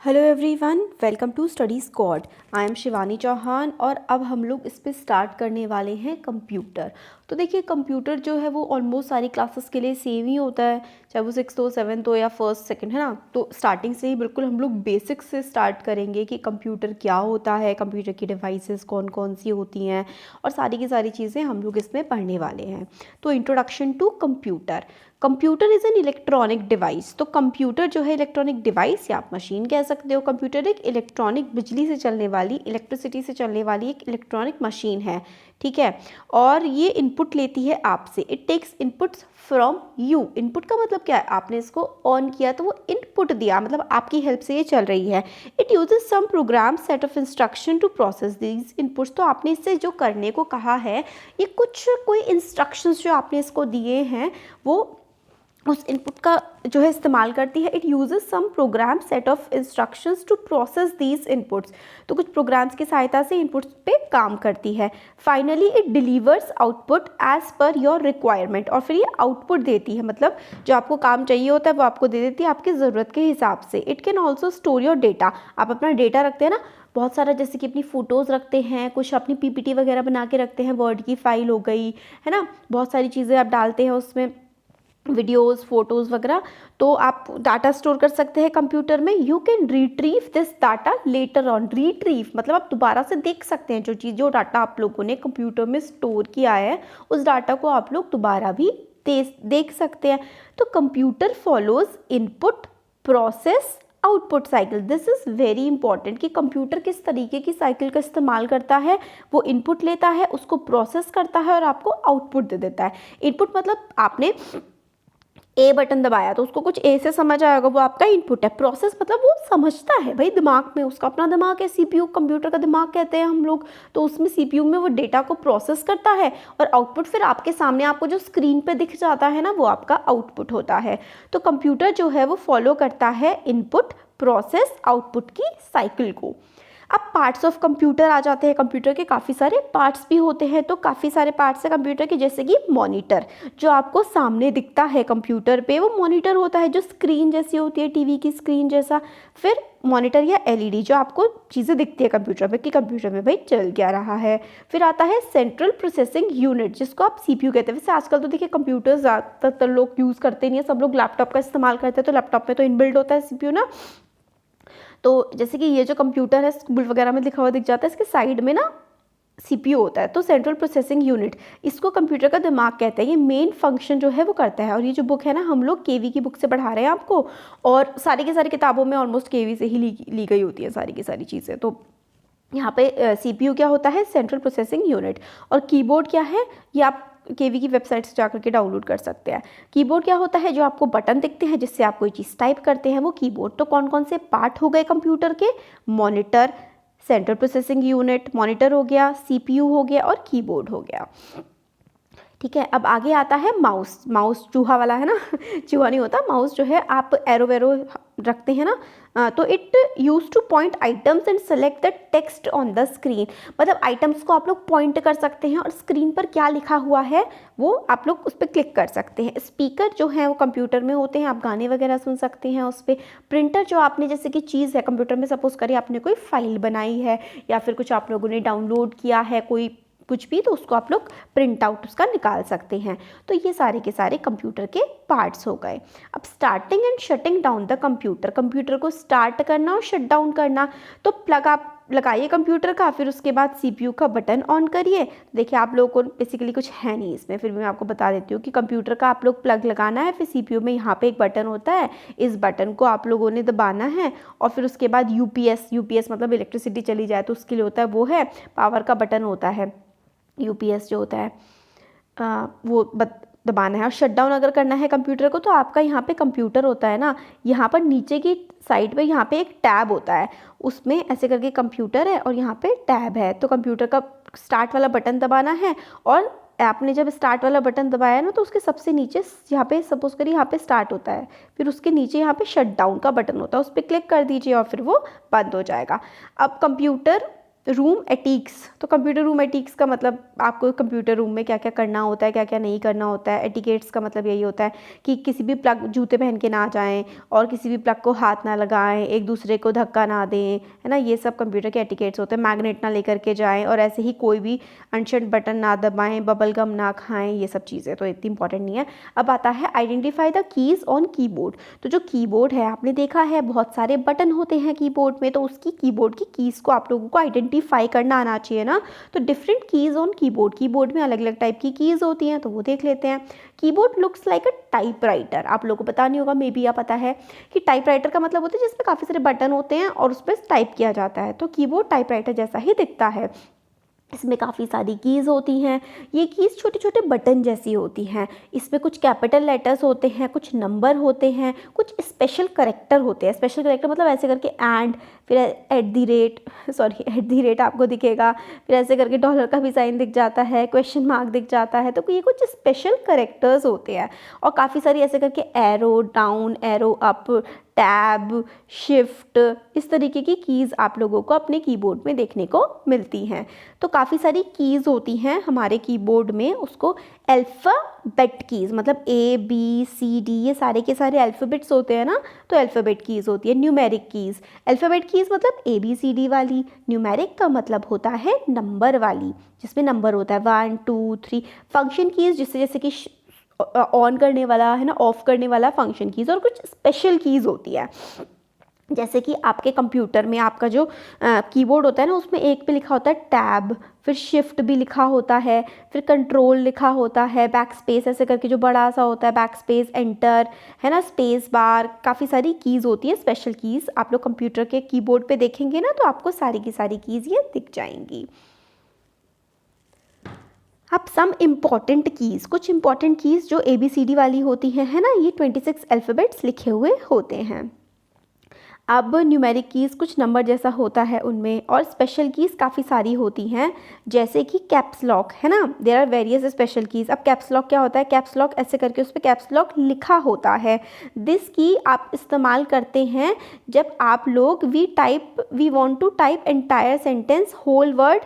Hello everyone, welcome to study squad. I am Shivani Chauhan और अब हम लोग इस पे स्टार्ट करने वाले हैं कंप्यूटर। तो देखिए, कंप्यूटर जो है वो ऑलमोस्ट सारी क्लासेस के लिए सेम ही होता है, चाहे वो 6th हो 7th हो या फर्स्ट सेकंड, है ना। तो स्टार्टिंग से ही बिल्कुल हम लोग बेसिक्स से स्टार्ट करेंगे कि कंप्यूटर क्या होता है, कंप्यूटर की डिवाइसेस कौन कौन सी होती हैं और सारी की सारी चीज़ें हम लोग इसमें पढ़ने वाले हैं। तो introduction to computer. Computer is an electronic device. तो कंप्यूटर जो है इलेक्ट्रॉनिक डिवाइस या आप मशीन कह सकते हो। कंप्यूटर एक इलेक्ट्रॉनिक, बिजली से चलने वाली, इलेक्ट्रिसिटी से चलने वाली एक इलेक्ट्रॉनिक मशीन है, ठीक है। और ये इनपुट लेती है आपसे। It takes inputs from you. Input का मतलब क्या है? आपने इसको ऑन किया तो वो इनपुट दिया, मतलब आपकी हेल्प से ये चल रही है। It uses some program set of instruction to process these inputs. तो आपने इससे जो करने को कहा है, ये कोई इंस्ट्रक्शंस जो आपने इसको दिए हैं वो उस इनपुट का जो है इस्तेमाल करती है। It uses some program set of instructions to process these inputs. तो कुछ प्रोग्राम्स की सहायता से इनपुट्स पे काम करती है। Finally it delivers output as per your requirement. और फिर ये आउटपुट देती है, मतलब जो आपको काम चाहिए होता है वो आपको दे देती है आपकी ज़रूरत के हिसाब से। It can also store your data. आप अपना डेटा रखते हैं ना बहुत सारा, जैसे कि अपनी फ़ोटोज़ रखते हैं, कुछ अपनी पीपीटी वगैरह बना के रखते हैं, वर्ड की फ़ाइल हो गई, है ना। बहुत सारी चीज़ें आप डालते हैं उसमें, वीडियोज़, फोटोज़ वगैरह। तो आप डाटा स्टोर कर सकते हैं कंप्यूटर में। You can retrieve this data later on. Retrieve मतलब आप दोबारा से देख सकते हैं जो डाटा आप लोगों ने कंप्यूटर में स्टोर किया है, उस डाटा को आप लोग दोबारा भी देख सकते हैं। तो computer follows input process output cycle. This is very important कि कंप्यूटर किस तरीके की साइकिल का इस्तेमाल करता है। वो इनपुट लेता है, उसको प्रोसेस करता है और आपको आउटपुट दे देता है। इनपुट मतलब आपने ए बटन दबाया तो उसको कुछ ए से समझ आएगा, वो आपका इनपुट है। प्रोसेस मतलब वो समझता है भाई, दिमाग में उसका अपना दिमाग है, सीपीयू कंप्यूटर का दिमाग कहते हैं हम लोग। तो उसमें सीपीयू में वो डेटा को प्रोसेस करता है और आउटपुट फिर आपके सामने आपको जो स्क्रीन पे दिख जाता है ना, वो आपका आउटपुट होता है। तो कंप्यूटर जो है वो फॉलो करता है इनपुट प्रोसेस आउटपुट की साइकिल को। अब पार्ट्स ऑफ कंप्यूटर आ जाते हैं। कंप्यूटर के काफ़ी सारे पार्ट्स भी होते हैं। तो काफ़ी सारे पार्ट्स हैं कंप्यूटर के, जैसे कि मॉनिटर, जो आपको सामने दिखता है कंप्यूटर पे, वो मॉनिटर होता है, जो स्क्रीन जैसी होती है, टीवी की स्क्रीन जैसा। फिर मॉनिटर या एलईडी, जो आपको चीज़ें दिखती है कंप्यूटर में कि कंप्यूटर में भाई चल क्या रहा है। फिर आता है सेंट्रल प्रोसेसिंग यूनिट, जिसको आप सीपीयू कहते हैं। वैसे आजकल तो देखिए कंप्यूटर ज़्यादातर लोग यूज़ करते नहीं है, सब लोग लैपटॉप का इस्तेमाल करते हैं। तो लैपटॉप में तो इनबिल्ट होता है सीपीयू ना। तो जैसे कि ये जो कंप्यूटर है, स्कूल वगैरह में लिखा हुआ दिख जाता है, इसके साइड में ना सीपीयू होता है। तो सेंट्रल प्रोसेसिंग यूनिट, इसको कंप्यूटर का दिमाग कहते हैं। ये मेन फंक्शन जो है वो करता है। और ये जो बुक है ना, हम लोग केवी की बुक से पढ़ा रहे हैं आपको, और सारी की सारी किताबों में ऑलमोस्ट केवी से ही ली गई होती है सारी की सारी चीज़ें। तो यहाँ पे सीपीयू क्या होता है? Central processing unit. और कीबोर्ड क्या है? ये आप केवी की वेबसाइट से जाकर के डाउनलोड कर सकते हैं। कीबोर्ड क्या होता है? जो आपको बटन दिखते हैं जिससे आप कोई चीज़ टाइप करते हैं, वो कीबोर्ड। तो कौन कौन से पार्ट हो गए कंप्यूटर के? Monitor, central processing unit, monitor हो गया, सीपीयू हो गया और कीबोर्ड हो गया, ठीक है। अब आगे आता है माउस। माउस चूहा वाला है ना चूहा नहीं होता, माउस जो है आप एरो वेरो रखते हैं ना। तो it use two point items and select the text on the screen. मतलब आइटम्स को आप लोग पॉइंट कर सकते हैं और स्क्रीन पर क्या लिखा हुआ है वो आप लोग उस पर क्लिक कर सकते हैं। स्पीकर जो है वो कंप्यूटर में होते हैं, आप गाने वगैरह सुन सकते हैं उस पर। प्रिंटर, जो आपने जैसे कि चीज़ है कंप्यूटर में, सपोज करिए आपने कोई फाइल बनाई है या फिर कुछ आप लोगों ने डाउनलोड किया है कोई कुछ भी, तो उसको आप लोग प्रिंट आउट उसका निकाल सकते हैं। तो ये सारे के सारे कंप्यूटर के पार्ट्स हो गए। अब starting and shutting down the computer. Computer को स्टार्ट करना और शट डाउन करना। तो प्लग आप लगाइए कंप्यूटर का, फिर उसके बाद सीपीयू का बटन ऑन करिए। देखिए, आप लोगों को बेसिकली कुछ है नहीं इसमें, फिर भी मैं आपको बता देती हूँ कि कंप्यूटर का आप लोग प्लग लगाना है, फिर सीपीयू में यहाँ पे एक बटन होता है, इस बटन को आप लोगों ने दबाना है। और फिर उसके बाद यूपीएस मतलब इलेक्ट्रिसिटी चली जाए तो उसके लिए होता है, वो है पावर का बटन होता है, यूपीएस जो होता है, वो दबाना है। और शट डाउन अगर करना है कंप्यूटर को, तो आपका यहाँ पे कंप्यूटर होता है ना, यहाँ पर नीचे की साइड पे यहाँ पे एक टैब होता है, उसमें ऐसे करके कंप्यूटर है और यहाँ पे टैब है। तो कंप्यूटर का स्टार्ट वाला बटन दबाना है, और आपने जब स्टार्ट वाला बटन दबाया ना, तो उसके सबसे नीचे यहाँ पे सपोज करिए यहाँ पे स्टार्ट होता है, फिर उसके नीचे यहाँ पे शट डाउन का बटन होता है, उस पर क्लिक कर दीजिए और फिर वो बंद हो जाएगा। अब कंप्यूटर रूम एटिक्स, तो कंप्यूटर रूम एटिक्स का मतलब आपको कंप्यूटर रूम में क्या क्या करना होता है, क्या क्या नहीं करना होता है। एटिकेट्स का मतलब यही होता है कि किसी भी प्लग, जूते पहन के ना जाएं और किसी भी प्लग को हाथ ना लगाएं, एक दूसरे को धक्का ना दें, है ना, ये सब कंप्यूटर के एटिकेट्स होते हैं। मैग्नेट ना लेकर के जाएं और ऐसे ही कोई भी अनशंट बटन ना दबाएं, बबल गम ना खाएं, ये सब चीज़ें तो इतनी इंपॉर्टेंट नहीं है। अब आता है identify the keys on keyboard. तो जो कीबोर्ड है, आपने देखा है बहुत सारे बटन होते हैं कीबोर्ड में, तो उसकी कीबोर्ड की कीज़ को आप लोगों को आइडेंटिफाई करना आना चाहिए ना। तो different keys on keyboard, keyboard में अलग अलग टाइप की कीज़ होती हैं, तो वो देख लेते हैं। कीबोर्ड लुक्स लाइक अ टाइपराइटर, आप लोगों को पता नहीं होगा, मे बी या पता है कि टाइपराइटर का मतलब होता है जिसमें काफ़ी सारे बटन होते हैं और उस पर टाइप किया जाता है। तो कीबोर्ड टाइपराइटर जैसा ही दिखता है, इसमें काफ़ी सारी कीज़ होती हैं। ये कीज़ छोटे छोटे बटन जैसी होती हैं। इसमें कुछ कैपिटल लेटर्स होते हैं, कुछ नंबर होते हैं, कुछ स्पेशल करेक्टर होते हैं। स्पेशल करेक्टर मतलब ऐसे करके एंड, फिर एट दी रेट आपको दिखेगा, फिर ऐसे करके डॉलर का भी साइन दिख जाता है, क्वेश्चन मार्क दिख जाता है। तो ये कुछ स्पेशल करेक्टर्स होते हैं। और काफ़ी सारी ऐसे करके arrow down, arrow up, tab, shift, इस तरीके की कीज़ आप लोगों को अपने कीबोर्ड में देखने को मिलती हैं। तो काफ़ी सारी कीज़ होती हैं हमारे कीबोर्ड में, उसको अल्फ़ाबेट कीज़ मतलब ABCD, ये सारे के सारे अल्फ़ाबेट्स होते हैं ना, तो अल्फ़ाबेट कीज़ होती है। न्यूमेरिक कीज़, अल्फ़ाबेट कीज़ मतलब ABCD वाली, न्यूमेरिक का मतलब होता है नंबर वाली, जिसमें नंबर होता है 1 2 3। फंक्शन कीज़ जिससे जैसे कि ऑन करने वाला है ना, ऑफ करने वाला फंक्शन कीज़। और कुछ स्पेशल कीज़ होती है, जैसे कि आपके कंप्यूटर में आपका जो कीबोर्ड होता है ना, उसमें एक पे लिखा होता है टैब, फिर शिफ्ट भी लिखा होता है, फिर कंट्रोल लिखा होता है, बैक स्पेस ऐसे करके जो बड़ा सा होता है, बैक स्पेस, एंटर, है ना, स्पेस बार, काफ़ी सारी कीज़ होती है स्पेशल कीज़। आप लोग कंप्यूटर के कीबोर्ड पे देखेंगे ना, तो आपको सारी की सारी कीज़ ये दिख जाएंगी। अब सम इम्पॉर्टेंट कीज़, कुछ इम्पॉर्टेंट कीज़ जो ABCD वाली होती हैं, है ना, ये 26 अल्फ़ाबेट्स लिखे हुए होते हैं। अब न्यूमेरिक कीज़ कुछ नंबर जैसा होता है उनमें, और स्पेशल कीज़ काफ़ी सारी होती हैं, जैसे कि कैप्स लॉक, है ना, there are various special keys. अब कैप्स लॉक क्या होता है, कैप्स लॉक ऐसे करके उस पर कैप्स लॉक लिखा होता है। दिस की आप इस्तेमाल करते हैं जब आप लोग we want to type entire sentence, whole word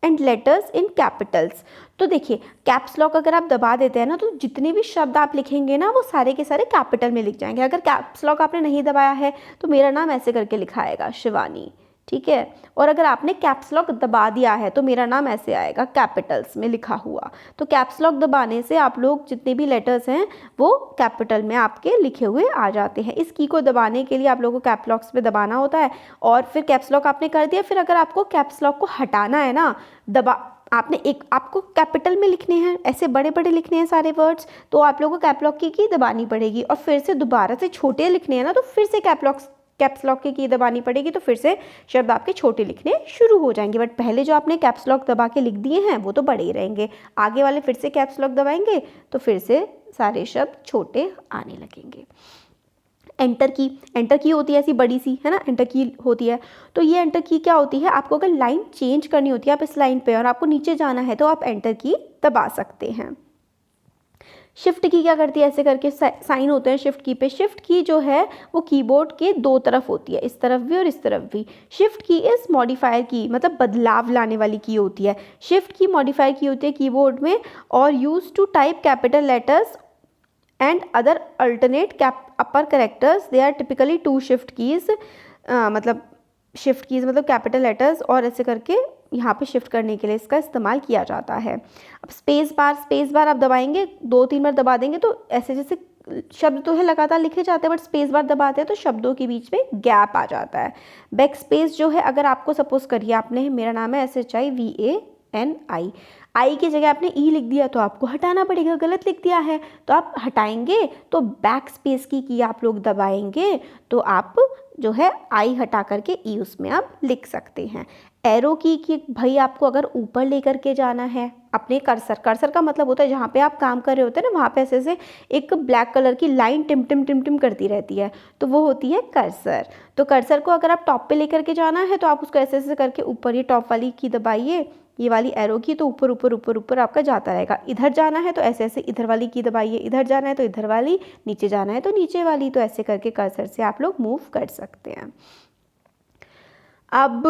and letters in capitals. तो देखिए, कैप्स लॉक अगर आप दबा देते हैं ना, तो जितने भी शब्द आप लिखेंगे ना, वो सारे के सारे कैपिटल में लिख जाएंगे। अगर कैप्स लॉक आपने नहीं दबाया है, तो मेरा नाम ऐसे करके लिखा आएगा, शिवानी, ठीक है। और अगर आपने कैप्स लॉक दबा दिया है, तो मेरा नाम ऐसे आएगा, कैपिटल्स में लिखा हुआ। तो कैप्स लॉक दबाने से आप लोग जितने भी लेटर्स हैं वो कैपिटल में आपके लिखे हुए आ जाते हैं। इस की को दबाने के लिए आप लोगों को कैप्स लॉक पे दबाना होता है, और फिर कैप्स लॉक आपने कर दिया, फिर अगर आपको कैप्स लॉक को हटाना है ना, आपको कैपिटल में लिखने हैं, ऐसे बड़े बड़े लिखने हैं सारे वर्ड्स, तो आप लोगों को कैप लॉक की दबानी पड़ेगी। और फिर से दोबारा से छोटे लिखने हैं ना, तो फिर से कैप्स लॉक की दबानी पड़ेगी, तो फिर से शब्द आपके छोटे लिखने शुरू हो जाएंगे। बट पहले जो आपने कैप्स लॉक दबा के लिख दिए हैं वो तो बड़े ही रहेंगे, आगे वाले फिर से कैप्स लॉक दबाएंगे तो फिर से सारे शब्द छोटे आने लगेंगे। एंटर की होती है ऐसी बड़ी सी, है ना, एंटर की होती है। तो ये एंटर की क्या होती है, आपको अगर लाइन चेंज करनी होती है, आप इस लाइन पे और आपको नीचे जाना है, तो आप एंटर की दबा सकते हैं। शिफ्ट की क्या करती है, ऐसे करके साइन होते हैं शिफ्ट की पे। शिफ्ट की जो है वो कीबोर्ड के दो तरफ होती है, इस तरफ भी और इस तरफ भी। शिफ्ट की इज मॉडिफायर की, मतलब बदलाव लाने वाली की होती है। शिफ्ट की मॉडिफायर की होती है कीबोर्ड में, और use to type capital letters and other alternate upper characters. They are typically two shift keys, मतलब शिफ्ट कीज़ मतलब कैपिटल लेटर्स, और ऐसे करके यहाँ पे शिफ्ट करने के लिए इसका इस्तेमाल किया जाता है। अब स्पेस बार आप दबाएंगे, 2-3 बार दबा देंगे तो ऐसे जैसे शब्द तो है लगातार लिखे जाते हैं, बट स्पेस बार दबाते हैं तो शब्दों के बीच में गैप आ जाता है। बैक स्पेस जो है, अगर आपको सपोज करिए आपने, मेरा नाम है SHIVANI, आई की जगह आपने ई लिख दिया तो आपको हटाना पड़ेगा, गलत लिख दिया है तो आप हटाएंगे, तो बैक स्पेस की आप लोग दबाएंगे तो आप जो है आई हटा करके ई उसमें आप लिख सकते हैं। एरो की कि भाई आपको अगर ऊपर लेकर के जाना है अपने कर्सर का मतलब होता है जहाँ पे आप काम कर रहे होते हैं ना, वहाँ पे ऐसे से एक ब्लैक कलर की लाइन टिम करती रहती है, तो वो होती है कर्सर। तो कर्सर को अगर आप टॉप पे लेकर के जाना है तो आप उसको ऐसे ऐसे करके ऊपर, ये टॉप वाली की दबाइए, ये वाली एरो की, तो ऊपर ऊपर ऊपर ऊपर आपका जाता रहेगा। इधर जाना है तो ऐसे ऐसे इधर वाली की दबाइए, इधर जाना है तो इधर वाली, नीचे जाना है तो नीचे वाली, तो ऐसे करके कर्सर से आप लोग मूव कर सकते हैं। अब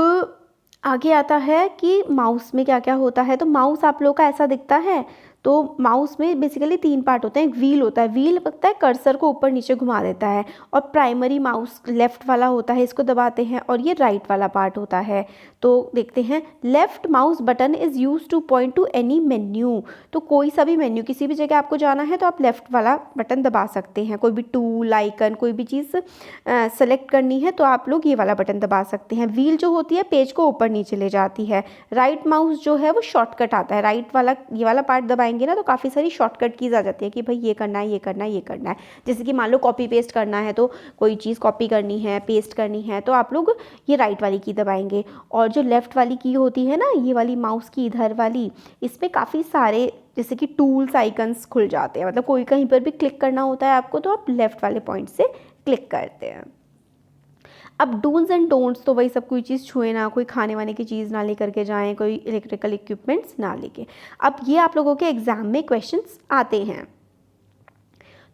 आगे आता है कि माउस में क्या क्या होता है। तो माउस आप लोग का ऐसा दिखता है। तो माउस में बेसिकली 3 पार्ट होते हैं। एक व्हील होता है, व्हील पता है कर्सर को ऊपर नीचे घुमा देता है, और प्राइमरी माउस लेफ़्ट वाला होता है, इसको दबाते हैं, और ये राइट वाला पार्ट होता है। तो देखते हैं, left mouse button is use two point two any menu. तो कोई सा भी मेन्यू, किसी भी जगह आपको जाना है तो आप लेफ़्ट वाला बटन दबा सकते हैं। कोई भी टूल आइकन, कोई भी चीज़ सेलेक्ट करनी है तो आप लोग ये वाला बटन दबा सकते हैं। व्हील जो होती है पेज को ऊपर नीचे ले जाती है। राइट माउस जो है वो शॉर्टकट आता है, राइट वाला ये वाला पार्ट दबाएंगे ना तो काफ़ी सारी शॉर्टकट कीज़ आ जाती है कि भाई ये करना है, ये करना है, ये करना है। जैसे कि मान लो कॉपी पेस्ट करना है, तो कोई चीज़ कॉपी करनी है, पेस्ट करनी है, तो आप लोग ये राइट वाली की दबाएंगे। और जो लेफ़्ट वाली की होती है ना, ये वाली माउस की इधर वाली, इसमें काफ़ी सारे जैसे कि टूल्स आइकन्स खुल जाते हैं। मतलब कोई कहीं पर भी क्लिक करना होता है आपको तो आप लेफ़्ट वाले पॉइंट से क्लिक करते हैं। अब डूज एंड डोंट्स तो वही सब, कोई चीज़ छुए ना, कोई खाने वाने की चीज़ ना लेकर के जाएं, कोई इलेक्ट्रिकल इक्विपमेंट्स ना लेके। अब ये आप लोगों के एग्जाम में क्वेश्चंस आते हैं।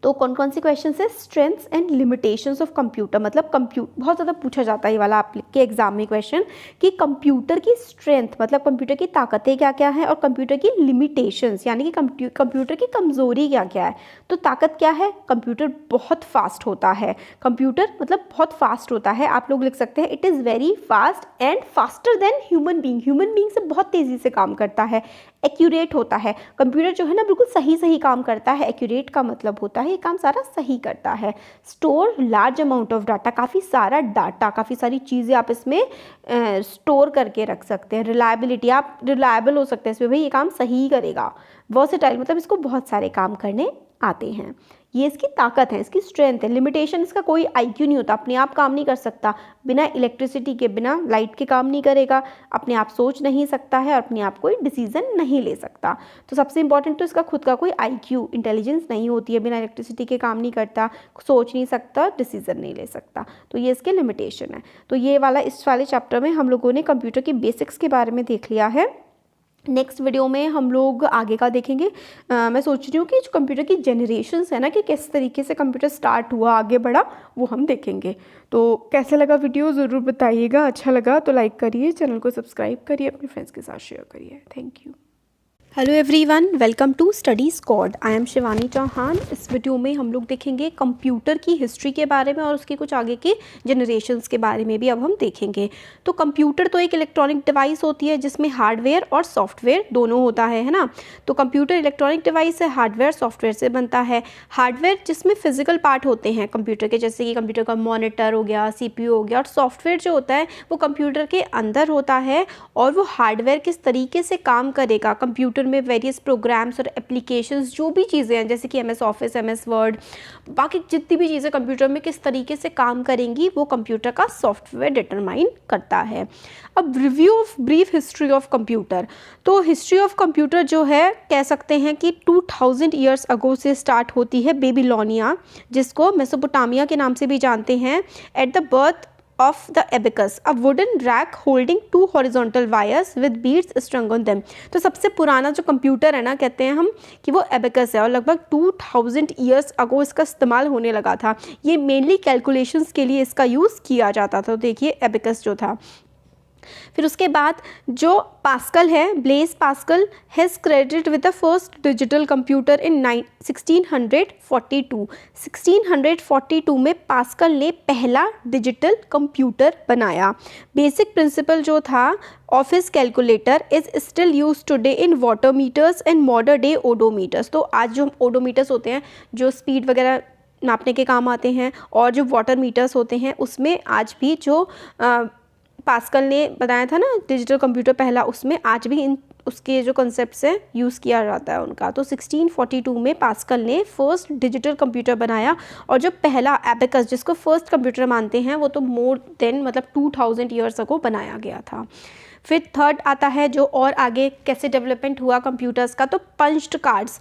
तो कौन कौन से क्वेश्चन है? Strengths and limitations of computer, मतलब बहुत ज़्यादा पूछा जाता है ये वाला आपके एग्जाम में क्वेश्चन कि कंप्यूटर की स्ट्रेंथ मतलब कंप्यूटर की ताकतें क्या क्या हैं, और कंप्यूटर की लिमिटेशंस यानी कि कंप्यूटर की कमज़ोरी क्या क्या है। तो ताकत क्या है? कंप्यूटर बहुत फास्ट होता है। कंप्यूटर मतलब बहुत फास्ट होता है। आप लोग लिख सकते हैं it is very fast and faster than human being. Human being से बहुत तेज़ी से काम करता है। एक्यूरेट होता है कंप्यूटर जो है ना, बिल्कुल सही सही काम करता है। एक्यूरेट का मतलब होता है ये काम सारा सही करता है। Store large amount of data, काफ़ी सारा डाटा, काफ़ी सारी चीज़ें आप इसमें स्टोर करके रख सकते हैं। रिलायबिलिटी, आप रिलायबल हो सकते हैं इसमें, भाई ये काम सही करेगा। वर्सेटाइल मतलब इसको बहुत सारे काम करने आते हैं। ये इसकी ताकत है, इसकी स्ट्रेंथ है। लिमिटेशन, इसका कोई आईक्यू नहीं होता, अपने आप काम नहीं कर सकता, बिना इलेक्ट्रिसिटी के बिना लाइट के काम नहीं करेगा, अपने आप सोच नहीं सकता है, और अपने आप कोई डिसीजन नहीं ले सकता। तो सबसे इंपॉर्टेंट तो इसका खुद का कोई आईक्यू इंटेलिजेंस नहीं होती है, बिना इलेक्ट्रिसिटी के काम नहीं करता, सोच नहीं सकता, डिसीजन नहीं ले सकता। तो ये इसके लिमिटेशन है। तो ये वाला इस वाले चैप्टर में हम लोगों ने कंप्यूटर की बेसिक्स के बारे में देख लिया है। नेक्स्ट वीडियो में हम लोग आगे का देखेंगे। मैं सोच रही हूँ कि जो कंप्यूटर की जनरेशन्स है ना, कि किस तरीके से कंप्यूटर स्टार्ट हुआ, आगे बढ़ा, वो हम देखेंगे। तो कैसे लगा वीडियो ज़रूर बताइएगा। अच्छा लगा तो लाइक करिए, चैनल को सब्सक्राइब करिए, अपने फ्रेंड्स के साथ शेयर करिए। Thank you. Hello everyone, welcome to study squad. I am Shivani Chauhan. इस वीडियो में हम लोग देखेंगे कंप्यूटर की हिस्ट्री के बारे में और उसके कुछ आगे के जनरेशन्स के बारे में भी अब हम देखेंगे। तो कंप्यूटर तो एक इलेक्ट्रॉनिक डिवाइस होती है जिसमें हार्डवेयर और सॉफ्टवेयर दोनों होता है ना। तो कंप्यूटर इलेक्ट्रॉनिक डिवाइस है, हार्डवेयर सॉफ्टवेयर से बनता है। हार्डवेयर जिसमें फिजिकल पार्ट होते हैं कंप्यूटर के, जैसे कि कंप्यूटर का मॉनिटर हो गया, CPU हो गया, और सॉफ्टवेयर जो होता है वो कंप्यूटर के अंदर होता है। और वो हार्डवेयर किस तरीके से काम करेगा, कंप्यूटर में वेरियस प्रोग्राम्स और एप्लीकेशंस जो भी चीज़ें हैं, जैसे कि MS ऑफिस, MS वर्ड, बाकी जितनी भी चीज़ें कंप्यूटर में किस तरीके से काम करेंगी, वो कंप्यूटर का सॉफ्टवेयर डिटरमाइन करता है। अब review of brief history of computer. तो हिस्ट्री ऑफ कंप्यूटर जो है कह सकते हैं कि 2000 ईयर्स अगो से स्टार्ट होती है, बेबीलोनिया, जिसको मेसोपोटामिया के नाम से भी जानते हैं। At the birth of the abacus, a wooden rack holding 2 horizontal wires with beads strung on them। तो सबसे पुराना जो कंप्यूटर है ना, कहते हैं हम कि वो एबेकस है, और लगभग 2000 ईयर्स अगो इसका इस्तेमाल होने लगा था। ये मेनली कैलकुलेशंस के लिए इसका यूज़ किया जाता था। तो देखिए एबेकस जो था। फिर उसके बाद जो पास्कल है, Blaise Pascal has credited with the first digital computer in 1642। 1642 में पास्कल ने पहला डिजिटल कंप्यूटर बनाया। बेसिक प्रिंसिपल जो था, of his calculator is still use today in water meters and modern day odometers. तो आज जो ओडोमीटर्स होते हैं जो स्पीड वगैरह नापने के काम आते हैं, और जो वाटर मीटर्स होते हैं उसमें आज भी जो पास्कल ने बताया था ना डिजिटल कंप्यूटर पहला, उसमें आज भी इन उसके जो कॉन्सेप्ट्स हैं यूज़ किया जाता है उनका। तो 1642 में पास्कल ने फर्स्ट डिजिटल कंप्यूटर बनाया, और जो पहला एबेकस जिसको फर्स्ट कंप्यूटर मानते हैं, वो तो मोर देन मतलब 2000 ईयर्स अगो बनाया गया था। फिर थर्ड आता है जो और आगे कैसे डेवलपमेंट हुआ कंप्यूटर्स का, तो punched cards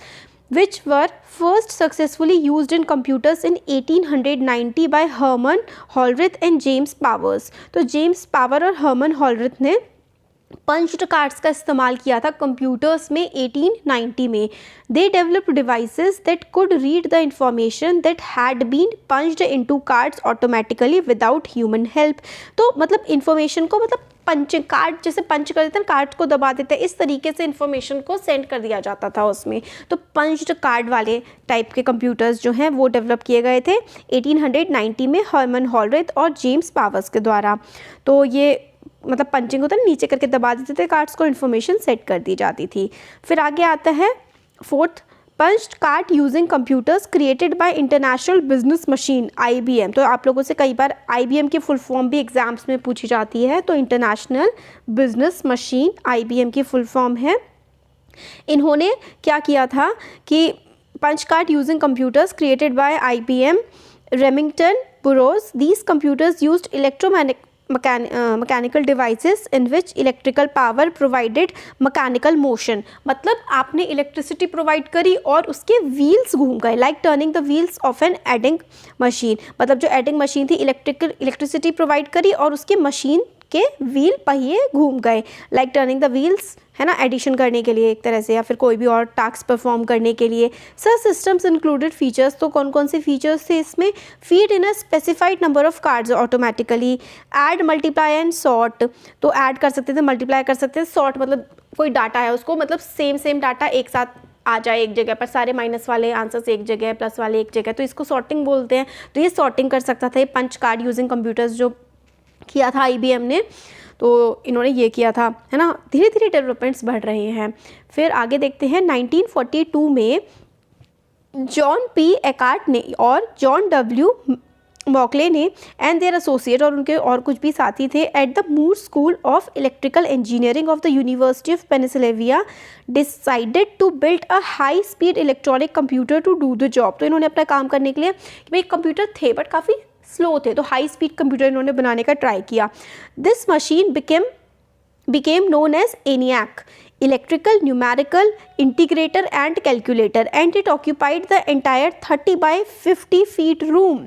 which were first successfully used in computers in 1890 by Herman Hollerith and James Powers। तो जेम्स पावर और हर्मन हॉलरिथ ने पंच्ड कार्ड्स का इस्तेमाल किया था कंप्यूटर्स में 1890 में। They develop devices that could read the information that had been punched into cards automatically without human help. तो मतलब इंफॉर्मेशन को मतलब पंचिंग कार्ड जैसे पंच कर देते हैं, कार्ड को दबा देते हैं, इस तरीके से इन्फॉर्मेशन को सेंड कर दिया जाता था उसमें। तो पंच्ड कार्ड वाले टाइप के कंप्यूटर्स जो हैं वो डेवलप किए गए थे 1890 में हर्मन हॉलरेथ और जेम्स पावर्स के द्वारा। तो ये मतलब पंचिंग होता है, नीचे करके दबा देते थे कार्ड्स को, इन्फॉर्मेशन सेट कर दी जाती थी। फिर आगे आता है fourth, punched card using computers created by international business machine IBM। तो आप लोगों से कई बार IBM की फुल फॉर्म भी एग्जाम्स में पूछी जाती है, तो इंटरनेशनल बिजनेस मशीन IBM की फुल फॉर्म है। इन्होंने क्या किया था कि punch card using computers created by IBM, Remington, Burroughs, these computers used mechanical devices in which electrical power provided mechanical motion. मतलब आपने इलेक्ट्रिसिटी प्रोवाइड करी और उसके व्हील्स घूम गए, like turning the wheels of an adding machine. मतलब जो adding machine थी, इलेक्ट्रिसिटी प्रोवाइड करी और उसके मशीन के व्हील पहिए घूम गए, लाइक टर्निंग द व्हील्स, है ना, एडिशन करने के लिए एक तरह से, या फिर कोई भी और टास्क परफॉर्म करने के लिए। सर सिस्टम्स इंक्लूडेड फीचर्स, तो कौन कौन से फीचर्स थे इसमें? Feed in a specified number of cards automatically, add, multiply and sort. तो ऐड कर सकते थे, मल्टीप्लाई कर सकते थे, सॉर्ट मतलब कोई डाटा है उसको मतलब सेम डाटा एक साथ आ जाए एक जगह पर, सारे माइनस वाले आंसर्स एक जगह, प्लस वाले एक जगह, तो इसको सॉर्टिंग बोलते हैं। तो ये सॉर्टिंग कर सकता था ये पंच कार्ड यूजिंग कंप्यूटर्स जो किया था IBM ने, तो इन्होंने ये किया था, है ना। धीरे धीरे डेवलपमेंट्स बढ़ रहे हैं। फिर आगे देखते हैं 1942 में जॉन P. एकार्ट ने और जॉन W. मॉकले ने एंड देयर एसोसिएट, और उनके और कुछ भी साथी थे, at the Moore school of electrical engineering of the university of Pennsylvania decided to build a high speed electronic computer to do the job. तो इन्होंने अपना काम करने के लिए, भाई कंप्यूटर थे बट काफ़ी स्लो थे, तो हाई स्पीड कंप्यूटर इन्होंने बनाने का ट्राई किया। This machine became known as ENIAC, electrical, numerical, integrator and calculator, and it occupied the entire 30 by 50 feet room।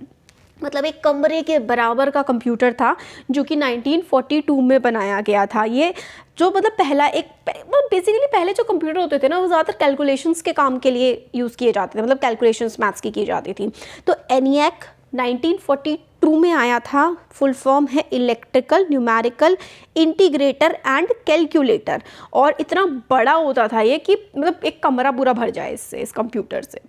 मतलब एक कमरे के बराबर का कंप्यूटर था जो कि 1942 में बनाया गया था। ये जो मतलब पहला एक बेसिकली पहले जो कंप्यूटर होते थे ना वो ज़्यादातर कैलकुलेशंस के काम के लिए यूज़ किए जाते थे, मतलब कैलकुलेशंस मैथ्स की जाती थी। तो ENIAC 1942 में आया था, फुल फॉर्म है electrical, numerical, integrator and calculator, और इतना बड़ा होता था ये कि मतलब एक कमरा पूरा भर जाए इससे, इस कंप्यूटर से।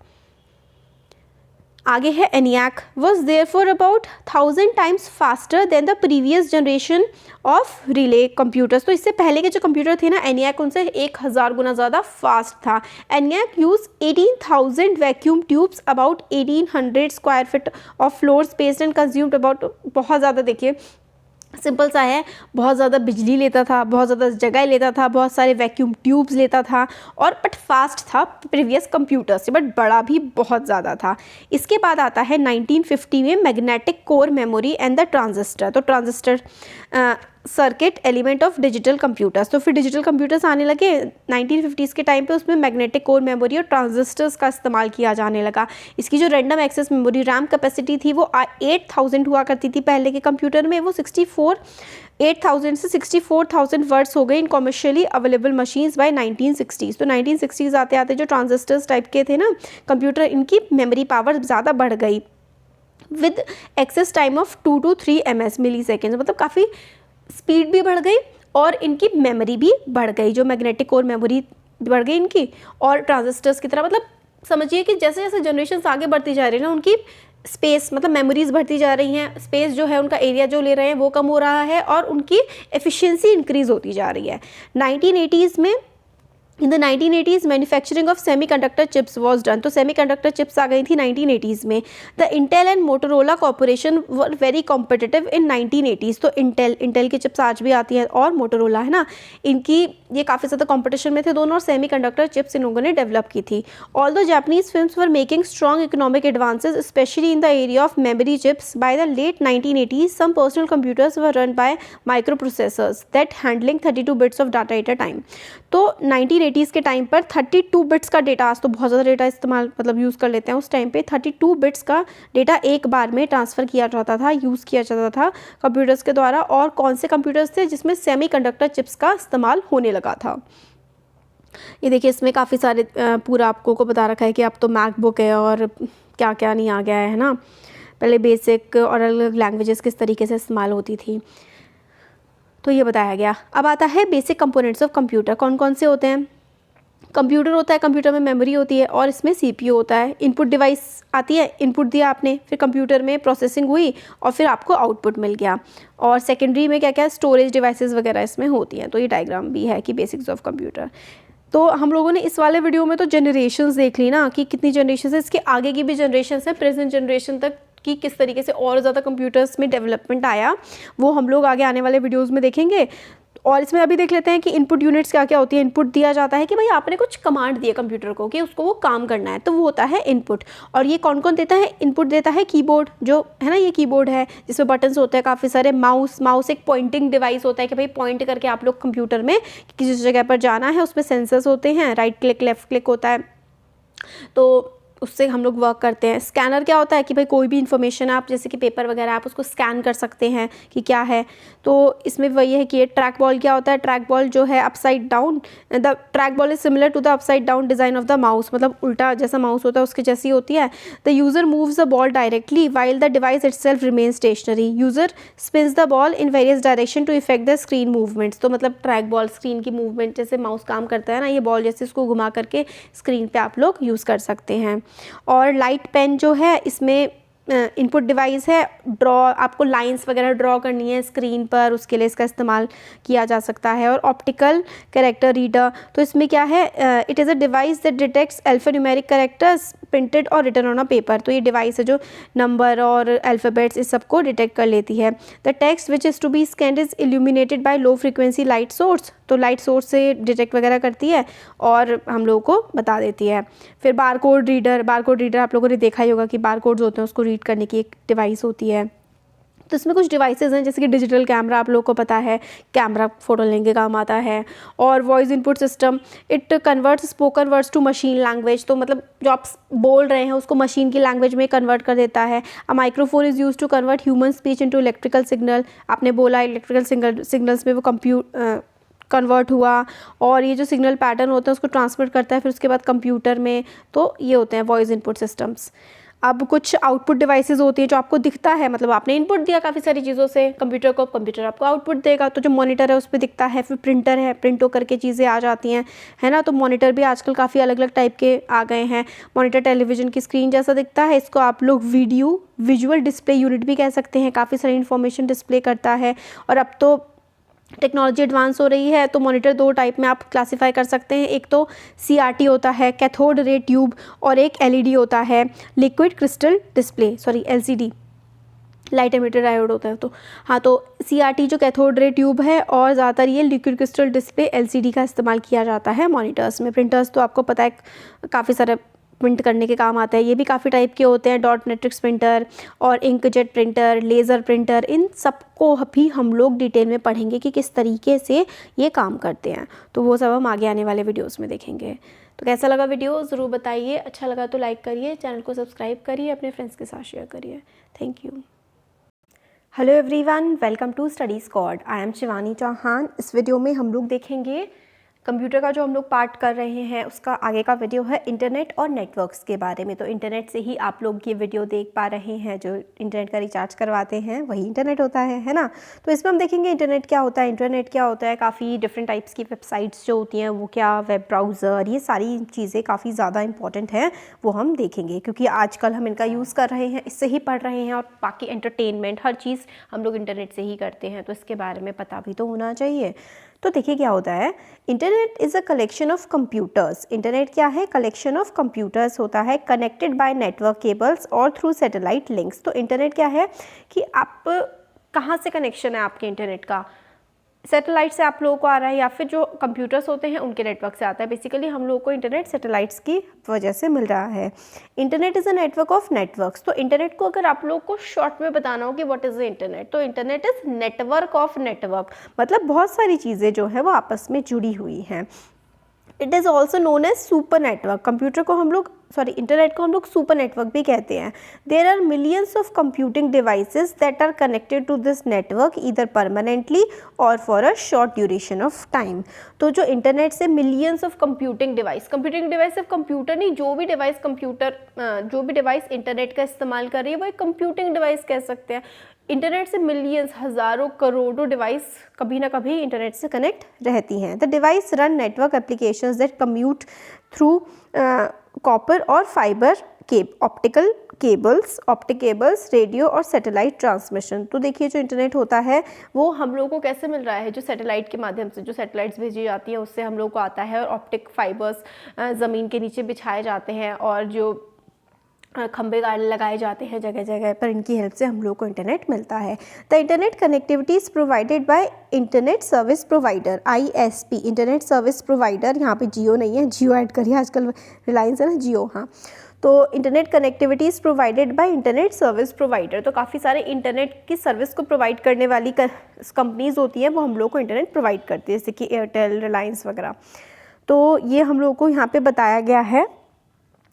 आगे है ENIAC was therefore about 1000 times faster than the previous generation of relay computers। तो इससे पहले के जो कंप्यूटर थे ना ENIAC उनसे 1000 गुना ज़्यादा फास्ट था। ENIAC use 18,000 vacuum tubes, about 1800 square feet of floor space and consumed about, बहुत ज़्यादा देखिए सिंपल सा है, बहुत ज़्यादा बिजली लेता था, बहुत ज़्यादा जगह लेता था, बहुत सारे वैक्यूम ट्यूब्स लेता था, और बट फास्ट था प्रीवियस कंप्यूटर से, बट बड़ा भी बहुत ज़्यादा था। इसके बाद आता है 1950 में magnetic core memory and the transistor. तो transistor circuit element of digital computers. तो फिर डिजिटल कंप्यूटर्स आने लगे 1950s के टाइम पे, उसमें मैग्नेटिक कोर मेमोरी और ट्रांजिस्टर्स का इस्तेमाल किया जाने लगा। इसकी जो random access memory RAM capacity थी वो 8000 हुआ करती थी पहले के कंप्यूटर में, वो 8000 से 64,000 वर्ड्स हो गई in commercially available machines by 1960s। तो 1960s आते आते जो ट्रांजिस्टर्स टाइप के थे ना कंप्यूटर, इनकी मेमोरी पावर ज़्यादा बढ़ गई with access time of 2 to 3 ms milliseconds. मतलब काफ़ी स्पीड भी बढ़ गई और इनकी मेमोरी भी बढ़ गई, जो मैग्नेटिक कोर मेमोरी बढ़ गई इनकी, और ट्रांजिस्टर्स की तरह। मतलब समझिए कि जैसे जैसे जनरेशन आगे बढ़ती जा रही है ना, उनकी स्पेस मतलब मेमोरीज बढ़ती जा रही हैं, स्पेस जो है उनका एरिया जो ले रहे हैं वो कम हो रहा है, और उनकी एफिशिएंसी इंक्रीज़ होती जा रही है। 1980s में in the 1980s manufacturing of semiconductor chips was done. तो सेमीकंडक्टर चिप्स आ गई थी 1980s में। The Intel and Motorola corporation were very competitive in 1980s। तो इंटेल की चिप्स आज भी आती हैं, और मोटोरोला है ना, इनकी ये काफ़ी ज़्यादा कॉम्पिटिशन में थे दोनों, और सेमीकंडक्टर चिप्स इन लोगों ने डेवलप की थी। All the Japanese films were making strong economic advances specially in the area of memory chips. By the late 1980s some personal computers were run by microprocessors that handling 32 bits of data at a time. तो 1980s के time पर 32 bits का data, आज तो बहुत ज़्यादा data इस्तेमाल मतलब यूज़ कर लेते हैं, उस टाइम पे 32 बिट्स का डेटा एक बार में ट्रांसफ़र किया जाता था, यूज़ किया जाता था कंप्यूटर्स के द्वारा। और कौन से कंप्यूटर्स थे जिसमें सेमीकंडक्टर चिप्स का इस्तेमाल होने लगा था। ये देखिए इसमें काफ़ी सारे पूरा आपको को बता रखा है कि अब तो मैकबुक है और क्या क्या नहीं आ गया है ना। पहले बेसिक और अलग अलग लैंग्वेजेस किस तरीके से इस्तेमाल होती थी। तो ये बताया गया। अब आता है बेसिक कंपोनेंट्स ऑफ कंप्यूटर। कौन कौन से होते हैं? कंप्यूटर होता है, कंप्यूटर में मेमोरी होती है और इसमें सीपीयू होता है। इनपुट डिवाइस आती है, इनपुट दिया आपने, फिर कंप्यूटर में प्रोसेसिंग हुई और फिर आपको आउटपुट मिल गया। और सेकेंडरी में क्या क्या स्टोरेज डिवाइसेस वगैरह इसमें होती हैं। तो ये डायग्राम भी है कि बेसिक्स ऑफ कंप्यूटर। तो हम लोगों ने इस वाले वीडियो में तो जनरेशन्स देख ली ना, कि कितनी जनरेशन है, इसके आगे की भी जनरेशन्स हैं, प्रेजेंट जनरेशन तक कि किस तरीके से और ज़्यादा कंप्यूटर्स में डेवलपमेंट आया, वो हम लोग आगे आने वाले वीडियोज़ में देखेंगे। और इसमें अभी देख लेते हैं कि इनपुट यूनिट्स क्या क्या होती है। इनपुट दिया जाता है कि भाई आपने कुछ कमांड दी है कंप्यूटर को कि उसको वो काम करना है, तो वो होता है इनपुट। और ये कौन कौन देता है? इनपुट देता है कीबोर्ड, जो है ना, ये कीबोर्ड है जिसमें बटन्स होते हैं काफ़ी सारे। माउस एक पॉइंटिंग डिवाइस होता है कि भाई पॉइंट करके आप लोग कंप्यूटर में किसी जगह पर जाना है, उसमें सेंसर्स होते हैं, राइट क्लिक लेफ्ट क्लिक होता है, तो उससे हम लोग वर्क करते हैं। स्कैनर क्या होता है कि भाई कोई भी इन्फॉर्मेशन आप जैसे कि पेपर वगैरह आप उसको स्कैन कर सकते हैं कि क्या है। तो इसमें वही है कि ये ट्रैक बॉल क्या होता है? ट्रैक बॉल जो है upside down, the trackball is similar to the upside down design of the mouse, मतलब उल्टा जैसा माउस होता है उसके जैसी होती है। The user moves the ball directly while the device itself remain stationary. User spins the ball in various direction to effect the screen movements. तो मतलब ट्रैक बॉल स्क्रीन की मूवमेंट जैसे माउस काम करता है ना, ये बॉल जैसे उसको घुमा करके स्क्रीन पे आप लोग यूज़ कर सकते हैं। और लाइट पेन जो है इसमें इनपुट डिवाइस है। ड्रॉ, आपको लाइंस वगैरह ड्रॉ करनी है स्क्रीन पर, उसके लिए इसका इस्तेमाल किया जा सकता है। और ऑप्टिकल कैरेक्टर रीडर, तो इसमें क्या है? It is a device that detects alphanumeric characters printed और रिटन ऑन अ पेपर। तो ये डिवाइस है जो नंबर और अल्फ़ाबेट्स इस सबको डिटेक्ट कर लेती है। The text which is to be scanned is illuminated by low frequency light source. तो लाइट सोर्स से डिटेक्ट वगैरह करती है और हम लोगों को बता देती है। फिर बारकोड रीडर आप लोगों ने देखा ही होगा कि बारकोड्स होते हैं, उसको रीड करने की एक डिवाइस होती है। तो इसमें कुछ डिवाइसेस हैं जैसे कि डिजिटल कैमरा, आप लोगों को पता है कैमरा फ़ोटो लेने के काम आता है। और voice input system, it converts spoken words to machine language. तो मतलब जो आप बोल रहे हैं उसको मशीन की लैंग्वेज में कन्वर्ट कर देता है। A microphone is use to convert human speech into electrical signal. आपने बोला इलेक्ट्रिकल सिग्नल्स में वो कन्वर्ट हुआ और ये जो सिग्नल पैटर्न होता है उसको ट्रांसमिट करता है फिर उसके बाद कंप्यूटर में। तो ये होते हैं वॉइस इनपुट सिस्टम्स। अब कुछ आउटपुट डिवाइसेस होती है जो आपको दिखता है, मतलब आपने इनपुट दिया काफ़ी सारी चीज़ों से कंप्यूटर को, कंप्यूटर आपको आउटपुट देगा। तो जो मॉनिटर है उस पर दिखता है। फिर प्रिंटर है, प्रिंट होकर के चीज़ें आ जाती हैं, है ना। तो मॉनिटर भी आजकल काफ़ी अलग अलग टाइप के आ गए हैं। मॉनिटर टेलीविजन की स्क्रीन जैसा दिखता है, इसको आप लोग विजुअल डिस्प्ले यूनिट भी कह सकते हैं, काफ़ी सारी इन्फॉर्मेशन डिस्प्ले करता है। और अब तो टेक्नोलॉजी एडवांस हो रही है तो मॉनिटर दो टाइप में आप क्लासीफाई कर सकते हैं। एक तो CRT होता है, कैथोड रे ट्यूब, और एक LED होता है, liquid crystal display, LCD, light emitter diode होता है। तो हाँ, तो CRT जो कैथोड रे ट्यूब है और ज़्यादातर ये लिक्विड क्रिस्टल डिस्प्ले LCD का इस्तेमाल किया जाता है मॉनिटर्स में। प्रिंटर्स तो आपको पता है काफ़ी सारे प्रिंट करने के काम आता है, ये भी काफ़ी टाइप के होते हैं, डॉट मैट्रिक्स प्रिंटर और इंकजेट प्रिंटर, लेज़र प्रिंटर। इन सबको भी हम लोग डिटेल में पढ़ेंगे कि किस तरीके से ये काम करते हैं। तो वो सब हम आगे आने वाले वीडियोस में देखेंगे। तो कैसा लगा वीडियो ज़रूर बताइए, अच्छा लगा तो लाइक करिए, चैनल को सब्सक्राइब करिए, अपने फ्रेंड्स के साथ शेयर करिए। Thank you. Hello everyone, welcome to study squad. I am Shivani Chauhan. इस वीडियो में हम लोग देखेंगे कंप्यूटर का जो हम लोग पार्ट कर रहे हैं उसका आगे का वीडियो है इंटरनेट और नेटवर्क्स के बारे में। तो इंटरनेट से ही आप लोग ये वीडियो देख पा रहे हैं, जो इंटरनेट का रिचार्ज करवाते हैं वही इंटरनेट होता है ना। तो इसमें हम देखेंगे इंटरनेट क्या होता है, इंटरनेट क्या होता है, काफ़ी डिफरेंट टाइप्स की वेबसाइट्स जो होती हैं वो क्या, वेब ब्राउज़र, ये सारी चीज़ें काफ़ी ज़्यादा इंपॉर्टेंट हैं, वो हम देखेंगे क्योंकि आजकल हम इनका यूज़ कर रहे हैं, इससे ही पढ़ रहे हैं और बाकी एंटरटेनमेंट हर चीज़ हम लोग इंटरनेट से ही करते हैं, तो इसके बारे में पता भी तो होना चाहिए। तो देखिए क्या होता है, internet is a collection of computers. Internet क्या है? कलेक्शन ऑफ कंप्यूटर्स होता है, कनेक्टेड बाय नेटवर्क केबल्स और थ्रू सैटेलाइट लिंक्स। तो इंटरनेट क्या है कि आप कहाँ से कनेक्शन है आपके इंटरनेट का, सैटेलाइट से आप लोगों को आ रहा है या फिर जो कंप्यूटर्स होते हैं उनके नेटवर्क से आता है। बेसिकली हम लोगों को इंटरनेट सैटेलाइट्स की वजह से मिल रहा है। Internet is a network of networks. तो इंटरनेट को अगर आप लोगों को शॉर्ट में बताना हो कि व्हाट इज़ द इंटरनेट, तो internet is network of network, मतलब बहुत सारी चीज़ें जो है वो आपस में जुड़ी हुई हैं। It is also known as super network. Computer को हम लोग इंटरनेट को हम लोग सुपर नेटवर्क भी कहते हैं। There are millions of computing devices that are connected to this network either permanently और for a short duration of time. तो जो इंटरनेट से मिलियंस ऑफ कंप्यूटिंग डिवाइस सिर्फ कंप्यूटर नहीं, जो भी डिवाइस इंटरनेट का इस्तेमाल कर रही है वो एक कंप्यूटिंग डिवाइस कह सकते हैं। इंटरनेट से मिलियंस, हज़ारों, करोड़ों डिवाइस कभी ना कभी इंटरनेट से कनेक्ट रहती हैं। The device run network applications that commute through copper और फाइबर ऑप्टिक केबल्स, रेडियो और सैटेलाइट ट्रांसमिशन। तो देखिए जो इंटरनेट होता है वो हम लोगों को कैसे मिल रहा है, जो सैटेलाइट के माध्यम से, जो सैटेलाइट्स भेजी जाती है उससे हम लोग को आता है, और ऑप्टिक फाइबर्स ज़मीन के नीचे बिछाए जाते हैं, और जो खंबे लगाए जाते हैं जगह जगह पर, इनकी हेल्प से हम लोग को इंटरनेट मिलता है। The internet connectivity is provided by internet service provider, ISP, internet service provider. यहाँ पे जियो नहीं है, जियो ऐड करिए, आजकल रिलायंस है ना, जियो, हाँ। तो internet connectivity is provided by internet service provider. तो काफ़ी सारे इंटरनेट की सर्विस को प्रोवाइड करने वाली कंपनीज़ होती हैं, वो हम लोग को इंटरनेट प्रोवाइड करती है, जैसे कि एयरटेल, रिलायंस वगैरह। तो ये हम लोग को यहाँ पे बताया गया है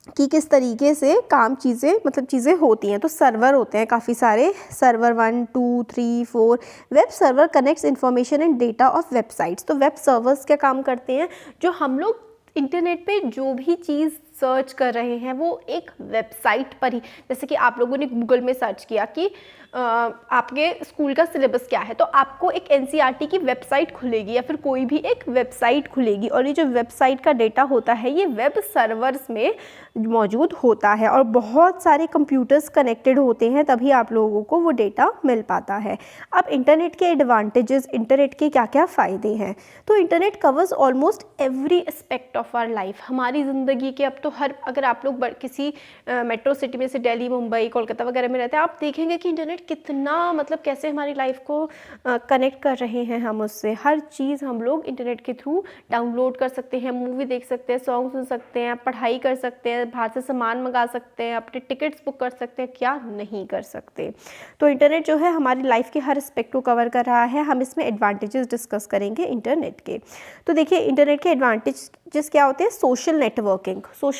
कि किस तरीके से चीज़ें होती हैं। तो सर्वर होते हैं काफ़ी सारे, server 1, 2, 3, 4। Web server connects information and data of websites. तो वेब सर्वर्स क्या काम करते हैं, जो हम लोग इंटरनेट पे जो भी चीज़ सर्च कर रहे हैं वो एक वेबसाइट पर ही, जैसे कि आप लोगों ने गूगल में सर्च किया कि आपके स्कूल का सिलेबस क्या है, तो आपको एक NCERT की वेबसाइट खुलेगी, या फिर कोई भी एक वेबसाइट खुलेगी, और ये जो वेबसाइट का डेटा होता है ये वेब सर्वर्स में मौजूद होता है, और बहुत सारे कंप्यूटर्स कनेक्टेड होते हैं, तभी आप लोगों को वो डेटा मिल पाता है। अब इंटरनेट के एडवांटेजेस, इंटरनेट के क्या क्या फ़ायदे हैं। तो internet covers almost every aspect of our life, हमारी ज़िंदगी के अब तो अगर आप लोग किसी मेट्रो सिटी में से दिल्ली, मुंबई, कोलकाता वगैरह में रहते हैं, आप देखेंगे कि इंटरनेट कितना कैसे हमारी लाइफ को कनेक्ट कर रहे हैं हम उससे। हर चीज़ हम लोग इंटरनेट के थ्रू डाउनलोड कर सकते हैं, मूवी देख सकते हैं, सॉन्ग सुन सकते हैं, पढ़ाई कर सकते हैं, बाहर से सामान मंगा सकते हैं, अपने टिकट्स बुक कर सकते हैं, क्या नहीं कर सकते। तो इंटरनेट जो है हमारी लाइफ के हर एस्पेक्ट को कवर कर रहा है। हम इसमें एडवांटेजेस डिस्कस करेंगे इंटरनेट के। तो देखिए इंटरनेट के एडवांटेजेस क्या होते हैं। सोशल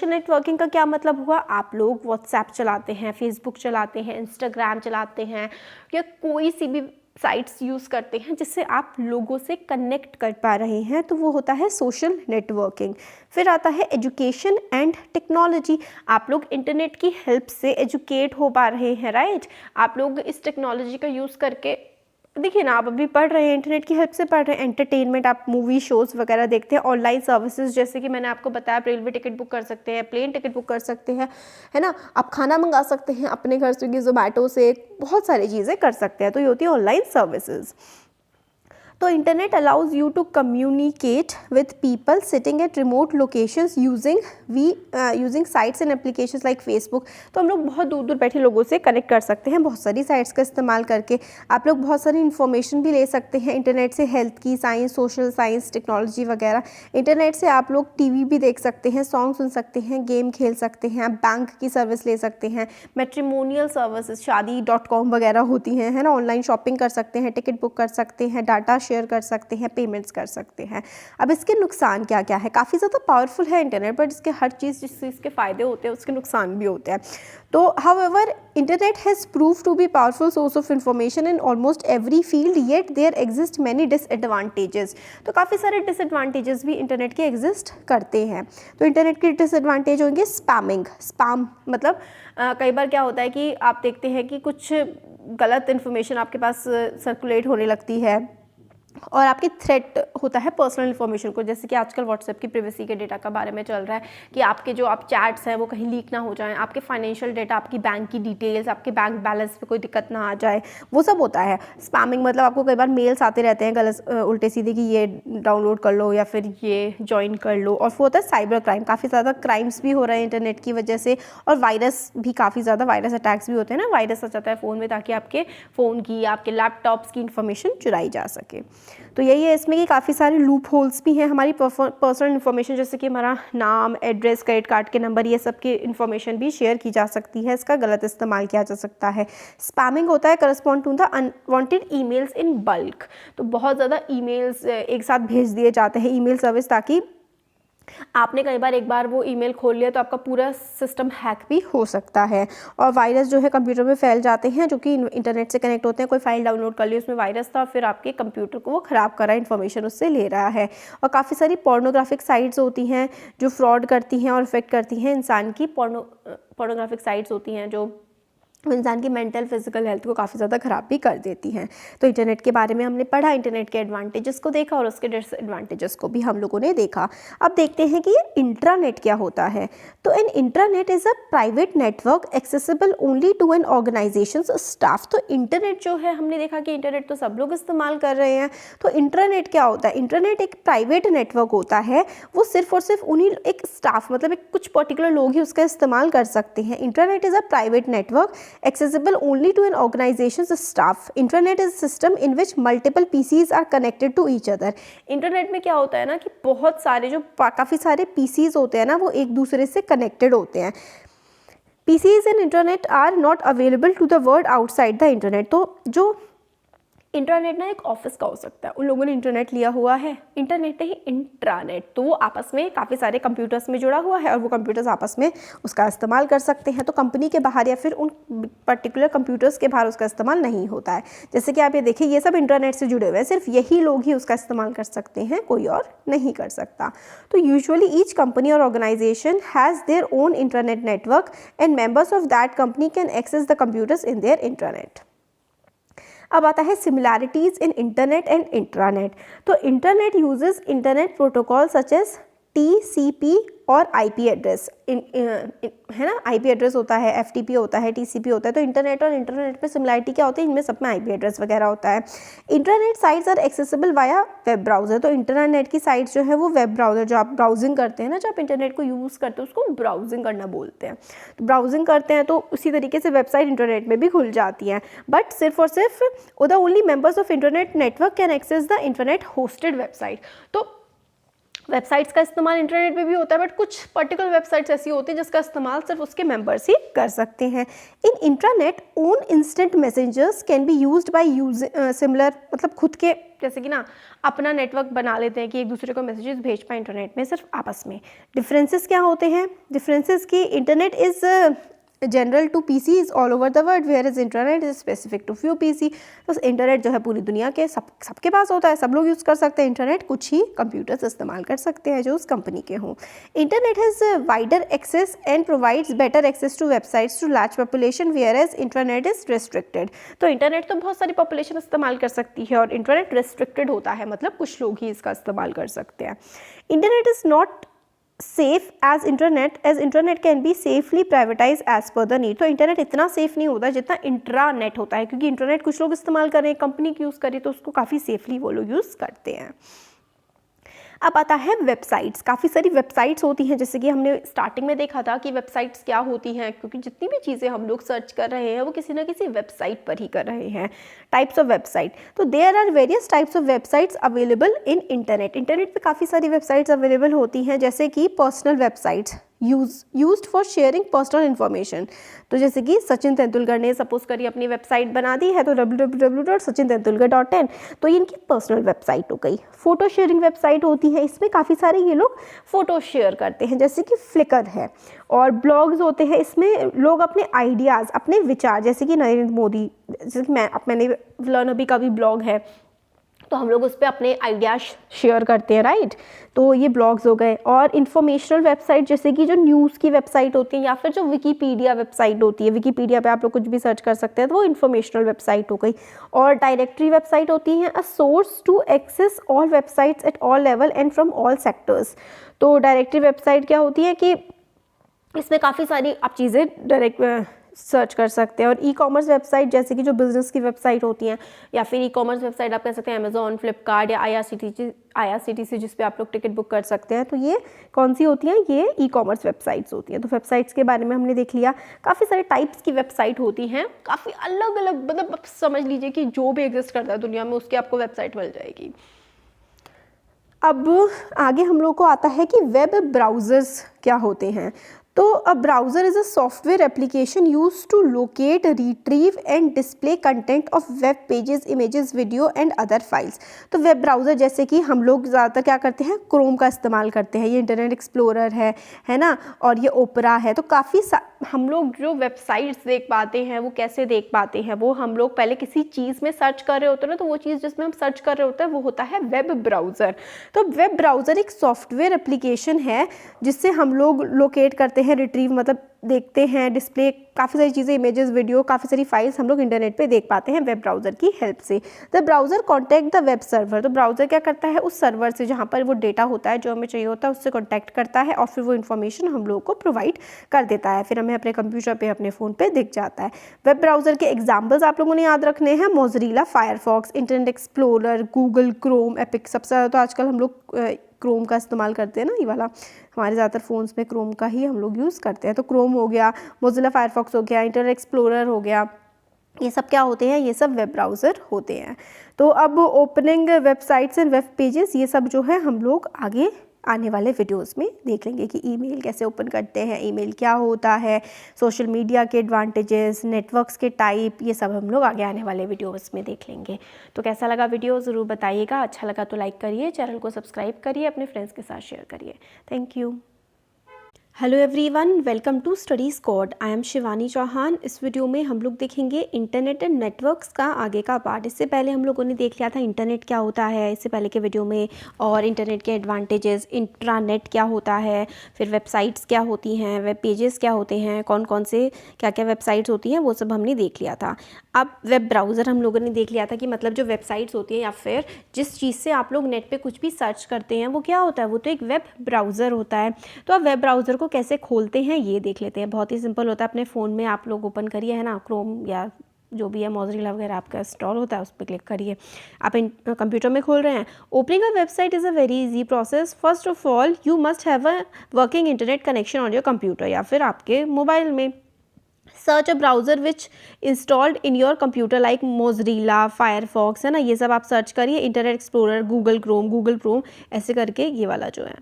नेटवर्किंग का क्या मतलब हुआ, आप लोग व्हाट्सएप चलाते हैं, फेसबुक चलाते हैं, इंस्टाग्राम चलाते हैं, या कोई सी भी साइट्स यूज़ करते हैं जिससे आप लोगों से कनेक्ट कर पा रहे हैं, तो वो होता है सोशल नेटवर्किंग। फिर आता है एजुकेशन एंड टेक्नोलॉजी। आप लोग इंटरनेट की हेल्प से एजुकेट हो पा रहे हैं, राइट। आप लोग इस टेक्नोलॉजी का यूज़ करके, देखिए ना, आप अभी पढ़ रहे हैं, इंटरनेट की हेल्प से पढ़ रहे हैं। एंटरटेनमेंट, आप मूवी शोज़ वगैरह देखते हैं। ऑनलाइन सर्विसेज, जैसे कि मैंने आपको बताया, रेलवे टिकट बुक कर सकते हैं, प्लेन टिकट बुक कर सकते हैं, है ना। आप खाना मंगा सकते हैं अपने घर, स्विगी, जोमेटो से, बहुत सारी चीज़ें कर सकते हैं। तो ये होती है ऑनलाइन सर्विसेज। तो internet allows you to communicate with people sitting at remote locations using sites and applications like Facebook. तो हम लोग बहुत दूर दूर बैठे लोगों से कनेक्ट कर सकते हैं बहुत सारी साइट्स का इस्तेमाल करके। आप लोग बहुत सारी इन्फॉर्मेशन भी ले सकते हैं इंटरनेट से, हेल्थ की, साइंस, सोशल साइंस, टेक्नोलॉजी वगैरह। इंटरनेट से आप लोग टीवी भी देख सकते हैं, सॉन्ग सुन सकते हैं, गेम खेल सकते हैं, आप बैंक की सर्विस ले सकते हैं, मैट्रिमोनियल सर्विसेज, शादी.com वगैरह होती हैं, है ना। ऑनलाइन शॉपिंग कर सकते हैं, टिकट बुक कर सकते हैं, डाटा शेयर कर सकते हैं, पेमेंट्स कर सकते हैं। अब इसके नुकसान क्या क्या है। काफ़ी ज़्यादा पावरफुल है इंटरनेट, बट इसके हर चीज़, जिस चीज़ के फ़ायदे होते हैं उसके नुकसान भी होते हैं। तो however internet has prove to be powerful source of information in almost every field, yet there exist many disadvantages. तो काफ़ी सारे डिसएडवांटेजेस भी इंटरनेट के एग्जिस्ट करते हैं। तो इंटरनेट के डिसएडवांटेज होंगे स्पैम मतलब कई बार क्या होता है कि आप देखते हैं कि कुछ गलत इन्फॉर्मेशन आपके पास सर्कुलेट होने लगती है, और आपकी थ्रेट होता है पर्सनल इन्फॉर्मेशन को, जैसे कि आजकल व्हाट्सएप की प्राइवेसी के डेटा का बारे में चल रहा है कि आपके जो आप चैट्स हैं वो कहीं लीक ना हो जाएं, आपके फाइनेंशियल डेटा, आपकी बैंक की डिटेल्स, आपके बैंक बैलेंस पे कोई दिक्कत ना आ जाए, वो सब होता है। स्पैमिंग मतलब आपको कई बार मेल्स आते रहते हैं गलत उल्टे सीधे कि ये डाउनलोड कर लो या फिर ये ज्वाइन कर लो, और वो होता है साइबर क्राइम। काफ़ी ज़्यादा क्राइम्स भी हो रहे हैं इंटरनेट की वजह से, और वायरस भी काफ़ी ज़्यादा, वायरस अटैक्स भी होते हैं ना, वायरस आ जाता है फ़ोन में ताकि आपके फ़ोन की, आपके लैपटॉप्स की इन्फॉर्मेशन चुराई जा सके। तो यही है इसमें कि काफ़ी सारे लूप होल्स भी हैं। हमारी पर्सनल इन्फॉर्मेशन, जैसे कि हमारा नाम, एड्रेस, क्रेडिट कार्ड के नंबर, ये सब की इन्फॉर्मेशन भी शेयर की जा सकती है, इसका गलत इस्तेमाल किया जा सकता है। स्पैमिंग होता है correspond to the unwanted emails in bulk. तो बहुत ज़्यादा ईमेल्स एक साथ भेज दिए जाते हैं, ईमेल सर्विस, ताकि आपने कई बार एक बार वो ईमेल खोल लिया तो आपका पूरा सिस्टम हैक भी हो सकता है। और वायरस जो है कंप्यूटर में फैल जाते हैं, जो कि इंटरनेट से कनेक्ट होते हैं। कोई फाइल डाउनलोड कर ली, उसमें वायरस था, फिर आपके कंप्यूटर को वो ख़राब कर रहा है, इन्फॉर्मेशन उससे ले रहा है। और काफ़ी सारी पोर्नोग्राफिक साइट्स होती हैं जो फ्रॉड करती हैं और इफेक्ट करती हैं इंसान की। पोर्नोग्राफिक साइट्स होती हैं जो इंसान की मेंटल फिजिकल हेल्थ को काफ़ी ज़्यादा ख़राब भी कर देती हैं। तो इंटरनेट के बारे में हमने पढ़ा, इंटरनेट के एडवांटेजेस को देखा और उसके डिसएडवांटेजेस को भी हम लोगों ने देखा। अब देखते हैं कि ये इंट्रानेट क्या होता है। तो an intranet is a private network accessible only to an organization staff. तो इंटरनेट जो है, हमने देखा कि इंटरनेट तो सब लोग इस्तेमाल कर रहे हैं। तो इंट्रानेट क्या होता है? इंटरनेट एक प्राइवेट नेटवर्क होता है, वो सिर्फ और सिर्फ उन्हीं एक स्टाफ, मतलब एक कुछ पर्टिकुलर लोग ही उसका इस्तेमाल कर सकते हैं। Internet is a private network accessible only to an organization's staff. Intranet is a system in which multiple PCs are connected to each other. Internet में क्या होता है ना कि बहुत सारे जो काफ़ी सारे PCs होते हैं ना, वो एक दूसरे से कनेक्टेड होते हैं। PCs in internet are not available to the world outside the internet. तो जो इंटरनेट ना एक ऑफिस का हो सकता है, उन लोगों ने इंटरनेट लिया हुआ है, इंटरनेट नहीं इंट्रानेट, तो वो आपस में काफ़ी सारे कंप्यूटर्स में जुड़ा हुआ है और वो कंप्यूटर्स आपस में उसका इस्तेमाल कर सकते हैं। तो कंपनी के बाहर या फिर उन पर्टिकुलर कंप्यूटर्स के बाहर उसका इस्तेमाल नहीं होता है। जैसे कि आप ये देखिए, ये सब इंटरनेट से जुड़े हुए हैं, सिर्फ यही लोग ही उसका इस्तेमाल कर सकते हैं, कोई और नहीं कर सकता। तो यूजुअली ईच कंपनी और organisation has their own internet network and members of that company can access the computers in their internet. अब आता है similarities in internet and intranet. तो internet uses internet protocol such as TCP और IP address, है ना, IP address होता है, FTP होता है, TCP होता है। तो इंटरनेट और इंटरनेट में सिमिलरिटी क्या होती है? इनमें सब में IP एड्रेस वगैरह होता है। Internet sites are accessible via web browser. तो इंटरनेट की साइट्स जो है वो वेब ब्राउज़र, जो आप ब्राउजिंग करते हैं ना, जो आप इंटरनेट को यूज़ करते हैं उसको ब्राउजिंग करना बोलते हैं। तो ब्राउजिंग करते हैं तो उसी तरीके से वेबसाइट इंटरनेट में भी खुल जाती हैं, बट सिर्फ और सिर्फ the only members of internet network can access the internet hosted website. तो वेबसाइट्स का इस्तेमाल इंटरनेट पे भी होता है, बट कुछ पर्टिकुलर वेबसाइट्स ऐसी होती हैं जिसका इस्तेमाल सिर्फ उसके मेंबर्स ही कर सकते हैं। In intranet own instant messengers can be used by similar, मतलब खुद के जैसे कि ना अपना नेटवर्क बना लेते हैं कि एक दूसरे को मैसेजेस भेज पाए इंटरनेट में सिर्फ आपस में। डिफरेंसेस क्या होते हैं? डिफरेंसेस की internet is general to PCs all over the world, where is internet is specific to few PC। तो इंटरनेट जो है पूरी दुनिया के सबके पास होता है, सब लोग यूज़ कर सकते हैं इंटरनेट, कुछ ही कंप्यूटर्स इस्तेमाल कर सकते हैं जो उस कंपनी के हों। Internet has wider access and provides better access to websites to large population, whereas internet is restricted. तो इंटरनेट तो बहुत सारी पॉपुलेशन इस्तेमाल कर सकती है और इंटरनेट रेस्ट्रिक्टेड होता है, मतलब कुछ लोग ही इसका इस्तेमाल कर सकते हैं। Internet is not safe as internet can be safely privatize as per the need. तो इंटरनेट इतना सेफ नहीं होता जितना इंट्रानेट होता है, क्योंकि इंटरनेट कुछ लोग इस्तेमाल कर रहे हैं, कंपनी की यूज़ करें तो उसको काफ़ी सेफली वो लोग यूज़ करते हैं। अब आता है वेबसाइट्स। काफ़ी सारी वेबसाइट्स होती हैं, जैसे कि हमने स्टार्टिंग में देखा था कि वेबसाइट्स क्या होती हैं, क्योंकि जितनी भी चीज़ें हम लोग सर्च कर रहे हैं वो किसी ना किसी वेबसाइट पर ही कर रहे हैं। टाइप्स ऑफ वेबसाइट, तो there are various types of websites available in internet. Internet पे काफ़ी सारी वेबसाइट्स अवेलेबल होती हैं, जैसे कि personal websites used for sharing personal information. तो जैसे कि सचिन तेंदुलकर ने सपोज करिए अपनी वेबसाइट बना दी है, तो www.sachintendulkar.in, तो ये इनकी पर्सनल वेबसाइट हो गई। फोटो शेयरिंग वेबसाइट होती है, इसमें काफ़ी सारे ये लोग फ़ोटो शेयर करते हैं, जैसे कि फ्लिकर है। और ब्लॉग्स होते हैं, इसमें लोग अपने आइडियाज़, अपने विचार, जैसे कि नरेंद्र मोदी, जैसे कि मैंने लर्नबी का भी ब्लॉग है, तो हम लोग उस पर अपने आइडियाज़ शेयर करते हैं, राइट। तो ये ब्लॉग्स हो गए। और इन्फॉर्मेशनल वेबसाइट, जैसे कि जो न्यूज़ की वेबसाइट होती है या फिर जो विकीपीडिया वेबसाइट होती है, विकीपीडिया पे आप लोग कुछ भी सर्च कर सकते हैं, तो वो इन्फॉर्मेशनल वेबसाइट हो गई। और डायरेक्टरी वेबसाइट होती है, a source to access all websites at all level and from all sectors. तो डायरेक्टरी वेबसाइट क्या होती है कि इसमें काफ़ी सारी आप चीज़ें डायरेक्ट सर्च कर सकते हैं। और ई कॉमर्स वेबसाइट, जैसे कि जो बिज़नेस की वेबसाइट होती हैं, या फिर ई कॉमर्स वेबसाइट आप कह सकते हैं अमेजॉन, फ्लिपकार्ट या IRCTC, जिस पे आप लोग टिकट बुक कर सकते हैं। तो ये कौन सी होती हैं? ये ई कॉमर्स वेबसाइट्स होती हैं। तो वेबसाइट्स के बारे में हमने देख लिया। काफ़ी सारे टाइप्स की वेबसाइट होती हैं, काफ़ी अलग अलग, मतलब आप समझ लीजिए कि जो भी एग्जिस्ट करता है दुनिया में उसकी आपको वेबसाइट मिल जाएगी। अब आगे हम लोग को आता है कि वेब ब्राउज़र्स क्या होते हैं। तो a browser is a software application use to locate, retrieve and display content of web pages, images, video and other files. तो वेब ब्राउज़र, जैसे कि हम लोग ज़्यादातर क्या करते हैं, क्रोम का इस्तेमाल करते हैं, ये इंटरनेट एक्सप्लोरर है ना, और ये ओपरा है। तो काफ़ी हम लोग जो वेबसाइट्स देख पाते हैं वो कैसे देख पाते हैं, वो हम लोग पहले किसी चीज़ में सर्च कर रहे होते हैं ना, तो वो चीज़ जिसमें हम सर्च कर रहे होते हैं वो होता है वेब ब्राउज़र। तो वेब ब्राउज़र एक सॉफ्टवेयर एप्लीकेशन है जिससे हम लोग लोकेट करते करते हैं रिट्रीव, मतलब देखते हैं डिस्प्ले, काफ़ी सारी चीज़ें, इमेजेस, वीडियो, काफ़ी सारी फाइल्स हम लोग इंटरनेट पे देख पाते हैं वेब ब्राउज़र की हेल्प से। The browser contact the web server, तो ब्राउज़र क्या करता है, उस सर्वर से जहाँ पर वो डेटा होता है जो हमें चाहिए होता है उससे कॉन्टैक्ट करता है और फिर वो इन्फॉर्मेशन हम लोग को प्रोवाइड कर देता है, फिर हमें अपने कंप्यूटर पे, अपने फ़ोन पे दिख जाता है। वेब ब्राउज़र के एग्जाम्पल्स आप लोगों ने याद रखने हैं, mozzarella, Firefox, internet explorer, Google Chrome, epic. सबसे ज़्यादा तो आजकल हम लोग क्रोम का इस्तेमाल करते हैं ना, ये वाला हमारे ज़्यादातर फ़ोन्स में क्रोम का ही हम लोग यूज़ करते हैं। तो क्रोम हो गया, मोज़िला फायरफॉक्स हो गया, इंटरनेट एक्सप्लोरर हो गया, ये सब क्या होते हैं, ये सब वेब ब्राउज़र होते हैं। तो अब opening websites and web pages, ये सब जो है हम लोग आगे आने वाले वीडियोस में देख लेंगे कि ईमेल कैसे ओपन करते हैं, ईमेल क्या होता है, सोशल मीडिया के एडवांटेजेस, नेटवर्क्स के टाइप, ये सब हम लोग आगे आने वाले वीडियोस में देख लेंगे। तो कैसा लगा वीडियो ज़रूर बताइएगा, अच्छा लगा तो लाइक करिए, चैनल को सब्सक्राइब करिए, अपने फ्रेंड्स के साथ शेयर करिए। Thank you. Hello everyone, welcome to study squad. I am Shivani Chauhan. इस वीडियो में हम लोग देखेंगे इंटरनेट एंड नेटवर्क्स का आगे का पार्ट। इससे पहले हम लोगों ने देख लिया था इंटरनेट क्या होता है इससे पहले के वीडियो में, और इंटरनेट के एडवांटेजेस, इंट्रानेट क्या होता है, फिर वेबसाइट्स क्या होती हैं, वेब पेजेस क्या होते हैं, कौन कौन से क्या क्या वेबसाइट्स होती हैं, वो सब हमने देख लिया था। अब वेब ब्राउज़र हम लोगों ने देख लिया था कि मतलब जो वेबसाइट्स होती हैं या फिर जिस चीज़ से आप लोग नेट पे कुछ भी सर्च करते हैं वो क्या होता है, वो तो एक वेब ब्राउज़र होता है। तो अब वेब ब्राउज़र को कैसे खोलते हैं ये देख लेते हैं। बहुत ही सिंपल होता है, अपने फ़ोन में आप लोग ओपन करिए, है ना, क्रोम या जो भी है, मोज़रेला वगैरह आपका इंस्टॉल होता है, उस पर क्लिक करिए। आप कंप्यूटर में खोल रहे हैं। Opening a website is a very easy process. First of all you must have a working internet connection on your computer या फिर आपके मोबाइल में। Search a browser which installed in your computer like mozzarella, Firefox, है ना, ये सब आप search करिए। इंटरनेट एक्सप्लोरर, गूगल क्रोम, ऐसे करके ये वाला जो है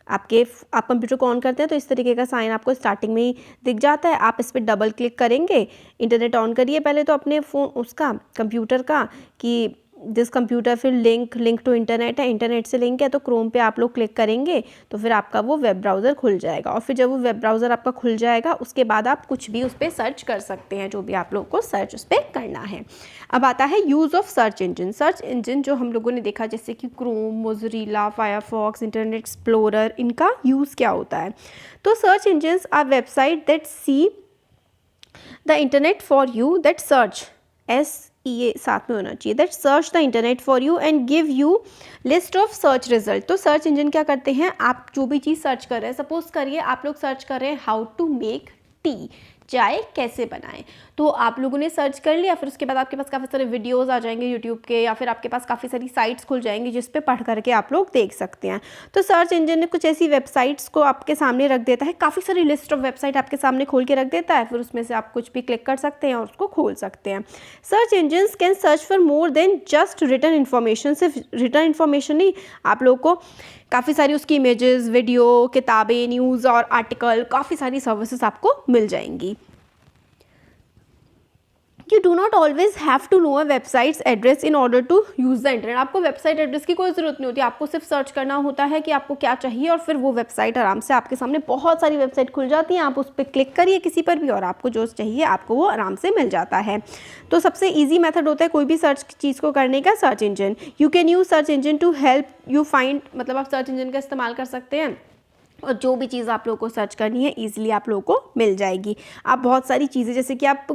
आप कंप्यूटर को ऑन करते हैं तो इस तरीके का साइन आपको स्टार्टिंग में ही दिख जाता है। आप इस पर डबल क्लिक करेंगे, इंटरनेट ऑन करिए पहले तो अपने फ़ोन उसका कंप्यूटर का, कि दिस कंप्यूटर, फिर लिंक टू इंटरनेट है, इंटरनेट से लिंक है, तो क्रोम पे आप लोग क्लिक करेंगे तो फिर आपका वो वेब ब्राउज़र खुल जाएगा। और फिर जब वो वेब ब्राउज़र आपका खुल जाएगा उसके बाद आप कुछ भी उस पर सर्च कर सकते हैं, जो भी आप लोग को सर्च उस पर करना है। अब आता है use of search engine. Search engine जो हम लोगों ने देखा, जैसे कि Chrome, mozzarella, Firefox, internet explorer, इनका यूज़ क्या होता है। तो search engines our website that see the internet for you, that search, ये साथ में होना चाहिए, that search the internet for you and give you list of search result. तो सर्च इंजन क्या करते हैं, आप जो भी चीज़ सर्च कर रहे हैं, सपोज करिए आप लोग सर्च कर रहे हैं हाउ टू मेक टी, चाय कैसे बनाएं, तो आप लोगों ने सर्च कर लिया, फिर उसके बाद आपके पास काफ़ी सारे वीडियोस आ जाएंगे यूट्यूब के, या फिर आपके पास काफ़ी सारी साइट्स खुल जाएंगी जिस पे पढ़ करके आप लोग देख सकते हैं। तो सर्च इंजन ने कुछ ऐसी वेबसाइट्स को आपके सामने रख देता है, काफ़ी सारी लिस्ट ऑफ वेबसाइट आपके सामने खोल के रख देता है, फिर उसमें से आप कुछ भी क्लिक कर सकते हैं और उसको खोल सकते हैं। Search engines can search for more than just written information. सिर्फ रिटन इन्फॉर्मेशन नहीं, आप लोग को काफ़ी सारी उसकी इमेजेस, वीडियो, किताबें, न्यूज़ और आर्टिकल, काफ़ी सारी सर्विसेज आपको मिल जाएंगी। You do not always have to know a website's address in order to use the internet। आपको वेबसाइट एड्रेस की कोई ज़रूरत नहीं होती, आपको सिर्फ सर्च करना होता है कि आपको क्या चाहिए और फिर वो वेबसाइट आराम से आपके सामने, बहुत सारी वेबसाइट खुल जाती हैं, आप उस पर क्लिक करिए किसी पर भी और आपको जो चाहिए आपको वो आराम से मिल जाता है। तो सबसे ईजी मेथड होता है कोई भी सर्च चीज़ को करने का, search engine. You can use search engine to help you find, मतलब आप सर्च इंजन का इस्तेमाल कर सकते हैं और जो भी चीज़ आप लोगों को सर्च करनी है ईजिली आप लोगों को मिल जाएगी। आप बहुत सारी चीज़ें, जैसे कि आप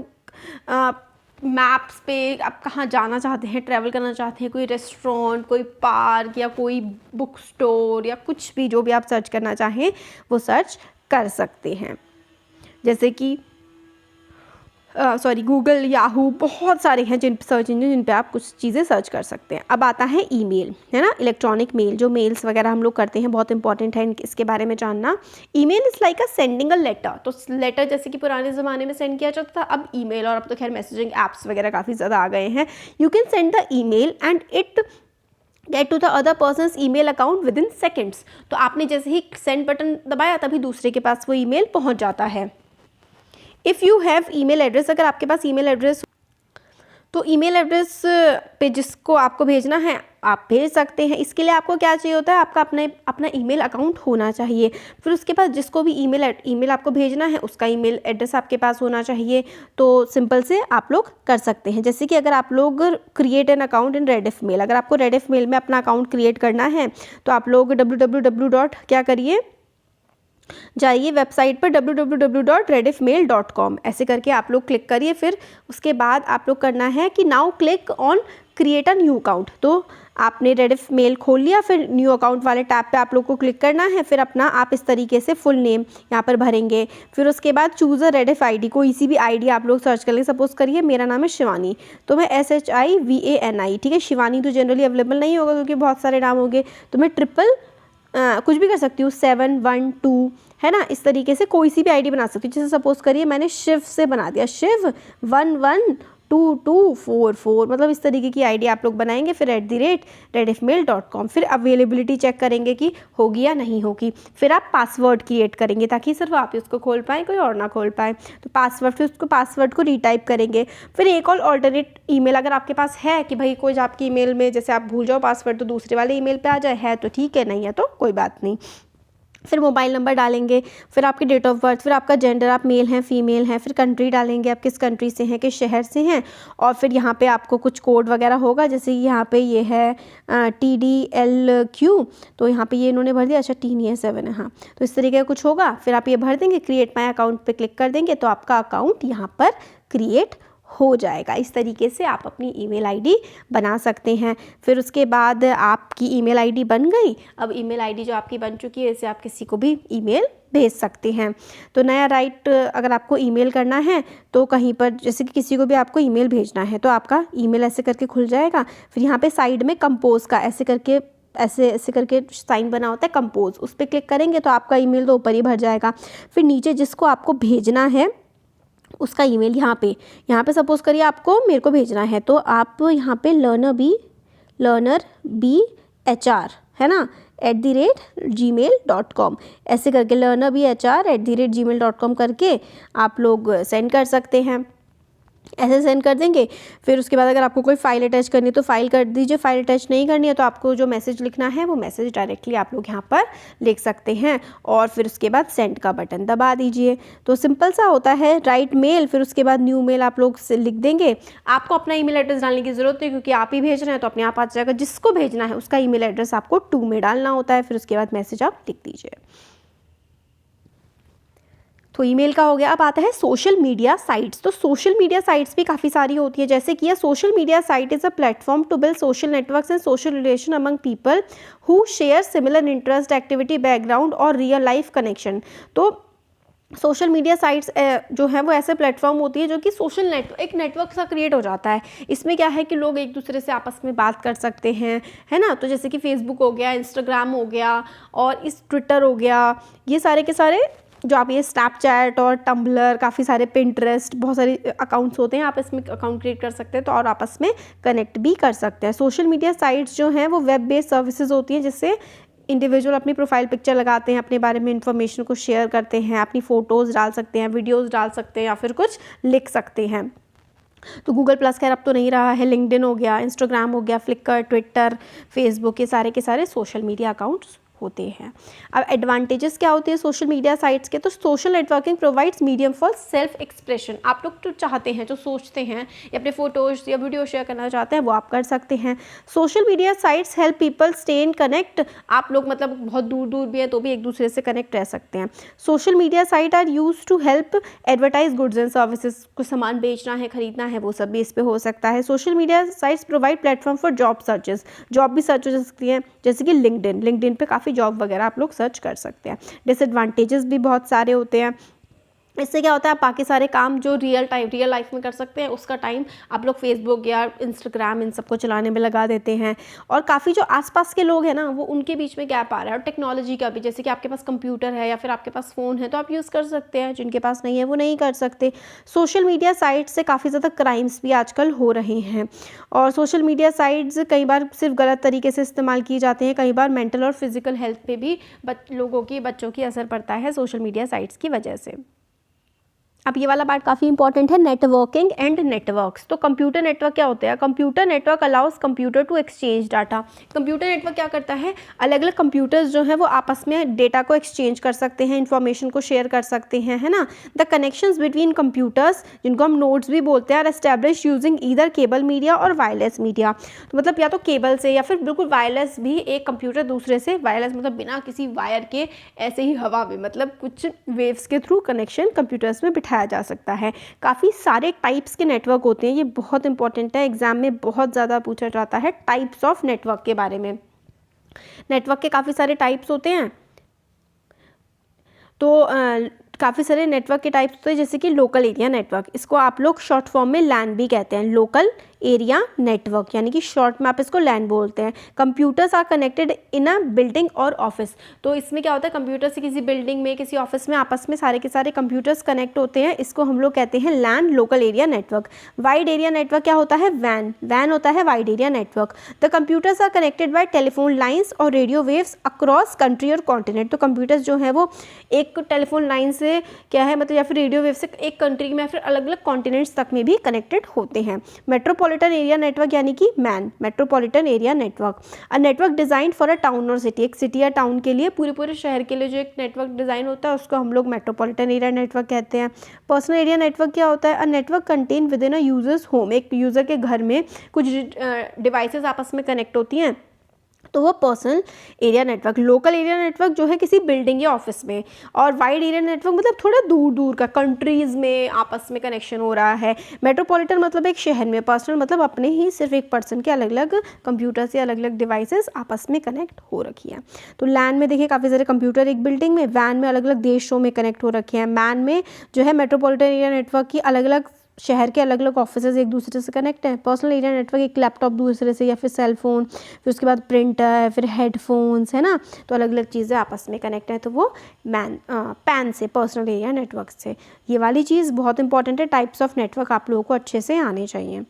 मैप्स पे आप कहाँ जाना चाहते हैं, ट्रैवल करना चाहते हैं, कोई रेस्टोरेंट, कोई पार्क या कोई बुक स्टोर या कुछ भी, जो भी आप सर्च करना चाहें वो सर्च कर सकते हैं। जैसे कि गूगल, याहू, बहुत सारे हैं जिन सर्च इंजन जिन पे आप कुछ चीज़ें सर्च कर सकते हैं। अब आता है ईमेल, है ना, इलेक्ट्रॉनिक मेल, जो मेल्स वगैरह हम लोग करते हैं, बहुत इंपॉर्टेंट है इसके बारे में जानना। Email is like a sending a letter. तो लेटर जैसे कि पुराने ज़माने में सेंड किया जाता था, अब ईमेल, और अब तो खैर मैसेजिंग ऐप्स वगैरह काफ़ी ज़्यादा आ गए हैं। You can send the email and it get to the other person's email account within seconds. तो आपने जैसे ही सेंड बटन दबाया तभी दूसरे के पास वो ईमेल पहुँच जाता है। If you have email address, अगर आपके पास ईमेल एड्रेस, तो ईमेल एड्रेस पे जिसको आपको भेजना है आप भेज सकते हैं। इसके लिए आपको क्या चाहिए होता है, आपका अपना ईमेल अकाउंट होना चाहिए। फिर उसके बाद जिसको भी ईमेल आपको भेजना है उसका ईमेल एड्रेस आपके पास होना चाहिए। तो सिंपल से आप लोग कर सकते हैं। जैसे कि अगर आप लोग create an account in Rediff mail, अगर आपको रेडिफ मेल में अपना अकाउंट क्रिएट करना है तो आप लोग क्या करिए, जाइए वेबसाइट पर www.rediffmail.com ऐसे करके आप लोग क्लिक करिए। फिर उसके बाद आप लोग करना है कि now click on create a new account. तो आपने रेडिफ मेल खोल लिया, फिर न्यू अकाउंट वाले टैब पे आप लोग को क्लिक करना है। फिर अपना आप इस तरीके से फुल नेम यहाँ पर भरेंगे। फिर उसके बाद चूज़ अ रेडिफ आईडी, कोई सी भी आईडी आप लोग सर्च कर लें। सपोज़ करिए मेरा नाम है शिवानी, तो मैं SHIVANI, ठीक है। शिवानी तो जनरली अवेलेबल नहीं होगा क्योंकि बहुत सारे नाम होंगे, तो मैं ट्रिपल कुछ भी कर सकती हूँ, 712, है ना। इस तरीके से कोई सी भी आईडी बना सकती हूँ। जैसे सपोज़ करिए मैंने शिव से बना दिया, शिव 112244, मतलब इस तरीके की आईडी आप लोग बनाएंगे। फिर @rediffmail.com, फिर अवेलेबिलिटी चेक करेंगे कि होगी या नहीं होगी। फिर आप पासवर्ड क्रिएट करेंगे ताकि सिर्फ आप ही उसको खोल पाएँ, कोई और ना खोल पाए। तो पासवर्ड, फिर उसको पासवर्ड को रीटाइप करेंगे। फिर एक और ऑल्टरनेट ईमेल अगर आपके पास है कि भाई कोई आपकी ईमेल में जैसे आप भूल जाओ पासवर्ड तो दूसरे वाले ईमेल पे आ जाए, है तो ठीक है, नहीं है तो कोई बात नहीं। फिर मोबाइल नंबर डालेंगे, फिर आपकी डेट ऑफ बर्थ, फिर आपका जेंडर, आप मेल हैं फीमेल हैं, फिर कंट्री डालेंगे, आप किस कंट्री से हैं, किस शहर से हैं। और फिर यहाँ पे आपको कुछ कोड वगैरह होगा, जैसे यहाँ पे ये है TDLQ, तो यहाँ पे ये इन्होंने भर दिया। अच्छा, T नहीं है, 7 है, हाँ। तो इस तरीके का कुछ होगा। फिर आप ये भर देंगे, क्रिएट माई अकाउंट पे क्लिक कर देंगे, तो आपका अकाउंट यहाँ पर क्रिएट हो जाएगा। इस तरीके से आप अपनी ईमेल आईडी बना सकते हैं। फिर उसके बाद आपकी ईमेल आईडी बन गई। अब ईमेल आईडी जो आपकी बन चुकी है, इसे आप किसी को भी ईमेल भेज सकते हैं। तो नया अगर आपको ईमेल करना है तो कहीं पर जैसे कि किसी को भी आपको ईमेल भेजना है तो आपका ईमेल ऐसे करके खुल जाएगा। फिर यहाँ पे साइड में कंपोज का ऐसे करके साइन बना होता है, कंपोज, उस पर क्लिक करेंगे तो आपका ईमेल तो ऊपर ही भर जाएगा। फिर नीचे जिसको आपको भेजना है उसका ईमेल यहाँ पे सपोज़ करिए आपको मेरे को भेजना है, तो आप यहाँ पे लर्नर बी HR, है ना, @gmail.com, ऐसे करके learnerbhr@gmail.com करके आप लोग सेंड कर सकते हैं। ऐसे सेंड कर देंगे। फिर उसके बाद अगर आपको कोई फ़ाइल अटैच करनी है तो फ़ाइल कर दीजिए, फ़ाइल अटैच नहीं करनी है तो आपको जो मैसेज लिखना है वो मैसेज डायरेक्टली आप लोग यहाँ पर लिख सकते हैं। और फिर उसके बाद सेंड का बटन दबा दीजिए। तो सिंपल सा होता है, राइट मेल, फिर उसके बाद न्यू मेल आप लोग लिख देंगे। आपको अपना ईमेल एड्रेस डालने की ज़रूरत नहीं, क्योंकि आप ही भेज रहे हैं तो अपने आप आ जाएगा। जिसको भेजना है उसका ईमेल एड्रेस आपको टू में डालना होता है। फिर उसके बाद मैसेज आप लिख दीजिए। तो ईमेल का हो गया। अब आता है सोशल मीडिया साइट्स। तो सोशल मीडिया साइट्स भी काफ़ी सारी होती है, जैसे कि social media site is a platform to build social networks and social relation among people who share similar interest, activity, background और रियल लाइफ कनेक्शन। तो सोशल मीडिया साइट्स जो है वो ऐसे प्लेटफॉर्म होती है जो कि एक नेटवर्क सा क्रिएट हो जाता है। इसमें क्या है कि लोग एक दूसरे से आपस में बात कर सकते हैं, है ना। तो जैसे कि फेसबुक हो गया, इंस्टाग्राम हो गया और इस ट्विटर हो गया, ये सारे के सारे जो आप ये स्नैपचैट और टम्बलर, काफ़ी सारे पिंटरेस्ट, बहुत सारे अकाउंट्स होते हैं, आप इसमें अकाउंट क्रिएट कर सकते हैं तो और आपस में कनेक्ट भी कर सकते हैं। सोशल मीडिया साइट्स जो हैं वो वेब बेस्ड सर्विसेज होती हैं, जिससे इंडिविजुअल अपनी प्रोफाइल पिक्चर लगाते हैं, अपने बारे में इंफॉर्मेशन को शेयर करते हैं, अपनी फ़ोटोज़ डाल सकते हैं, वीडियोज़ डाल सकते हैं या फिर कुछ लिख सकते हैं। तो गूगल प्लस खैर अब तो नहीं रहा है, लिंक्डइन हो गया, इंस्टाग्राम हो गया, फ्लिकर, ट्विटर, फेसबुक, ये सारे के सारे सोशल मीडिया अकाउंट्स होते हैं। अब एडवांटेजेस क्या होते हैं सोशल मीडिया साइट्स के? तो social networking provides medium for self expression. आप लोग जो चाहते हैं, जो सोचते हैं या अपने फोटोज या वीडियो शेयर करना चाहते हैं वो आप कर सकते हैं। Social media sites help people stay in connect. आप लोग मतलब बहुत दूर दूर भी हैं तो भी एक दूसरे से कनेक्ट रह सकते हैं। Social media site are use to help advertise goods and services. कुछ सामान बेचना है, खरीदना है, वो सब भी इस पे हो सकता है। Social media sites provide platform for job searches. Job भी सर्च हो सकती हैं, जैसे कि लिंक्डइन पे काफ़ी जॉब वगैरह आप लोग सर्च कर सकते हैं। डिसएडवांटेजेस भी बहुत सारे होते हैं। इससे क्या होता है, आप बाकी सारे काम जो रियल लाइफ में कर सकते हैं उसका टाइम आप लोग फेसबुक या इंस्टाग्राम इन सबको चलाने में लगा देते हैं। और काफ़ी जो आसपास के लोग हैं ना, वो उनके बीच में गैप आ रहा है। और टेक्नोलॉजी का भी, जैसे कि आपके पास कंप्यूटर है या फिर आपके पास फ़ोन है तो आप यूज़ कर सकते हैं, जिनके पास नहीं है वो नहीं कर सकते। सोशल मीडिया साइट से काफ़ी ज़्यादा क्राइम्स भी आजकल हो रहे हैं। और सोशल मीडिया साइट्स कई बार सिर्फ गलत तरीके से इस्तेमाल की जाती हैं, कई बार मेंटल और फिजिकल हेल्थ पे भी बच्चों की असर पड़ता है सोशल मीडिया साइट्स की वजह से। अब ये वाला पार्ट काफ़ी इंपॉर्टेंट है, नेटवर्किंग एंड नेटवर्क्स। तो कंप्यूटर नेटवर्क क्या होते हैं? Computer network allows computer to exchange data. Computer network क्या करता है? अलग अलग कंप्यूटर्स जो हैं वो आपस में डेटा को एक्सचेंज कर सकते हैं, इन्फॉर्मेशन को शेयर कर सकते हैं, है ना। द कनेक्शंस बिटवीन कंप्यूटर्स, जिनको हम नोड्स भी बोलते हैं, are establish using either cable media और वायरलेस मीडिया। तो मतलब या तो केबल से या फिर बिल्कुल वायरलेस भी, एक कंप्यूटर दूसरे से, वायरलेस मतलब बिना किसी वायर के, ऐसे ही हवा में, मतलब कुछ वेव्स के थ्रू कनेक्शन कंप्यूटर्स में बिठाया जा सकता है। काफ़ी सारे टाइप्स के नेटवर्क होते हैं, ये बहुत इंपॉर्टेंट है, एग्जाम में बहुत ज़्यादा पूछा जाता है टाइप्स ऑफ नेटवर्क के बारे में। नेटवर्क के काफ़ी सारे टाइप्स होते हैं। तो काफ़ी सारे नेटवर्क के टाइप्स होते हैं, जैसे कि लोकल एरिया नेटवर्क, इसको आप लोग शॉर्ट फॉर्म में लैन भी कहते हैं। लोकल एरिया नेटवर्क यानी कि शॉर्ट में आप इसको लैन बोलते हैं। Computers are connected in a building और ऑफिस। तो इसमें क्या होता है, कंप्यूटर से किसी बिल्डिंग में, किसी ऑफिस में आपस में सारे के सारे कंप्यूटर्स कनेक्ट होते हैं, इसको हम लोग कहते हैं लैन, local area network. Wide area network क्या होता है? वैन। वैन होता है wide area network. The computers are connected by telephone lines और रेडियो वेव्स अक्रॉस कंट्री और कॉन्टिनेंट। तो कंप्यूटर्स जो है वो एक टेलीफोन लाइन से क्या है मतलब, या फिर रेडियो वेव से एक कंट्री में या फिर अलग अलग कॉन्टिनेंट्स तक में भी कनेक्टेड होते हैं। मेट्रोपॉलिटन एरिया नेटवर्क यानी कि man, metropolitan area network, a network design for a town और सिटी। एक सिटी या टाउन के लिए, पूरे शहर के लिए जो एक नेटवर्क डिजाइन होता है उसको हम लोग मेट्रोपॉलिटन एरिया नेटवर्क कहते हैं। पर्सनल एरिया नेटवर्क क्या होता है? A network contain with in a users home. एक यूजर के घर में कुछ डिवाइसेस आपस में कनेक्ट होती हैं, तो वो personal area network. Local area network जो है किसी बिल्डिंग या ऑफिस में। और वाइड एरिया नेटवर्क मतलब थोड़ा दूर दूर का, कंट्रीज़ में आपस में कनेक्शन हो रहा है। मेट्रोपॉलिटन मतलब एक शहर में। पर्सनल मतलब अपने ही सिर्फ एक पर्सन के अलग अलग कंप्यूटर से अलग अलग डिवाइसेस आपस में कनेक्ट हो रखी है। तो लैन में देखिए काफ़ी सारे कंप्यूटर एक बिल्डिंग में, वैन में अलग अलग देशों में कनेक्ट हो रखे हैं, मैन में जो है मेट्रोपॉलिटन एरिया नेटवर्क की अलग अलग शहर के अलग अलग ऑफिसेज एक दूसरे से कनेक्ट हैं। पर्सनल एरिया नेटवर्क एक लैपटॉप दूसरे से, या फिर सेल फोन, फिर उसके बाद प्रिंटर, फिर हेडफोन्स, है ना। तो अलग अलग चीज़ें आपस में कनेक्ट हैं, तो वो पैन से, पर्सनल एरिया नेटवर्क से। ये वाली चीज़ बहुत इंपॉर्टेंट है, टाइप्स ऑफ नेटवर्क आप लोगों को अच्छे से आने चाहिए।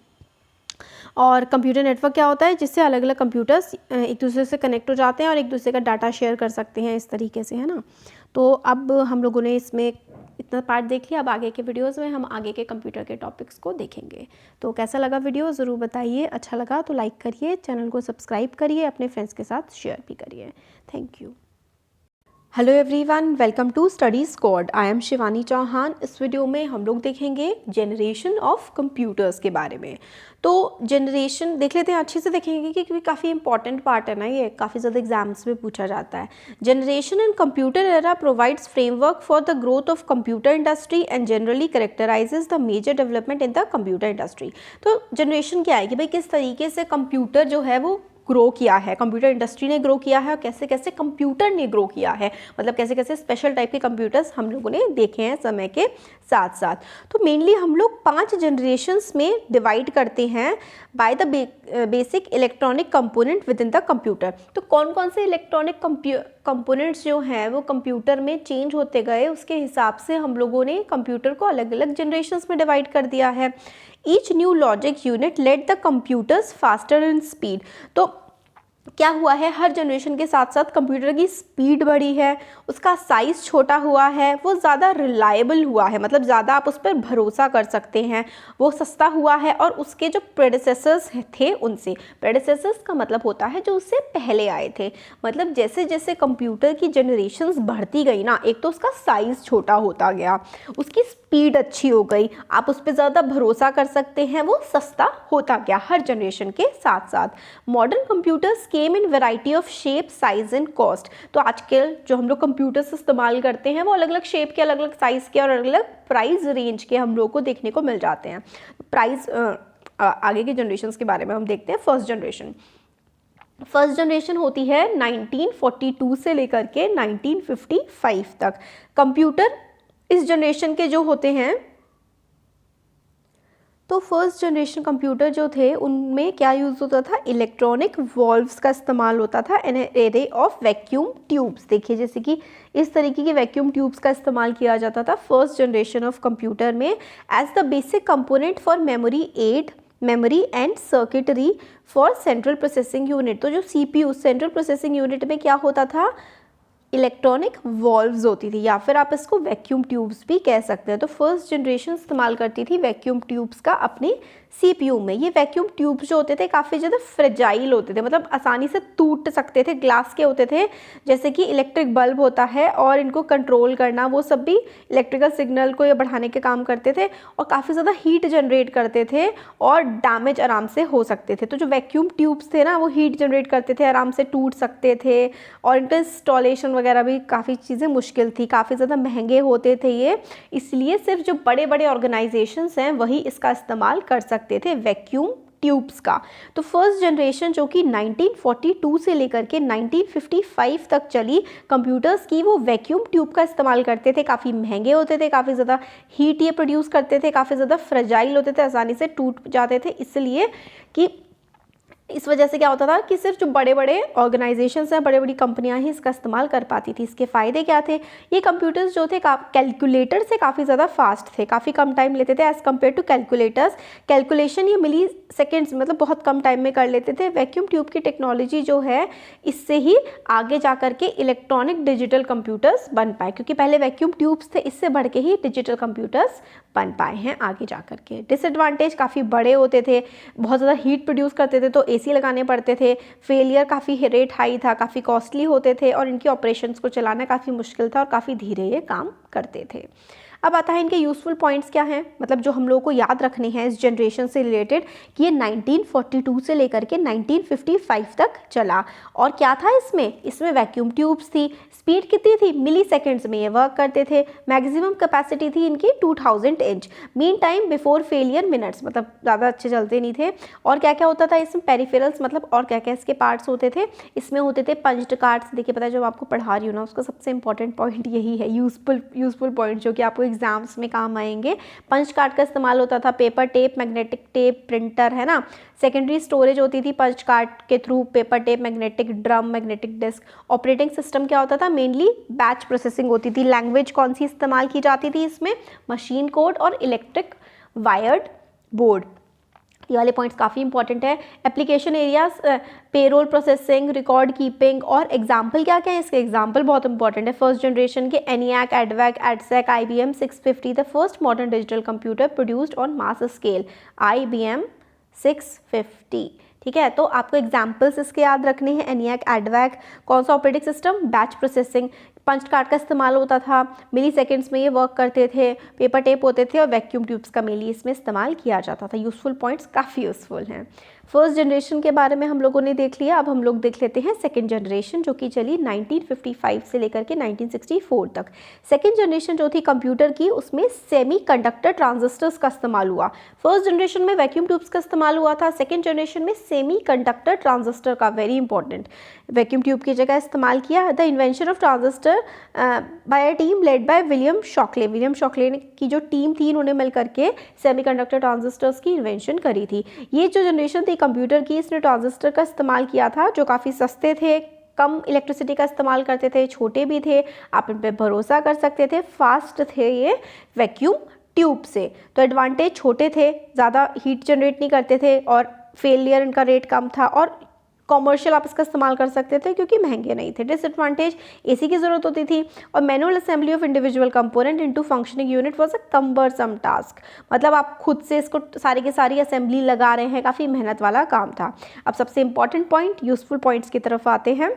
और कंप्यूटर नेटवर्क क्या होता है? जिससे अलग अलग कंप्यूटर्स एक दूसरे से कनेक्ट हो जाते हैं और एक दूसरे का डाटा शेयर कर सकते हैं, इस तरीके से, है ना। तो अब हम लोगों ने इसमें इतना पार्ट देख लिया। अब आगे के वीडियोस में हम आगे के कंप्यूटर के टॉपिक्स को देखेंगे। तो कैसा लगा वीडियो ज़रूर बताइए। अच्छा लगा तो लाइक करिए, चैनल को सब्सक्राइब करिए, अपने फ्रेंड्स के साथ शेयर भी करिए। Thank you. Hello everyone, welcome to study squad. I am Shivani Chauhan. इस वीडियो में हम लोग देखेंगे जनरेशन ऑफ कंप्यूटर्स के बारे में। तो जनरेशन देख लेते हैं, अच्छे से देखेंगे क्योंकि काफ़ी इंपॉर्टेंट पार्ट है ना, ये काफ़ी ज़्यादा एग्जाम्स में पूछा जाता है। Generation in computer era provides framework for the growth of computer industry and generally characterizes the major development in the computer industry. तो जनरेशन क्या है कि भाई किस तरीके से कंप्यूटर जो है वो ग्रो किया है, कंप्यूटर इंडस्ट्री ने ग्रो किया है, और कैसे कैसे कंप्यूटर ने ग्रो किया है, मतलब कैसे कैसे स्पेशल टाइप के कंप्यूटर्स हम लोगों ने देखे हैं समय के साथ साथ। तो मेनली हम लोग 5 जनरेशन्स में डिवाइड करते हैं by the basic electronic component with in the computer. तो कौन कौन से इलेक्ट्रॉनिक कंपोनेंट्स जो हैं वो कंप्यूटर में चेंज होते गए, उसके हिसाब से हम लोगों ने कंप्यूटर को अलग अलग जनरेशन्स में डिवाइड कर दिया है। Each new logic unit let the computers faster in speed. तो क्या हुआ है, हर जनरेशन के साथ साथ कंप्यूटर की स्पीड बढ़ी है, उसका साइज़ छोटा हुआ है, वो ज़्यादा रिलायबल हुआ है, मतलब ज़्यादा आप उस पर भरोसा कर सकते हैं, वो सस्ता हुआ है। और उसके जो प्रेडिसेसर्स थे उनसे, प्रेडिसेसर्स का मतलब होता है जो उससे पहले आए थे, मतलब जैसे जैसे कंप्यूटर की जनरेशन्स बढ़ती गई ना, एक तो उसका साइज़ छोटा होता गया, उसकी स्पीड अच्छी हो गई, आप उस पर ज़्यादा भरोसा कर सकते हैं, वो सस्ता होता गया हर जनरेशन के साथ साथ। Modern computers came in variety of shape, size and cost. तो आजकल जो हम लोग कंप्यूटर्स इस्तेमाल करते हैं वो अलग अलग शेप के, अलग अलग साइज़ के और अलग अलग प्राइस रेंज के हम लोग को देखने को मिल जाते हैं। प्राइस आगे के जनरेशन के बारे में हम देखते हैं। फर्स्ट जनरेशन होती है 1942 से लेकर के 1955 तक। कंप्यूटर इस जनरेशन के जो होते हैं, तो फर्स्ट जनरेशन कंप्यूटर जो थे उनमें क्या यूज़ होता था, इलेक्ट्रॉनिक वॉल्व्स का इस्तेमाल होता था, an array of vacuum tubes. देखिए जैसे कि इस तरीके की वैक्यूम ट्यूब्स का इस्तेमाल किया जाता था फर्स्ट जनरेशन ऑफ कंप्यूटर में, as the basic component for memory and circuitry for central processing unit. तो जो CPU सेंट्रल प्रोसेसिंग यूनिट में क्या होता था, इलेक्ट्रॉनिक वॉल्व्स होती थी, या फिर आप इसको वैक्यूम ट्यूब्स भी कह सकते हैं। तो फर्स्ट जनरेशन इस्तेमाल करती थी वैक्यूम ट्यूब्स का अपने सीपीयू में। ये वैक्यूम ट्यूब्स जो होते थे काफ़ी ज़्यादा फ्रेजाइल होते थे, मतलब आसानी से टूट सकते थे, ग्लास के होते थे, जैसे कि इलेक्ट्रिक बल्ब होता है, और इनको कंट्रोल करना वो सब भी इलेक्ट्रिकल सिग्नल को ये बढ़ाने के काम करते थे, और काफ़ी ज़्यादा हीट जनरेट करते थे और डैमेज आराम से हो सकते थे। तो जो वैक्यूम ट्यूब्स थे ना, वो हीट जनरेट करते थे, आराम से टूट सकते थे, और इनका इंस्टॉलेशन वगैरह भी काफ़ी चीज़ें मुश्किल थी, काफ़ी ज़्यादा महंगे होते थे ये, इसलिए सिर्फ जो बड़े बड़े ऑर्गेनाइजेशंस हैं वही इसका इस्तेमाल कर सकते थे वैक्यूम ट्यूब्स का। तो फर्स्ट जनरेशन जो कि 1942 से लेकर के 1955 तक चली कंप्यूटर्स की, वो वैक्यूम ट्यूब का इस्तेमाल करते थे। काफ़ी महंगे होते थे, काफ़ी ज़्यादा हीट ये प्रोड्यूस करते थे, काफ़ी ज़्यादा फ्रेजाइल होते थे, आसानी से टूट जाते थे, इसलिए कि इस वजह से क्या होता था कि सिर्फ जो बड़े बड़े ऑर्गेनाइजेशंस हैं, बड़े बड़ी कंपनियां ही इसका इस्तेमाल कर पाती थी। इसके फ़ायदे क्या थे? ये कंप्यूटर्स जो थे कैलकुलेटर से काफ़ी ज़्यादा फास्ट थे, काफ़ी कम टाइम लेते थे as compare to calculators. Calculation ये मिली सेकेंड्स मतलब बहुत कम टाइम में कर लेते थे। वैक्यूम ट्यूब की टेक्नोलॉजी जो है, इससे ही आगे जा कर के इलेक्ट्रॉनिक डिजिटल कंप्यूटर्स बन पाए, क्योंकि पहले वैक्यूम ट्यूब्स थे, इससे बढ़ के ही डिजिटल कंप्यूटर्स बन पाए हैं आगे जा कर के। डिसएडवांटेज काफ़ी बड़े होते थे, बहुत ज़्यादा हीट प्रोड्यूस करते थे, तो एसी लगाने पड़ते थे, फेलियर काफ़ी रेट हाई था, काफ़ी कॉस्टली होते थे, और इनकी ऑपरेशंस को चलाना काफ़ी मुश्किल था, और काफ़ी धीरे ये काम करते थे। अब आता है इनके यूज़फुल पॉइंट्स क्या हैं, मतलब जो हम लोगों को याद रखने हैं इस जनरेशन से रिलेटेड, कि ये 1942 से लेकर के 1955 तक चला। और क्या था इसमें वैक्यूम ट्यूब्स थी, स्पीड कितनी थी, मिली सेकेंड्स में ये वर्क करते थे, मैक्सिमम कैपेसिटी थी इनकी 2000 inch, mean time before failure minutes, मतलब ज़्यादा अच्छे चलते नहीं थे। और क्या क्या होता था इसमें, पेरिफेरल्स, मतलब और क्या क्या इसके पार्ट्स होते थे, इसमें होते थे पंच्ड कार्ड्स। देखिए पता है, जब आपको पढ़ा रही हूँ ना, उसका सबसे इंपॉर्टेंट पॉइंट यही है, यूजफुल पॉइंट जो कि आपको एग्जाम्स में काम आएंगे। पंच कार्ड का इस्तेमाल होता था, paper tape, magnetic tape, printer, है ना। सेकेंडरी स्टोरेज होती थी पंच कार्ड के through, paper tape, magnetic drum, magnetic disk. Operating system क्या होता था, मेनली बैच प्रोसेसिंग होती थी। लैंग्वेज कौन सी इस्तेमाल की जाती थी इसमें, मशीन कोड और इलेक्ट्रिक वायर्ड बोर्ड। ये वाले पॉइंट्स काफ़ी इंपॉर्टेंट है। Application areas, payroll processing, record keeping, और एग्जाम्पल क्या क्या है इसके, एग्जाम्पल बहुत इंपॉर्टेंट है। फर्स्ट जनरेशन के ENIAC, एडवैक, EDSAC, IBM 650, the first modern digital computer produced on mass scale, IBM 650। ठीक है, तो आपको एग्जाम्पल्स इसके याद रखने हैं। एनियाक, एडवैक, कौन सा operating system, batch processing, punch card का इस्तेमाल होता था, मिली सेकेंड्स में ये वर्क करते थे, पेपर टेप होते थे, और वैक्यूम ट्यूब्स का मेनली इसमें इस्तेमाल किया जाता था। यूज़फुल पॉइंट्स काफ़ी यूज़फुल हैं। फर्स्ट जनरेशन के बारे में हम लोगों ने देख लिया, अब हम लोग देख लेते हैं सेकेंड जनरेशन, जो कि चली 1955 से लेकर के 1964 तक। सेकेंड जनरेशन जो थी कंप्यूटर की, उसमें सेमी कंडक्टर ट्रांजिस्टर्स का इस्तेमाल हुआ। फर्स्ट जनरेशन में वैक्यूम ट्यूब्स का इस्तेमाल हुआ था, सेकेंड जनरेशन में सेमी कंडक्टर ट्रांजिस्टर का, वेरी इंपॉर्टेंट, वैक्यूम ट्यूब की जगह इस्तेमाल किया। The invention of transistor by a team led by William Shockley. William Shockley की जो टीम थी, इन्होंने मिल करके सेमीकंडक्टर ट्रांजिस्टर्स की इन्वेंशन करी थी। ये जो जनरेशन थी कंप्यूटर की, इसने ट्रांजिस्टर का इस्तेमाल किया था, जो काफ़ी सस्ते थे, कम इलेक्ट्रिसिटी का इस्तेमाल करते थे, छोटे भी थे, आप इन पर भरोसा कर सकते थे, फास्ट थे ये वैक्यूम ट्यूब से। तो एडवांटेज, छोटे थे, ज़्यादा हीट जनरेट नहीं करते थे, और फेलियर इनका रेट कम था, और कॉमर्शियल आप इसका इस्तेमाल कर सकते थे क्योंकि महंगे नहीं थे। डिसएडवांटेज, एसी की ज़रूरत होती थी, और manual assembly of individual component into functioning unit was a cumbersome task, मतलब आप खुद से इसको सारी की सारी असेंबली लगा रहे हैं, काफ़ी मेहनत वाला काम था। अब सबसे इंपॉर्टेंट पॉइंट, यूजफुल पॉइंट्स की तरफ आते हैं।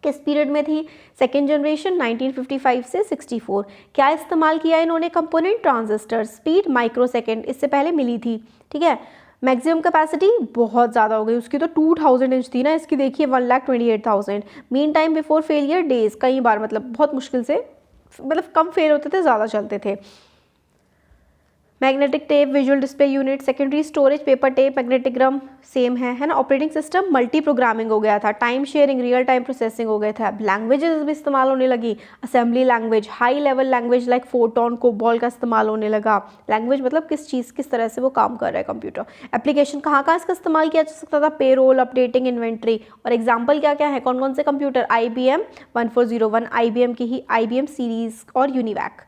किस पीरियड में थी सेकेंड जनरेशन, 1955 से 64। क्या इस्तेमाल किया इन्होंने कंपोनेंट, ट्रांजिस्टर, स्पीड माइक्रोसेकेंड, इससे पहले मिली थी। ठीक है, मैक्सिमम कैपेसिटी बहुत ज़्यादा हो गई, उसकी तो 2000 इंच थी ना, इसकी देखिए 1,28,000। Mean time before failure days, कई बार, मतलब बहुत मुश्किल से, मतलब कम फेल होते थे, ज़्यादा चलते थे। Magnetic tape, visual display unit, secondary storage, paper tape, magnetic drum, same है ना। ऑपरेटिंग सिस्टम मल्टी प्रोग्रामिंग हो गया था, time sharing, real time processing हो गया था। लैंग्वेजेस भी इस्तेमाल होने लगी, assembly language, high level language like photon, COBOL का इस्तेमाल होने लगा। लैंग्वेज मतलब किस तरह से वो काम कर रहा है कंप्यूटर। एप्लीकेशन कहाँ इसका इस्तेमाल किया जा सकता था, पेरोल, अपडेटिंग, इन्वेंट्री। और एग्जाम्पल क्या क्या है, कौन कौन से कंप्यूटर, IBM 1401, IBM की ही IBM सीरीज और यूनिवैक,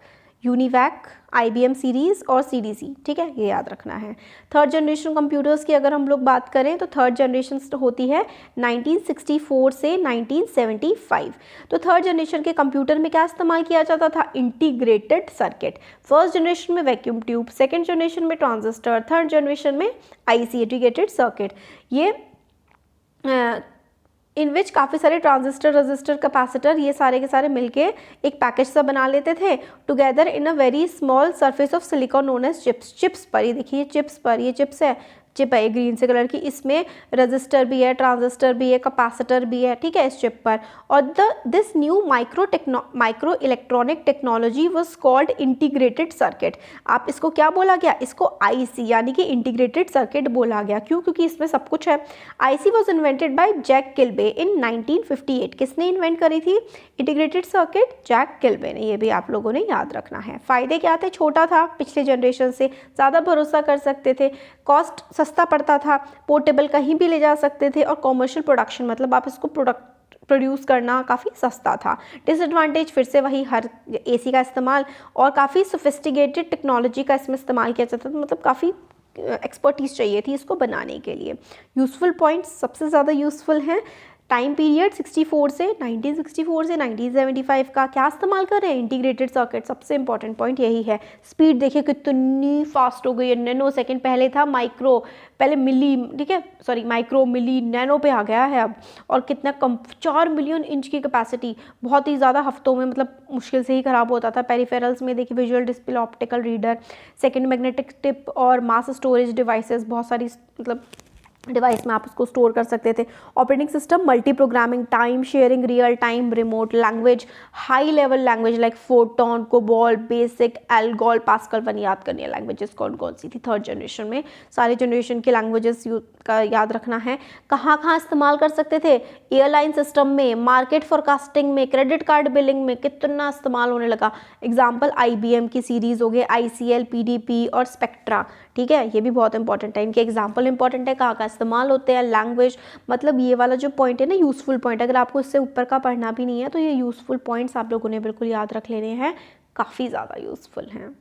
यूनिवैक, IBM सीरीज़ और CDC, ठीक है, ये याद रखना है। थर्ड जनरेशन कंप्यूटर्स की अगर हम लोग बात करें तो थर्ड जनरेशन होती है 1964 से 1975। तो थर्ड जनरेशन के कंप्यूटर में क्या इस्तेमाल किया जाता था? Integrated circuit. फर्स्ट जनरेशन में वैक्यूम ट्यूब, सेकेंड जनरेशन में ट्रांजिस्टर, थर्ड जनरेशन में IC इंटीग्रेटेड सर्किट। ये इन विच काफ़ी सारे ट्रांजिस्टर, रजिस्टर, कैपेसिटर, ये सारे के सारे मिलके एक पैकेज सा बना लेते थे together in a very small surface of silicon known as chips. Chips पर, ये देखिए चिप्स पर, ये चिप्स है, चिप है ग्रीन से कलर की, इसमें रजिस्टर भी है, ट्रांजिस्टर भी है, कैपेसिटर भी है, ठीक है, इस चिप पर। और this new micro electronic technology was called integrated circuit. आप इसको क्या बोला गया? इसको IC यानी कि इंटीग्रेटेड सर्किट बोला गया। क्यों? क्योंकि इसमें सब कुछ है। IC was invented by Jack Kilby in 1958। किसने इन्वेंट करी थी इंटीग्रेटेड सर्किट? जैक किल्बे ने। ये भी आप लोगों ने याद रखना है। फ़ायदे क्या थे? छोटा था पिछले जनरेशन से, ज़्यादा भरोसा कर सकते थे, कॉस्ट सस्ता पड़ता था, पोर्टेबल कहीं भी ले जा सकते थे, और कॉमर्शियल प्रोडक्शन मतलब आप इसको प्रोड्यूस करना काफ़ी सस्ता था। डिसएडवांटेज फिर से वही, हर AC का इस्तेमाल और काफ़ी सोफिस्टिकेटेड टेक्नोलॉजी का इसमें इस्तेमाल किया जाता था, मतलब काफ़ी एक्सपर्टीज़ चाहिए थी इसको बनाने के लिए। यूज़फुल पॉइंट्स सबसे ज़्यादा यूज़फुल हैं। टाइम पीरियड 1964 से 1975 का क्या इस्तेमाल कर रहे हैं? Integrated circuit. सबसे इंपॉर्टेंट पॉइंट यही है। स्पीड देखिए कितनी फास्ट हो गई है, नैनो सेकेंड, पहले था माइक्रो, पहले मिली, ठीक है, सॉरी माइक्रो, मिली, नैनो पे आ गया है अब। और कितना कम, 4 मिलियन इंच की कैपेसिटी, बहुत ही ज़्यादा हफ्तों में, मतलब मुश्किल से ही ख़राब होता था। पेरिफेरल्स में देखिए visual display, optical reader, second magnetic tip और मास स्टोरेज डिवाइसेस, बहुत सारी मतलब डिवाइस में आप उसको स्टोर कर सकते थे। Operating system multi programming, time sharing, real time, remote, language high level language like photon, COBOL, basic, ALGOL, pascal. One याद करनी है लैंग्वेजेस कौन कौन सी थी थर्ड जनरेशन में। सारे जनरेशन के लैंग्वेजेस का याद रखना है। कहाँ कहाँ इस्तेमाल कर सकते थे? एयरलाइन सिस्टम में, मार्केट फोरकास्टिंग में, क्रेडिट कार्ड बिलिंग में कितना इस्तेमाल होने लगा। एग्जाम्पल IBM की सीरीज़ हो गए, ICL, PDP और स्पेक्ट्रा, ठीक है, ये भी बहुत इंपॉर्टेंट है। इनके एग्जाम्पल इंपॉर्टेंट है, कहाँ इस्तेमाल होते हैं। लैंग्वेज मतलब ये वाला जो पॉइंट है ना, यूज़फुल पॉइंट, अगर आपको इससे ऊपर का पढ़ना भी नहीं है तो ये यूज़फुल पॉइंट्स आप लोगों ने बिल्कुल याद रख लेने हैं, काफ़ी ज़्यादा यूज़फुल हैं।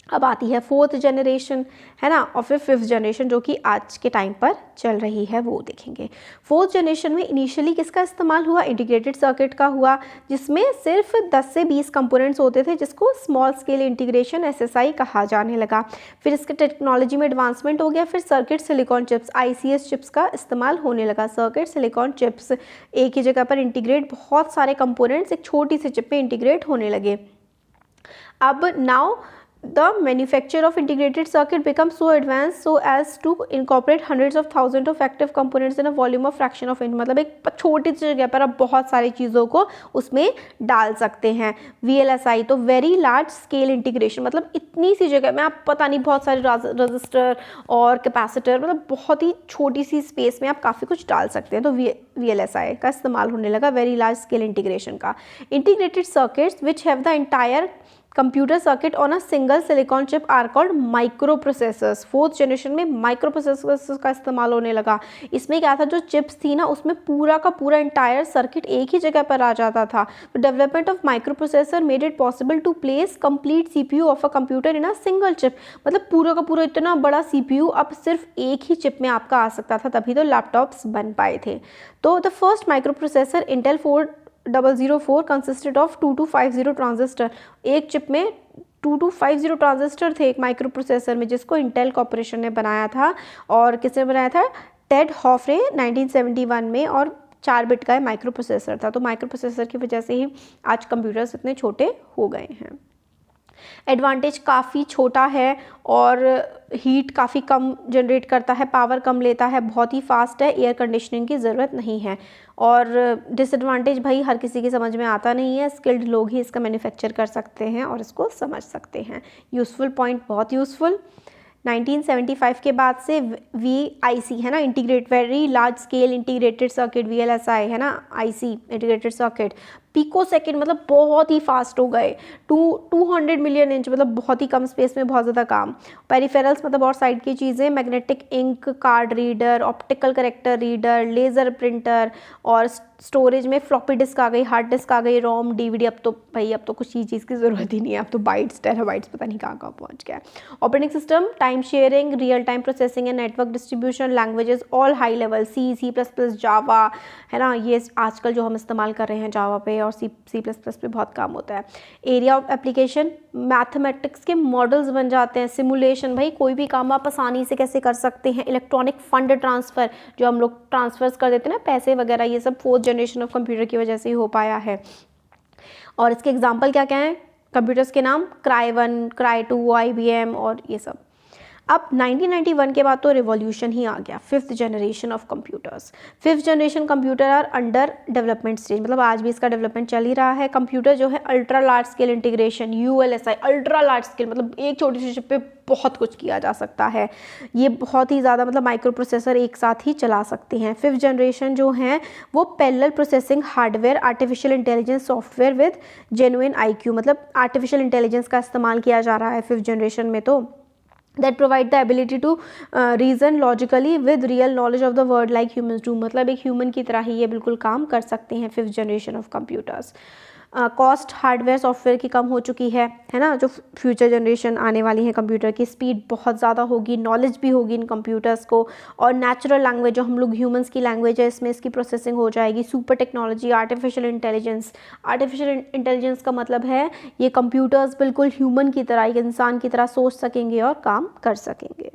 अब आती है फोर्थ जनरेशन, है ना, और फिर फिफ्थ जनरेशन जो कि आज के टाइम पर चल रही है, वो देखेंगे। फोर्थ जनरेशन में इनिशियली किसका इस्तेमाल हुआ? इंटीग्रेटेड सर्किट का हुआ, जिसमें सिर्फ 10 से 20 कंपोनेंट्स होते थे, जिसको स्मॉल स्केल इंटीग्रेशन SSI कहा जाने लगा। फिर इसके टेक्नोलॉजी में एडवांसमेंट हो गया, फिर circuit silicon chips, ICS chips का इस्तेमाल होने लगा। सर्किट सिलिकॉन चिप्स एक ही जगह पर इंटीग्रेट, बहुत सारे कंपोनेंट्स एक छोटी सी चिप में इंटीग्रेट होने लगे। अब now the manufacture of integrated circuit becomes so advanced so as to incorporate hundreds of thousands of active components in a volume of fraction of inch। मतलब एक छोटी सी जगह पर आप बहुत सारी चीज़ों को उसमें डाल सकते हैं। VLSI तो वेरी लार्ज स्केल इंटीग्रेशन, मतलब इतनी सी जगह में आप पता नहीं बहुत सारे रजिस्टर और कैपेसिटर, मतलब बहुत ही छोटी सी स्पेस में आप काफ़ी कुछ डाल सकते हैं। तो VLSI का इस्तेमाल होने लगा, वेरी लार्ज स्केल इंटीग्रेशन का। Integrated circuits which have the entire computer circuit on a single silicon chip are called microprocessors. Fourth generation में माइक्रो प्रोसेसर्स का इस्तेमाल होने लगा। इसमें क्या था, जो चिप्स थी ना उसमें पूरा का पूरा इंटायर सर्किट एक ही जगह पर आ जाता था। तो development of microprocessor made it possible to place complete CPU of a computer in a single chip. मतलब पूरा का पूरा इतना बड़ा CPU अब सिर्फ एक ही चिप में आपका आ सकता था, तभी तो लैपटॉप्स बन पाए थे। तो the first micro processor Intel 4004 consisted of 2250 transistor. एक चिप में 2250 ट्रांजिस्टर थे एक माइक्रो प्रोसेसर में, जिसको इंटेल कॉर्पोरेशन ने बनाया था। और किसने बनाया था? टेड हॉफ ने 1971 में, और 4 बिट का माइक्रो प्रोसेसर था। तो माइक्रो प्रोसेसर की वजह से ही आज कंप्यूटर्स इतने छोटे हो गए हैं। एडवांटेज काफ़ी छोटा है और हीट काफ़ी कम जनरेट करता है, पावर कम लेता है, बहुत ही फास्ट है, एयर कंडीशनिंग की ज़रूरत नहीं है। और डिसएडवांटेज भाई हर किसी की समझ में आता नहीं है, स्किल्ड लोग ही इसका मैन्युफैक्चर कर सकते हैं और इसको समझ सकते हैं। यूज़फुल पॉइंट, बहुत यूज़फुल। 1975 के बाद से VIC है ना, integrate very large scale integrated circuit, VLSI है ना, IC integrated circuit, picosecond मतलब बहुत ही फास्ट हो गए। 200 मिलियन इंच मतलब बहुत ही कम स्पेस में बहुत ज़्यादा काम। पेरिफेरल्स मतलब और साइड की चीज़ें, magnetic ink, card reader, optical character reader, laser printer, और स्टोरेज में फ्लॉपी डिस्क आ गई, हार्ड डिस्क आ गई, रोम, डीवीडी। अब तो भाई अब तो कुछ ही चीज़ की ज़रूरत ही नहीं है, अब तो बाइट्स टेराबाइट्स पता नहीं कहाँ कहाँ पहुँच गया है। Operating system, time sharing, real time processing and network distribution, languages all high level, C++, जावा, है ना, ये आजकल जो हम इस्तेमाल कर रहे हैं जावा पे और C++ पे बहुत काम होता है। एरिया ऑफ एप्लीकेशन, मैथमेटिक्स के मॉडल्स बन जाते हैं। सिमुलेशन, भाई कोई भी काम आप आसानी से कैसे कर सकते हैं। इलेक्ट्रॉनिक फंड ट्रांसफ़र, जो हम लोग ट्रांसफर्स कर देते हैं ना पैसे वगैरह, ये सब 4th जनरेशन ऑफ कंप्यूटर की वजह से ही हो पाया है। और इसके एग्जाम्पल क्या क्या हैं कंप्यूटर्स के नाम, Cry1, Cry2, IBM और ये सब। अब 1991 के बाद तो रिवॉल्यूशन ही आ गया, 5th generation of computers. 5th generation computer are under development stage, मतलब आज भी इसका डेवलपमेंट चल ही रहा है। कंप्यूटर जो है ultra large scale integration, ULSI, ultra large scale मतलब एक छोटी सी चिप पे बहुत कुछ किया जा सकता है। ये बहुत ही ज़्यादा मतलब माइक्रो प्रोसेसर एक साथ ही चला सकते हैं। 5th जनरेशन जो है वो parallel processing hardware, artificial intelligence software with genuine IQ, मतलब आर्टिफिशियल इंटेलिजेंस का इस्तेमाल किया जा रहा है 5th जनरेशन में, तो that provide the ability to reason logically with real knowledge of the world like humans do, मतलब एक ह्यूमन की तरह ही ये बिल्कुल काम कर सकते हैं 5th generation of computers. Cost hardware software की कम हो चुकी है ना, जो फ्यूचर जनरेशन आने वाली है कंप्यूटर की, स्पीड बहुत ज़्यादा होगी, नॉलेज भी होगी इन कंप्यूटर्स को, और नेचुरल लैंग्वेज जो हम लोग ह्यूमंस की लैंग्वेज है इसमें इसकी प्रोसेसिंग हो जाएगी। Super technology, artificial intelligence, artificial intelligence का मतलब है ये कंप्यूटर्स बिल्कुल ह्यूमन की तरह, एक इंसान की तरह सोच सकेंगे और काम कर सकेंगे।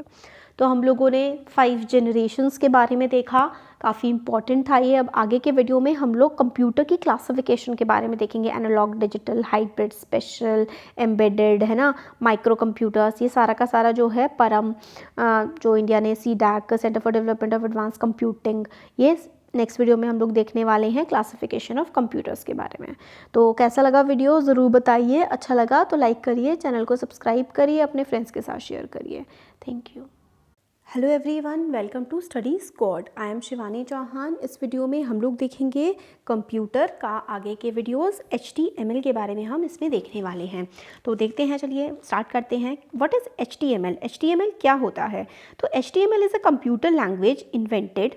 तो हम लोगों ने 5 जनरेशन्स के बारे में देखा, काफ़ी इंपॉर्टेंट था ये। अब आगे के वीडियो में हम लोग कंप्यूटर की क्लासिफिकेशन के बारे में देखेंगे, analog, digital, hybrid, special, embedded, है ना, माइक्रो कंप्यूटर्स, ये सारा का सारा जो है परम, जो इंडिया ने CDAC, centre for development of advance computing, ये नेक्स्ट वीडियो में हम लोग देखने वाले हैं क्लासिफिकेशन ऑफ कंप्यूटर्स के बारे में। तो कैसा लगा वीडियो ज़रूर बताइए, अच्छा लगा तो लाइक करिए, चैनल को सब्सक्राइब करिए, अपने फ्रेंड्स के साथ शेयर करिए। Thank you. Hello everyone, welcome to study squad. I am Shivani Chauhan. इस वीडियो में हम लोग देखेंगे कंप्यूटर का आगे के वीडियोस, HTML के बारे में हम इसमें देखने वाले हैं। तो देखते हैं, चलिए स्टार्ट करते हैं। What is HTML? HTML क्या होता है? तो HTML is a computer language invented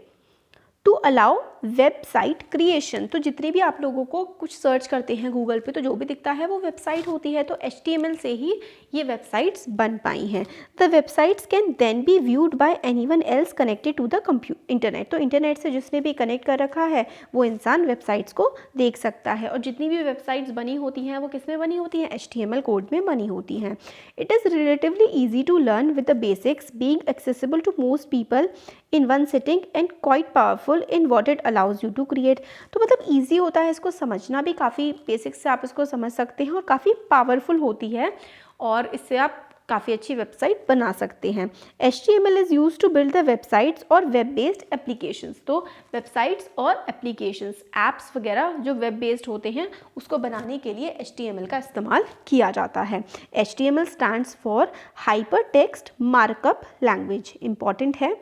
to allow website creation. तो जितने भी आप लोगों को कुछ सर्च करते हैं गूगल पे तो जो भी दिखता है वो वेबसाइट होती है, तो HTML से ही ये वेबसाइट्स बन पाई हैं। The websites can then be viewed by anyone else connected to the internet. तो इंटरनेट से जिसने भी कनेक्ट कर रखा है वो इंसान वेबसाइट्स को देख सकता है। और जितनी भी वेबसाइट्स बनी होती हैं वो किस में बनी होती हैं? HTML कोड में बनी होती हैं। It is relatively easy to learn with the basics, being accessible to most people in one sitting and quite powerful in what it allows you to create. तो मतलब ईजी होता है, इसको समझना भी काफ़ी बेसिक्स से आप इसको समझ सकते हैं और काफ़ी पावरफुल होती है और इससे आप काफ़ी अच्छी वेबसाइट बना सकते हैं। HTML is use to build the websites और वेब बेस्ड एप्लीकेशंस। तो वेबसाइट्स और एप्लीकेशंस, ऐप्स वगैरह जो वेब बेस्ड होते हैं उसको बनाने के लिए HTML का इस्तेमाल किया जाता है। HTML stands for hyper text markup language. Important है,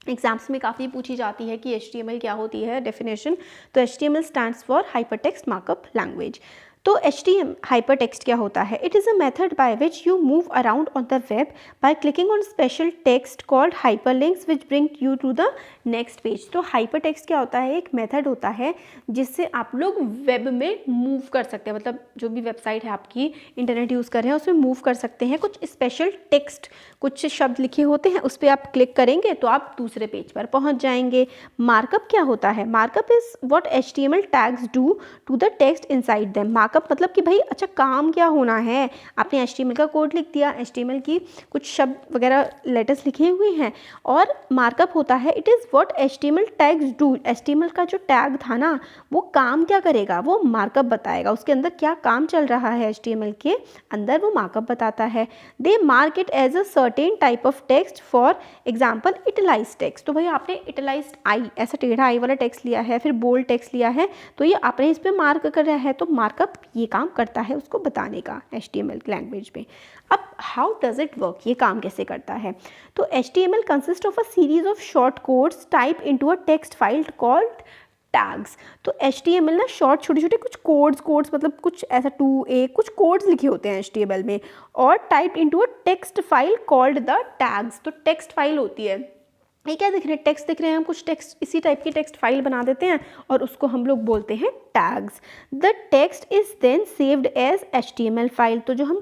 एग्जाम्स में काफ़ी पूछी जाती है कि HTML क्या होती है, डेफिनेशन। तो HTML stands for hypertext markup language. तो HTML हाइपरटेक्स्ट क्या होता है? It is a method by which you move around on the web by clicking on special text called hyperlinks which bring you to the next page. तो hypertext क्या होता है? एक method होता है जिससे आप लोग वेब में मूव कर सकते हैं, मतलब जो भी वेबसाइट है आपकी इंटरनेट यूज़ कर रहे हैं उसमें मूव कर सकते हैं। कुछ स्पेशल टेक्स्ट, कुछ शब्द लिखे होते हैं, उस पर आप क्लिक करेंगे तो आप दूसरे पेज पर पहुंच जाएंगे। मार्कअप क्या होता है? Markup is what HTML tags do to the text inside them. Markup मतलब कि भाई अच्छा काम क्या होना है, आपने HTML का कोड लिख दिया, HTML की कुछ शब्द वगैरह लेटर्स लिखे हुए हैं और मार्कअप होता है it is what HTML tags do. HTML का जो टैग था ना वो काम क्या करेगा, वो मार्कअप बताएगा, उसके अंदर क्या काम चल रहा है HTML के अंदर वो मार्कअप बताता है। They mark it as a certain type of text, for example italicise text. तो भाई आपने इटलाइज्ड आई, ऐसा टेढ़ा आई वाला टेक्स्ट लिया है, फिर बोल्ड टेक्स्ट लिया है, तो ये आपने इस पर मार्क कर रहा है, तो मार्कअप ये काम करता है उसको बताने का HTML लैंग्वेज में। अब हाउ डज इट वर्क, ये काम कैसे करता है? तो HTML consist of a series of short codes type into a text file called tags. तो HTML ना शॉर्ट छोटे छोटे कुछ कोड्स मतलब कुछ ऐसा 2A कुछ कोड्स लिखे होते हैं HTML में और type into a text file called the tags. तो टेक्स्ट फाइल होती है, ये क्या दिख रहे हैं, टेक्स्ट दिख रहे हैं, हम कुछ टेक्स्ट इसी टाइप की टेक्स्ट फाइल बना देते हैं और उसको हम लोग बोलते हैं tags. The text is then saved as HTML file. तो जो हम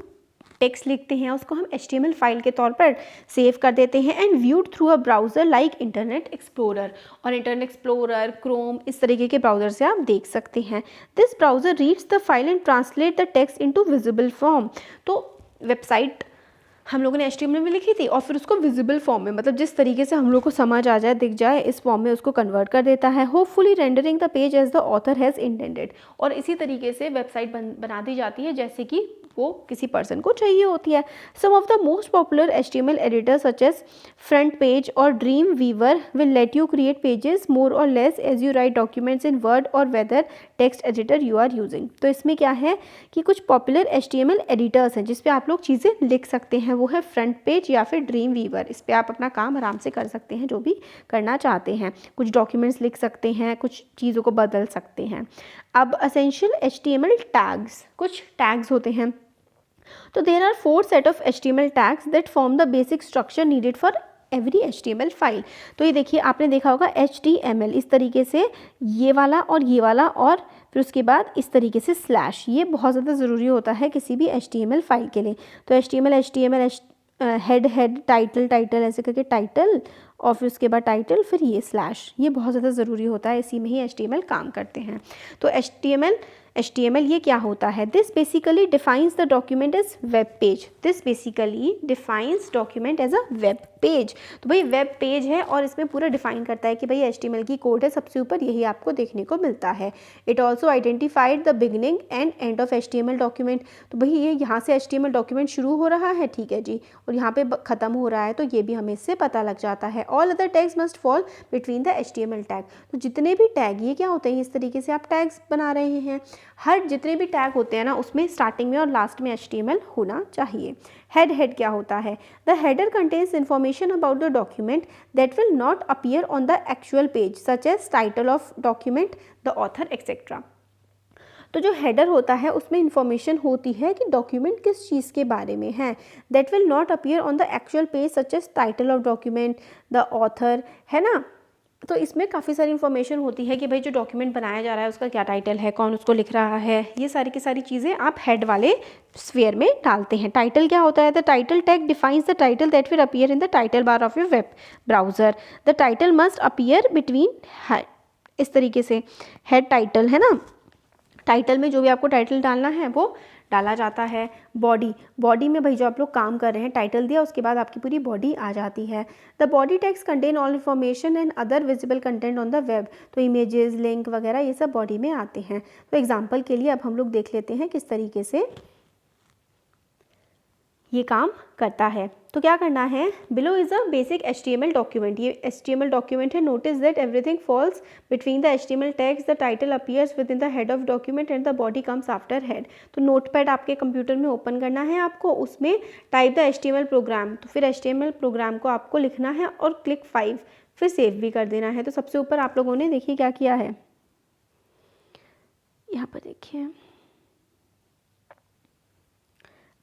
टेक्स्ट लिखते हैं उसको हम HTML फाइल के तौर पर सेव कर देते हैं and viewed through a browser like internet explorer. और इंटरनेट एक्सप्लोरर, क्रोम, इस तरीके के ब्राउज़र से आप देख सकते हैं। This browser reads the file and translate the text into visible form. तो वेबसाइट हम लोगों ने HTML में लिखी थी और फिर उसको विजिबल फॉर्म में, मतलब जिस तरीके से हम लोग को समझ आ जाए, दिख जाए, इस फॉर्म में उसको कन्वर्ट कर देता है। Hopefully rendering the page as the author has intended. और इसी तरीके से वेबसाइट बना दी जाती है जैसे कि वो किसी पर्सन को चाहिए होती है। Some of the most popular HTML editor such as FrontPage और Dreamweaver will let you create pages more और less as you write documents in Word और whether text editor you are using. तो इसमें क्या है कि कुछ popular HTML editors हैं जिस पे आप लोग चीज़ें लिख सकते हैं, वो है फ्रंट पेज या फिर ड्रीम वीवर। इस पर आप अपना काम आराम से कर सकते हैं जो भी करना चाहते हैं, कुछ डॉक्यूमेंट्स लिख सकते हैं, कुछ चीज़ों को बदल सकते हैं। अब असेंशियल HTML टैग्स, कुछ टैग्स होते हैं। तो there are 4 set of HTML tags that form the basic structure needed for every HTML file. तो ये देखिए, आपने देखा होगा HTML इस तरीके से, ये वाला और फिर उसके बाद इस तरीके से स्लैश, ये बहुत ज़्यादा ज़रूरी होता है किसी भी HTML फाइल के लिए। तो HTML हेड टाइटल ऐसे करके टाइटल और फिर उसके बाद टाइटल, फिर ये स्लैश, ये बहुत ज़्यादा ज़रूरी होता है, इसी में ही HTML काम करते हैं। तो HTML ये क्या होता है? This basically defines the document as web page. This basically defines document as a web page. तो भाई वेब पेज है और इसमें पूरा डिफाइन करता है कि भाई HTML की कोड है, सबसे ऊपर यही आपको देखने को मिलता है। It also identified the beginning and end of HTML document. तो भाई ये यहाँ से HTML डॉक्यूमेंट शुरू हो रहा है, ठीक है जी, और यहाँ पे ख़त्म हो रहा है, तो ये भी हमें इससे पता लग जाता है। All other tags must fall between the HTML tag. तो जितने भी टैग, ये क्या होते हैं, इस तरीके से आप टैग्स बना रहे हैं, हर जितने भी टैग होते हैं ना उसमें स्टार्टिंग में और लास्ट में HTML होना चाहिए। हेड क्या होता है? The header contains information about the document that will not appear on the actual page such as title of document, the author etcetera. तो जो हेडर होता है उसमें इंफॉर्मेशन होती है कि डॉक्यूमेंट किस चीज़ के बारे में है, that will not appear on the actual page such as title of document, the author, है ना। तो इसमें काफ़ी सारी इन्फॉर्मेशन होती है कि भाई जो डॉक्यूमेंट बनाया जा रहा है उसका क्या टाइटल है, कौन उसको लिख रहा है, ये सारी की सारी चीज़ें आप हेड वाले स्फीयर में डालते हैं। टाइटल क्या होता है? The title tag defines the title that will appear in the title bar of your web browser. The title must appear between, इस तरीके से हेड टाइटल है ना, टाइटल में जो भी आपको टाइटल डालना है वो डाला जाता है। बॉडी में भाई जो आप लोग काम कर रहे हैं, टाइटल दिया, उसके बाद आपकी पूरी बॉडी आ जाती है। The body text contain all information and other visible content on the web. तो इमेजेस, लिंक वगैरह ये सब बॉडी में आते हैं। तो एग्जाम्पल के लिए अब हम लोग देख लेते हैं किस तरीके से ये काम करता है। तो क्या करना है? Below is a basic HTML document. ये HTML डॉक्यूमेंट है। Notice that everything falls between the HTML tags, the title appears with in the head of document and the body comes after head. तो notepad आपके computer में open करना है आपको, उसमें type the HTML programme. तो फिर HTML प्रोग्राम को आपको लिखना है और क्लिक 5, फिर सेव भी कर देना है। तो सबसे ऊपर आप लोगों ने देखिए क्या किया है, यहाँ पर देखिए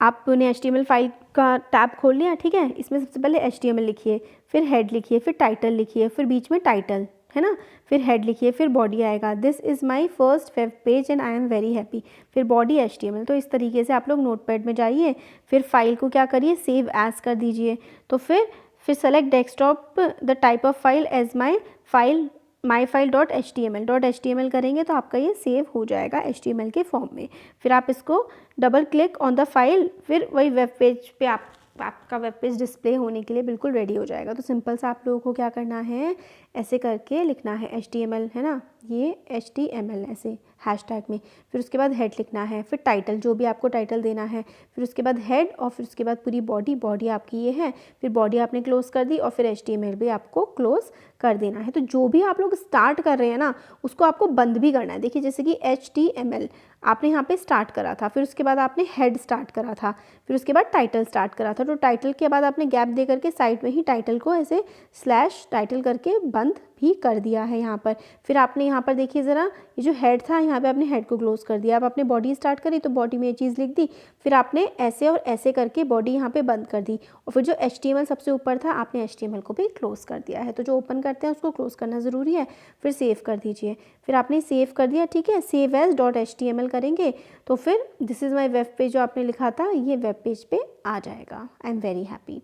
आपने HTML फाइल का टैब खोल लिया, ठीक है। इसमें सबसे पहले HTML लिखिए, फिर हेड लिखिए, फिर टाइटल लिखिए, फिर बीच में टाइटल है ना, फिर हेड लिखिए, फिर बॉडी आएगा, this is my first web page and I am very happy, फिर बॉडी HTML। तो इस तरीके से आप लोग नोटपैड में जाइए, फिर फाइल को क्या करिए, सेव एज कर दीजिए। तो फिर select desktop the type of file as my file .html करेंगे तो आपका ये सेव हो जाएगा HTML के फॉर्म में। फिर आप इसको double click on the file, फिर वही वेब पेज पे आपका वेब पेज डिस्प्ले होने के लिए बिल्कुल रेडी हो जाएगा। तो सिंपल सा आप लोगों को क्या करना है, ऐसे करके लिखना है HTML, है ना, ये HTML ऐसे हैशटैग में, फिर उसके बाद हेड लिखना है, फिर टाइटल, जो भी आपको टाइटल देना है, फिर उसके बाद हेड और फिर उसके बाद पूरी बॉडी आपकी ये है, फिर बॉडी आपने क्लोज कर दी और फिर HTML भी आपको क्लोज कर देना है। तो जो भी आप लोग स्टार्ट कर रहे हैं ना उसको आपको बंद भी करना है। देखिए जैसे कि HTML आपने यहाँ पे स्टार्ट करा था, फिर उसके बाद आपने हेड स्टार्ट करा था, फिर उसके बाद टाइटल स्टार्ट करा था। तो टाइटल के बाद आपने गैप दे करके साइड में ही टाइटल को ऐसे स्लैश टाइटल करके बंद भी कर दिया है यहाँ पर। फिर आपने यहाँ पर देखिए ज़रा, ये जो हेड था यहाँ पे आपने हेड को क्लोज कर दिया। अब आपने बॉडी स्टार्ट करी तो बॉडी में ये चीज़ लिख दी, फिर आपने ऐसे और ऐसे करके बॉडी यहाँ पे बंद कर दी, और फिर जो HTML सबसे ऊपर था आपने HTML को भी क्लोज कर दिया है। तो जो ओपन करते हैं उसको क्लोज करना ज़रूरी है। फिर सेव कर दीजिए, फिर आपने सेव कर दिया, ठीक है। सेव एज .html करेंगे तो फिर this is my web page जो आपने लिखा था ये वेब पेज पे आ जाएगा। I am very happy.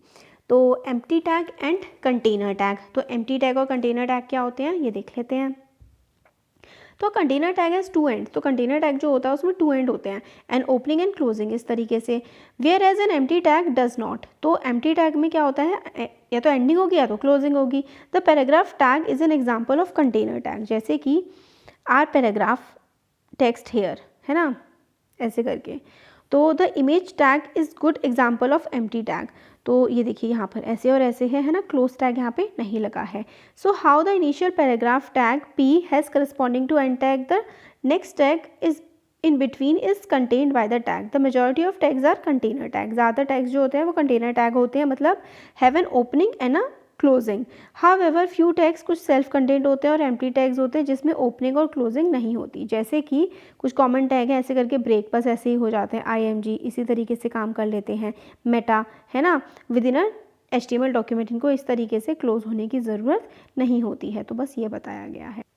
तो empty tag and container tag, तो एम्प्टी टैग और कंटेनर टैग क्या होते हैं ये देख लेते हैं। तो container tag has two end, तो कंटेनर टैग जो होता है उसमें टू एंड होते हैं, एंड ओपनिंग एंड क्लोजिंग इस तरीके से। Whereas an empty tag does not, तो एम्प्टी टैग में क्या होता है, या तो एंडिंग होगी या तो क्लोजिंग होगी। The paragraph tag is an example of container tag, जैसे कि आर पैराग्राफ टेक्स्ट हेयर, है ना, ऐसे करके। तो the image tag is good example of empty tag, तो ये देखिए यहाँ पर ऐसे और ऐसे है ना, क्लोज टैग यहाँ पे नहीं लगा है। So how the initial paragraph tag P has corresponding to end tag, the next tag is in between is contained by the tag. The majority of tags are container tag, ज़्यादातर tags जो होते हैं वो container tag होते हैं, मतलब have an opening and a closing. However few tags कुछ self content होते हैं और एम्प्टी टैग्स होते हैं जिसमें ओपनिंग और क्लोजिंग नहीं होती, जैसे कि कुछ कॉमन टैग हैं ऐसे करके ब्रेक बस ऐसे ही हो जाते हैं, IMG इसी तरीके से काम कर लेते हैं, मेटा, है ना, with in a HTML document इनको इस तरीके से क्लोज होने की ज़रूरत नहीं होती है। तो बस ये बताया गया है।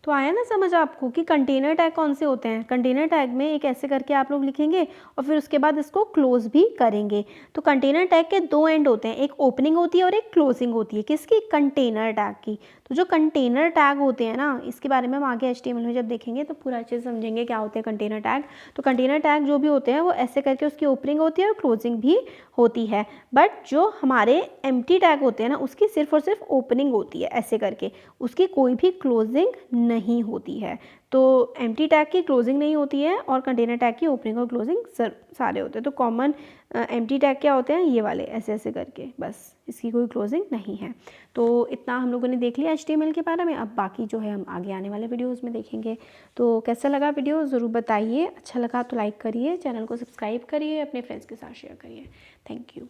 तो आया ना समझ आपको कि कंटेनर टैग कौन से होते हैं। कंटेनर टैग में एक ऐसे करके आप लोग लिखेंगे और फिर उसके बाद इसको क्लोज भी करेंगे। तो कंटेनर टैग के दो एंड होते हैं, एक ओपनिंग होती है और एक क्लोजिंग होती है, किसकी, कंटेनर टैग की। तो जो कंटेनर टैग होते हैं ना, इसके बारे में हम आगे HTML में जब देखेंगे तो पूरा अच्छे से समझेंगे क्या होते हैं कंटेनर टैग। तो कंटेनर टैग जो भी होते हैं वो ऐसे करके उसकी ओपनिंग होती है और क्लोजिंग भी होती है, बट जो हमारे एम्प्टी टैग होते हैं ना उसकी सिर्फ और सिर्फ ओपनिंग होती है ऐसे करके, उसकी कोई भी क्लोजिंग नहीं होती है। तो एम्प्टी टैग की क्लोजिंग नहीं होती है और कंटेनर टैग की ओपनिंग और क्लोजिंग सारे होते हैं। तो कॉमन एम्प्टी टैग क्या होते हैं, ये वाले ऐसे ऐसे करके, बस इसकी कोई क्लोजिंग नहीं है। तो इतना हम लोगों ने देख लिया HTML के बारे में। अब बाकी जो है हम आगे आने वाले वीडियोस में देखेंगे। तो कैसा लगा वीडियो ज़रूर बताइए, अच्छा लगा तो लाइक करिए, चैनल को सब्सक्राइब करिए, अपने फ्रेंड्स के साथ शेयर करिए। Thank you.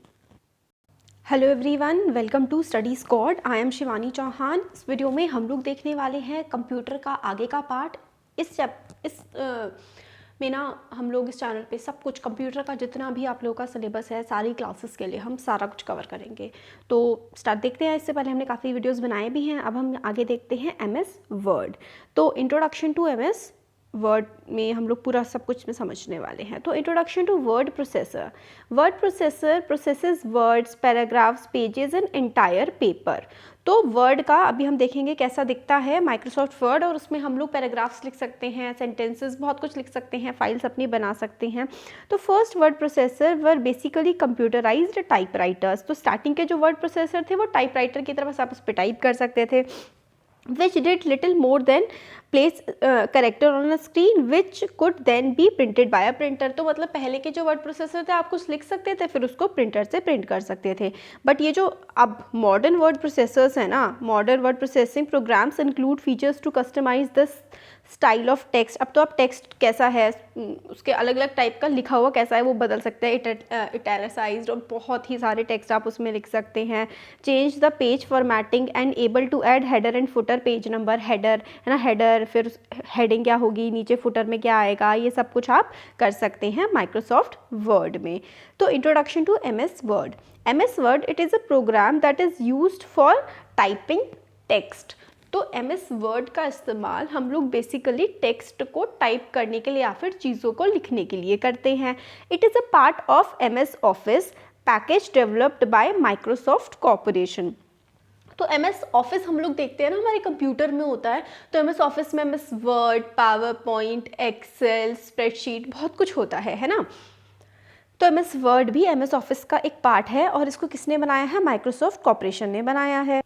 Hello everyone, welcome to study squad. I am Shivani Chauhan. इस वीडियो में हम लोग देखने वाले हैं कंप्यूटर का आगे का पार्ट। इस में ना हम लोग इस चैनल पे सब कुछ कंप्यूटर का जितना भी आप लोगों का सिलेबस है सारी क्लासेस के लिए हम सारा कुछ कवर करेंगे। तो स्टार्ट देखते हैं। इससे पहले हमने काफ़ी वीडियोस बनाए भी हैं। अब हम आगे देखते हैं MS वर्ड। तो इंट्रोडक्शन टू MS वर्ड में हम लोग पूरा सब कुछ में समझने वाले हैं। तो introduction to word processor. Word processor processes words, paragraphs, pages and entire paper. तो वर्ड का अभी हम देखेंगे कैसा दिखता है माइक्रोसॉफ्ट वर्ड, और उसमें हम लोग पैराग्राफ्स लिख सकते हैं, सेंटेंसेस, बहुत कुछ लिख सकते हैं, फाइल्स अपनी बना सकते हैं। तो first word processor were basically computerised typewriters. तो स्टार्टिंग के जो वर्ड प्रोसेसर थे वो टाइपराइटर की तरफ आप उस पर टाइप कर सकते थे, which did little more than place character on a screen which could then be printed by a printer। तो मतलब पहले के जो वर्ड प्रोसेसर थे आप कुछ लिख सकते थे फिर उसको प्रिंटर से प्रिंट कर सकते थे। बट ये जो अब मॉडर्न वर्ड प्रोसेसर्स है ना, modern word processing programs include features to customise the style of text. अब तो आप टेक्स्ट कैसा है, उसके अलग अलग टाइप का लिखा हुआ कैसा है वो बदल सकते हैं, इटैलिसाइज्ड और बहुत ही सारे टेक्स्ट आप उसमें लिख सकते हैं। Change the page formatting and able to add header and footer, page number, header है ना, हेडर, फिर हेडिंग क्या होगी, नीचे फुटर में क्या आएगा, ये सब कुछ आप कर सकते हैं माइक्रोसॉफ्ट वर्ड में। तो introduction to MS Word. MS Word it is a program that is used for typing text. तो MS वर्ड का इस्तेमाल हम लोग बेसिकली टेक्स्ट को टाइप करने के लिए या फिर चीज़ों को लिखने के लिए करते हैं। It is a part of MS office package developed by Microsoft corporation. तो MS ऑफिस हम लोग देखते हैं ना हमारे कंप्यूटर में होता है, तो MS ऑफिस में MS Word, PowerPoint, Excel, spreadsheet, बहुत कुछ होता है ना। तो MS वर्ड भी MS ऑफिस का एक पार्ट है और इसको किसने बनाया है, माइक्रोसॉफ्ट कॉर्पोरेशन ने बनाया है।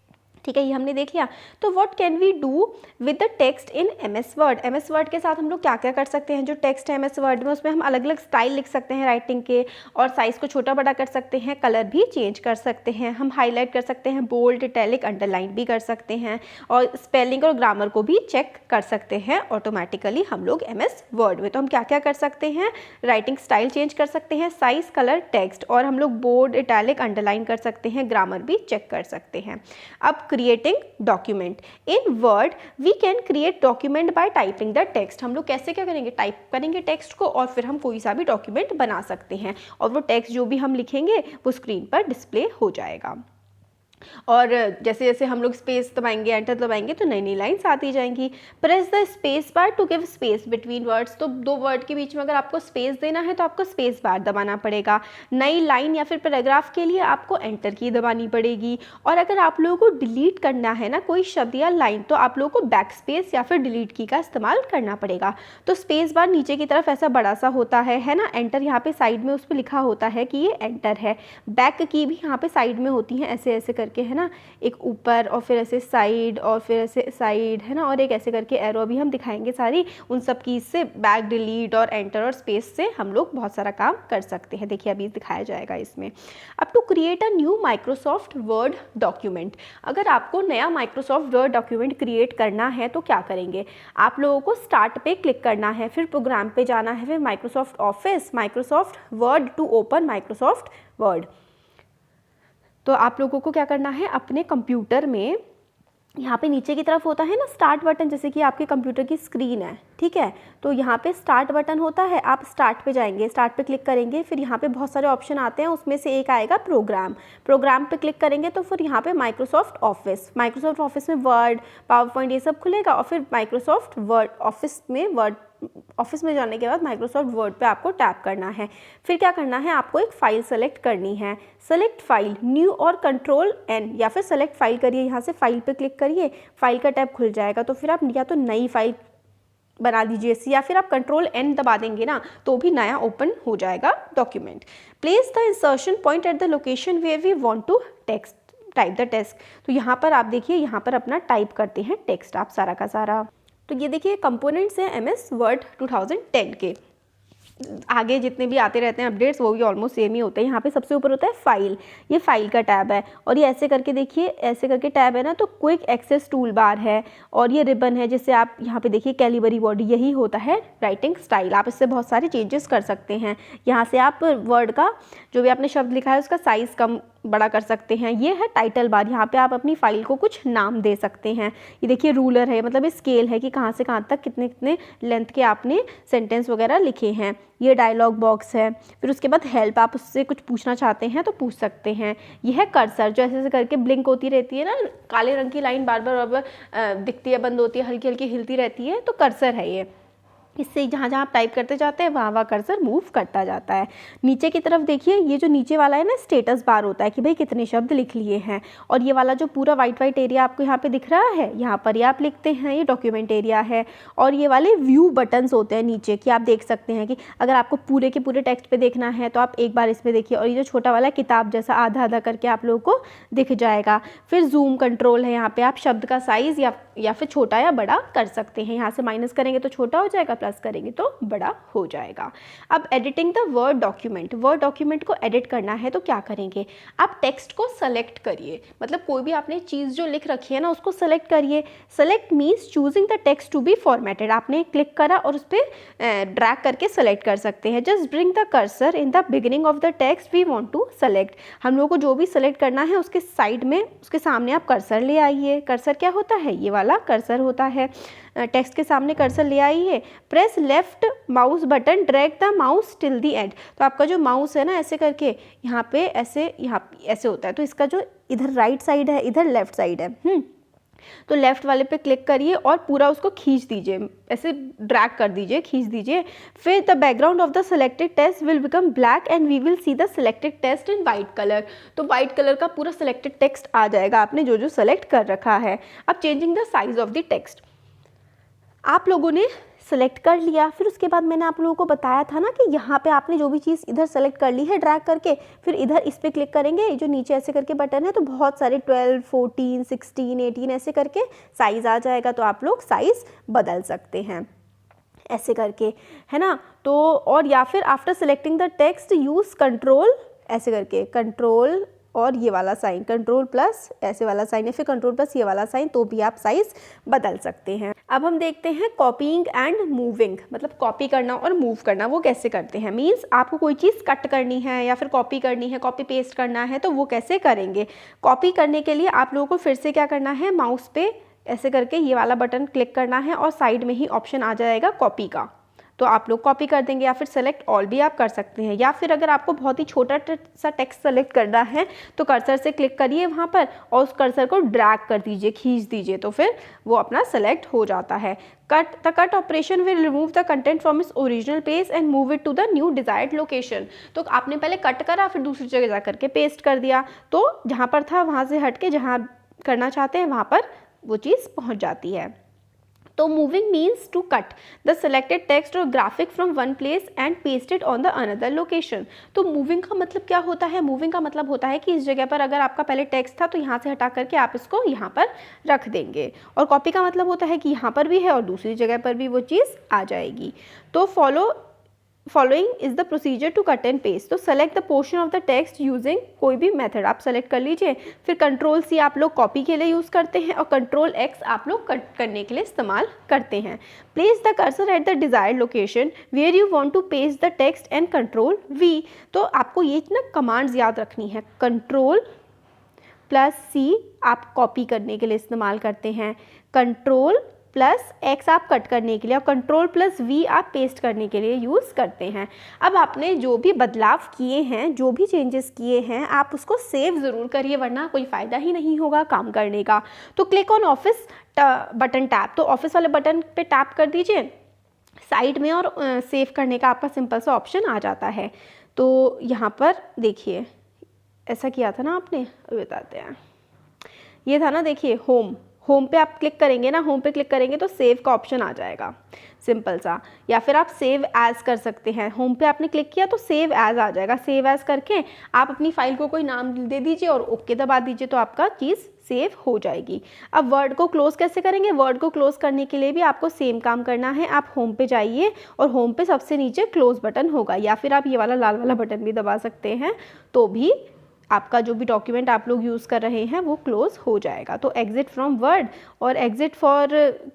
ठीक है, ये हमने देख लिया। तो what can we do with the text in MS Word. MS Word के साथ हम लोग क्या क्या कर सकते हैं, जो टेक्स्ट है MS वर्ड में उसमें हम अलग अलग स्टाइल लिख सकते हैं राइटिंग के, और साइज़ को छोटा बड़ा कर सकते हैं, कलर भी चेंज कर सकते हैं, हम हाईलाइट कर सकते हैं, बोल्ड, इटैलिक, अंडरलाइन भी कर सकते हैं, और स्पेलिंग और ग्रामर को भी चेक कर सकते हैं ऑटोमेटिकली हम लोग MS वर्ड में। तो हम क्या क्या कर सकते हैं, राइटिंग स्टाइल चेंज कर सकते हैं, साइज़, कलर, टेक्स्ट, और हम लोग बोल्ड, इटैलिक, अंडरलाइन कर सकते हैं, ग्रामर भी चेक कर सकते हैं। अब creating document. In Word we can create document by typing the text. हम लोग कैसे क्या करेंगे, टाइप करेंगे टेक्स्ट को और फिर हम कोई सा भी डॉक्यूमेंट बना सकते हैं और वो टेक्स्ट जो भी हम लिखेंगे वो स्क्रीन पर डिस्प्ले हो जाएगा। और जैसे जैसे हम लोग स्पेस दबाएंगे, एंटर दबाएंगे तो नई नई लाइन्स आती जाएंगी। Press the space bar to give space between words. तो दो वर्ड के बीच में अगर आपको स्पेस देना है तो आपको स्पेस बार दबाना पड़ेगा। नई लाइन या फिर पैराग्राफ के लिए आपको एंटर की दबानी पड़ेगी। और अगर आप लोगों को डिलीट करना है ना कोई शब्द या लाइन तो आप लोगों को बैक स्पेस या फिर डिलीट की का इस्तेमाल करना पड़ेगा। तो स्पेस बार नीचे की तरफ ऐसा बड़ा सा होता है ना, एंटर यहाँ पे साइड में उस पर लिखा होता है कि ये एंटर है। बैक की भी यहाँ पे साइड में होती है ऐसे ऐसे करके, है ना, एक ऊपर और फिर ऐसे साइड और फिर ऐसे साइड, है ना, और एक ऐसे करके एरो अभी हम दिखाएंगे सारी। उन सब की से बैक, डिलीट और एंटर और स्पेस से हम लोग बहुत सारा काम कर सकते हैं। देखिए अभी दिखाया जाएगा इसमें। अब to create a new Microsoft Word document, अगर आपको नया माइक्रोसॉफ्ट वर्ड डॉक्यूमेंट क्रिएट करना है तो क्या करेंगे, आप लोगों को स्टार्ट पे क्लिक करना है, फिर प्रोग्राम पे जाना है, फिर Microsoft Office, Microsoft Word to open Microsoft Word. तो आप लोगों को क्या करना है, अपने कंप्यूटर में यहाँ पे नीचे की तरफ होता है ना स्टार्ट बटन, जैसे कि आपके कंप्यूटर की स्क्रीन है, ठीक है, तो यहाँ पे स्टार्ट बटन होता है, आप स्टार्ट पे जाएंगे, स्टार्ट पे क्लिक करेंगे, फिर यहाँ पे बहुत सारे ऑप्शन आते हैं, उसमें से एक आएगा प्रोग्राम। प्रोग्राम पे क्लिक करेंगे तो फिर यहाँ पे माइक्रोसॉफ्ट ऑफिस में वर्ड, पावर पॉइंट ये सब खुलेगा। और फिर माइक्रोसॉफ्ट वर्ड ऑफिस में जाने के बाद माइक्रोसॉफ्ट वर्ड पे आपको टैप करना है। फिर क्या करना है, आपको एक फ़ाइल सेलेक्ट करनी है। सेलेक्ट फाइल, न्यू और कंट्रोल एन, या फिर सेलेक्ट फाइल करिए, यहाँ से फाइल पे क्लिक करिए, फाइल का टैब खुल जाएगा। तो फिर आप या तो नई फाइल बना दीजिए या फिर आप कंट्रोल एन दबा देंगे ना तो भी नया ओपन हो जाएगा document. Place the insertion point at the location where we want to type the text. तो यहाँ पर आप देखिए, यहाँ पर अपना टाइप करते हैं टेक्स्ट आप सारा का सारा। तो ये देखिए कंपोनेंट्स हैं MS वर्ड 2010 के। आगे जितने भी आते रहते हैं अपडेट्स वो भी ऑलमोस्ट सेम ही होते हैं। यहाँ पे सबसे ऊपर होता है फाइल, ये फाइल का टैब है, और ये ऐसे करके देखिए, ऐसे करके टैब है ना, तो क्विक एक्सेस टूल बार है, और ये रिबन है जिससे आप यहाँ पे देखिए कैलिबरी बॉडी, यही होता है राइटिंग स्टाइल। आप इससे बहुत सारे चेंजेस कर सकते हैं। यहाँ से आप वर्ड का जो भी आपने शब्द लिखा है उसका साइज़ कम बड़ा कर सकते हैं। ये है टाइटल बार, यहाँ पे आप अपनी फाइल को कुछ नाम दे सकते हैं। ये देखिए रूलर है, मतलब स्केल है कि कहाँ से कहाँ तक कितने कितने लेंथ के आपने सेंटेंस वगैरह लिखे हैं। ये डायलॉग बॉक्स है, फिर उसके बाद हेल्प, आप उससे कुछ पूछना चाहते हैं तो पूछ सकते हैं। ये है कर्सर, जो ऐसे ऐसे करके ब्लिंक होती रहती है ना, काले रंग की लाइन बार बार दिखती है, बंद होती है, हल्की हल्की हिलती रहती है, तो कर्सर है ये। इससे जहाँ जहाँ आप टाइप करते जाते हैं वहाँ वहाँ कर्सर मूव करता जाता है। नीचे की तरफ देखिए, ये जो नीचे वाला है ना स्टेटस बार होता है कि भाई कितने शब्द लिख लिए हैं, और ये वाला जो पूरा वाइट एरिया आपको यहाँ पे दिख रहा है, यहाँ पर ये आप लिखते हैं, ये डॉक्यूमेंट एरिया है। और ये वाले व्यू बटन्स होते हैं नीचे कि आप देख सकते हैं कि अगर आपको पूरे के पूरे टेक्स्ट पे देखना है तो आप एक बार इसमें देखिए, और ये जो छोटा वाला किताब जैसा आधा आधा करके आप लोगों को दिख जाएगा। फिर जूम कंट्रोल है, यहाँ पे आप शब्द का साइज़ या फिर छोटा या बड़ा कर सकते हैं। यहाँ से माइनस करेंगे तो छोटा हो जाएगा, प्लस करेंगे तो बड़ा हो जाएगा। अब एडिटिंग द वर्ड डॉक्यूमेंट को एडिट करना है तो क्या करेंगे, आप टेक्स्ट को सेलेक्ट करिए, मतलब कोई भी आपने चीज़ जो लिख रखी है ना उसको सेलेक्ट करिए। Select means choosing the text to be formatted, आपने क्लिक करा और उस पर ड्रैग करके सेलेक्ट कर सकते हैं। Just bring the cursor in the beginning of the text we want to select, हम लोग को जो भी सेलेक्ट करना है उसके साइड में, उसके सामने आप कर्सर ले आइए। कर्सर क्या होता है, ये वाला कर्सर होता है, टेक्स्ट के सामने कर्सर ले आइए। Press left mouse button, drag the mouse till the end, तो आपका जो माउस है ना ऐसे करके यहाँ पे ऐसे, यहाँ ऐसे होता है, तो इसका जो इधर राइट साइड है इधर लेफ्ट साइड है, तो लेफ्ट वाले पे क्लिक करिए और पूरा उसको खींच दीजिए, ऐसे ड्रैग कर दीजिए, खींच दीजिए। फिर the background of the selected text will become black and we will see the selected text in white colour, तो वाइट कलर का पूरा सिलेक्टेड टेक्स्ट आ जाएगा आपने जो जो सेलेक्ट कर रखा है। अब changing the size of the text, आप लोगों ने सेलेक्ट कर लिया, फिर उसके बाद मैंने आप लोगों को बताया था ना कि यहाँ पे आपने जो भी चीज़ इधर सेलेक्ट कर ली है ड्रैग करके, फिर इधर इस पर क्लिक करेंगे, जो नीचे ऐसे करके बटन है, तो बहुत सारे 12, 14, 16, 18 ऐसे करके साइज़ आ जाएगा, तो आप लोग साइज़ बदल सकते हैं ऐसे करके, है ना। तो और या फिर after selecting the text use control, ऐसे करके कंट्रोल और ये वाला साइन, कंट्रोल प्लस ऐसे वाला साइन या फिर कंट्रोल प्लस ये वाला साइन, तो भी आप साइज़ बदल सकते हैं। अब हम देखते हैं कॉपीइंग एंड मूविंग, मतलब कॉपी करना और मूव करना वो कैसे करते हैं। मीन्स आपको कोई चीज़ कट करनी है या फिर कॉपी करनी है, कॉपी पेस्ट करना है, तो वो कैसे करेंगे। कॉपी करने के लिए आप लोगों को फिर से क्या करना है, माउस पे ऐसे करके ये वाला बटन क्लिक करना है और साइड में ही ऑप्शन आ जाएगा कॉपी का, तो आप लोग कॉपी कर देंगे, या फिर सेलेक्ट ऑल भी आप कर सकते हैं। या फिर अगर आपको बहुत ही छोटा सा टेक्स्ट सेलेक्ट करना है तो कर्सर से क्लिक करिए वहाँ पर और उस कर्सर को ड्रैग कर दीजिए, खींच दीजिए, तो फिर वो अपना सेलेक्ट हो जाता है। The cut operation will remove the content from its original place and move it to the new desired location. तो आपने पहले कट करा, फिर दूसरी जगह जा करके पेस्ट कर दिया, तो जहाँ पर था वहाँ से हट के जहाँ करना चाहते हैं वहाँ पर वो चीज़ पहुँच जाती है। तो moving means to cut the selected text और graphic from one place and paste it on the another location. तो मूविंग का मतलब क्या होता है, मूविंग का मतलब होता है कि इस जगह पर अगर आपका पहले टेक्स्ट था तो यहाँ से हटा करके आप इसको यहाँ पर रख देंगे, और कॉपी का मतलब होता है कि यहाँ पर भी है और दूसरी जगह पर भी वो चीज़ आ जाएगी। तो following is the procedure to cut and paste. तो select the portion of the text using कोई भी मेथड आप सेलेक्ट कर लीजिए, फिर कंट्रोल सी आप लोग कॉपी के लिए यूज़ करते हैं और कंट्रोल एक्स आप लोग कट करने के लिए इस्तेमाल करते हैं। Place the cursor at the desired location where you want to paste the text and control V. तो आपको ये ना कमांड्स याद रखनी है, कंट्रोल प्लस सी आप कॉपी करने के लिए इस्तेमाल करते हैं, कंट्रोल प्लस एक्स आप कट करने के लिए और कंट्रोल प्लस वी आप पेस्ट करने के लिए यूज़ करते हैं। अब आपने जो भी बदलाव किए हैं, जो भी चेंजेस किए हैं, आप उसको सेव ज़रूर करिए, वरना कोई फ़ायदा ही नहीं होगा काम करने का। तो click on office button tap, तो ऑफिस वाले बटन पे टैप कर दीजिए साइड में और सेव करने का आपका सिंपल सा ऑप्शन आ जाता है। तो यहाँ पर देखिए ऐसा किया था ना आपने, बताते हैं, ये था ना, देखिए होम पे आप क्लिक करेंगे ना, होम पे क्लिक करेंगे तो सेव का ऑप्शन आ जाएगा सिंपल सा, या फिर आप सेव एज कर सकते हैं। होम पे आपने क्लिक किया तो सेव एज आ जाएगा, सेव एज करके आप अपनी फाइल को कोई नाम दे दीजिए और ओके दबा दीजिए, तो आपका चीज़ सेव हो जाएगी। अब वर्ड को क्लोज़ कैसे करेंगे, वर्ड को क्लोज़ करने के लिए भी आपको सेम काम करना है। आप होम पे जाइए और होम पे सबसे नीचे क्लोज़ बटन होगा, या फिर आप ये वाला लाल वाला बटन भी दबा सकते हैं, तो भी आपका जो भी डॉक्यूमेंट आप लोग यूज़ कर रहे हैं वो क्लोज़ हो जाएगा। तो एग्जिट फ्रॉम वर्ड और एग्जिट फॉर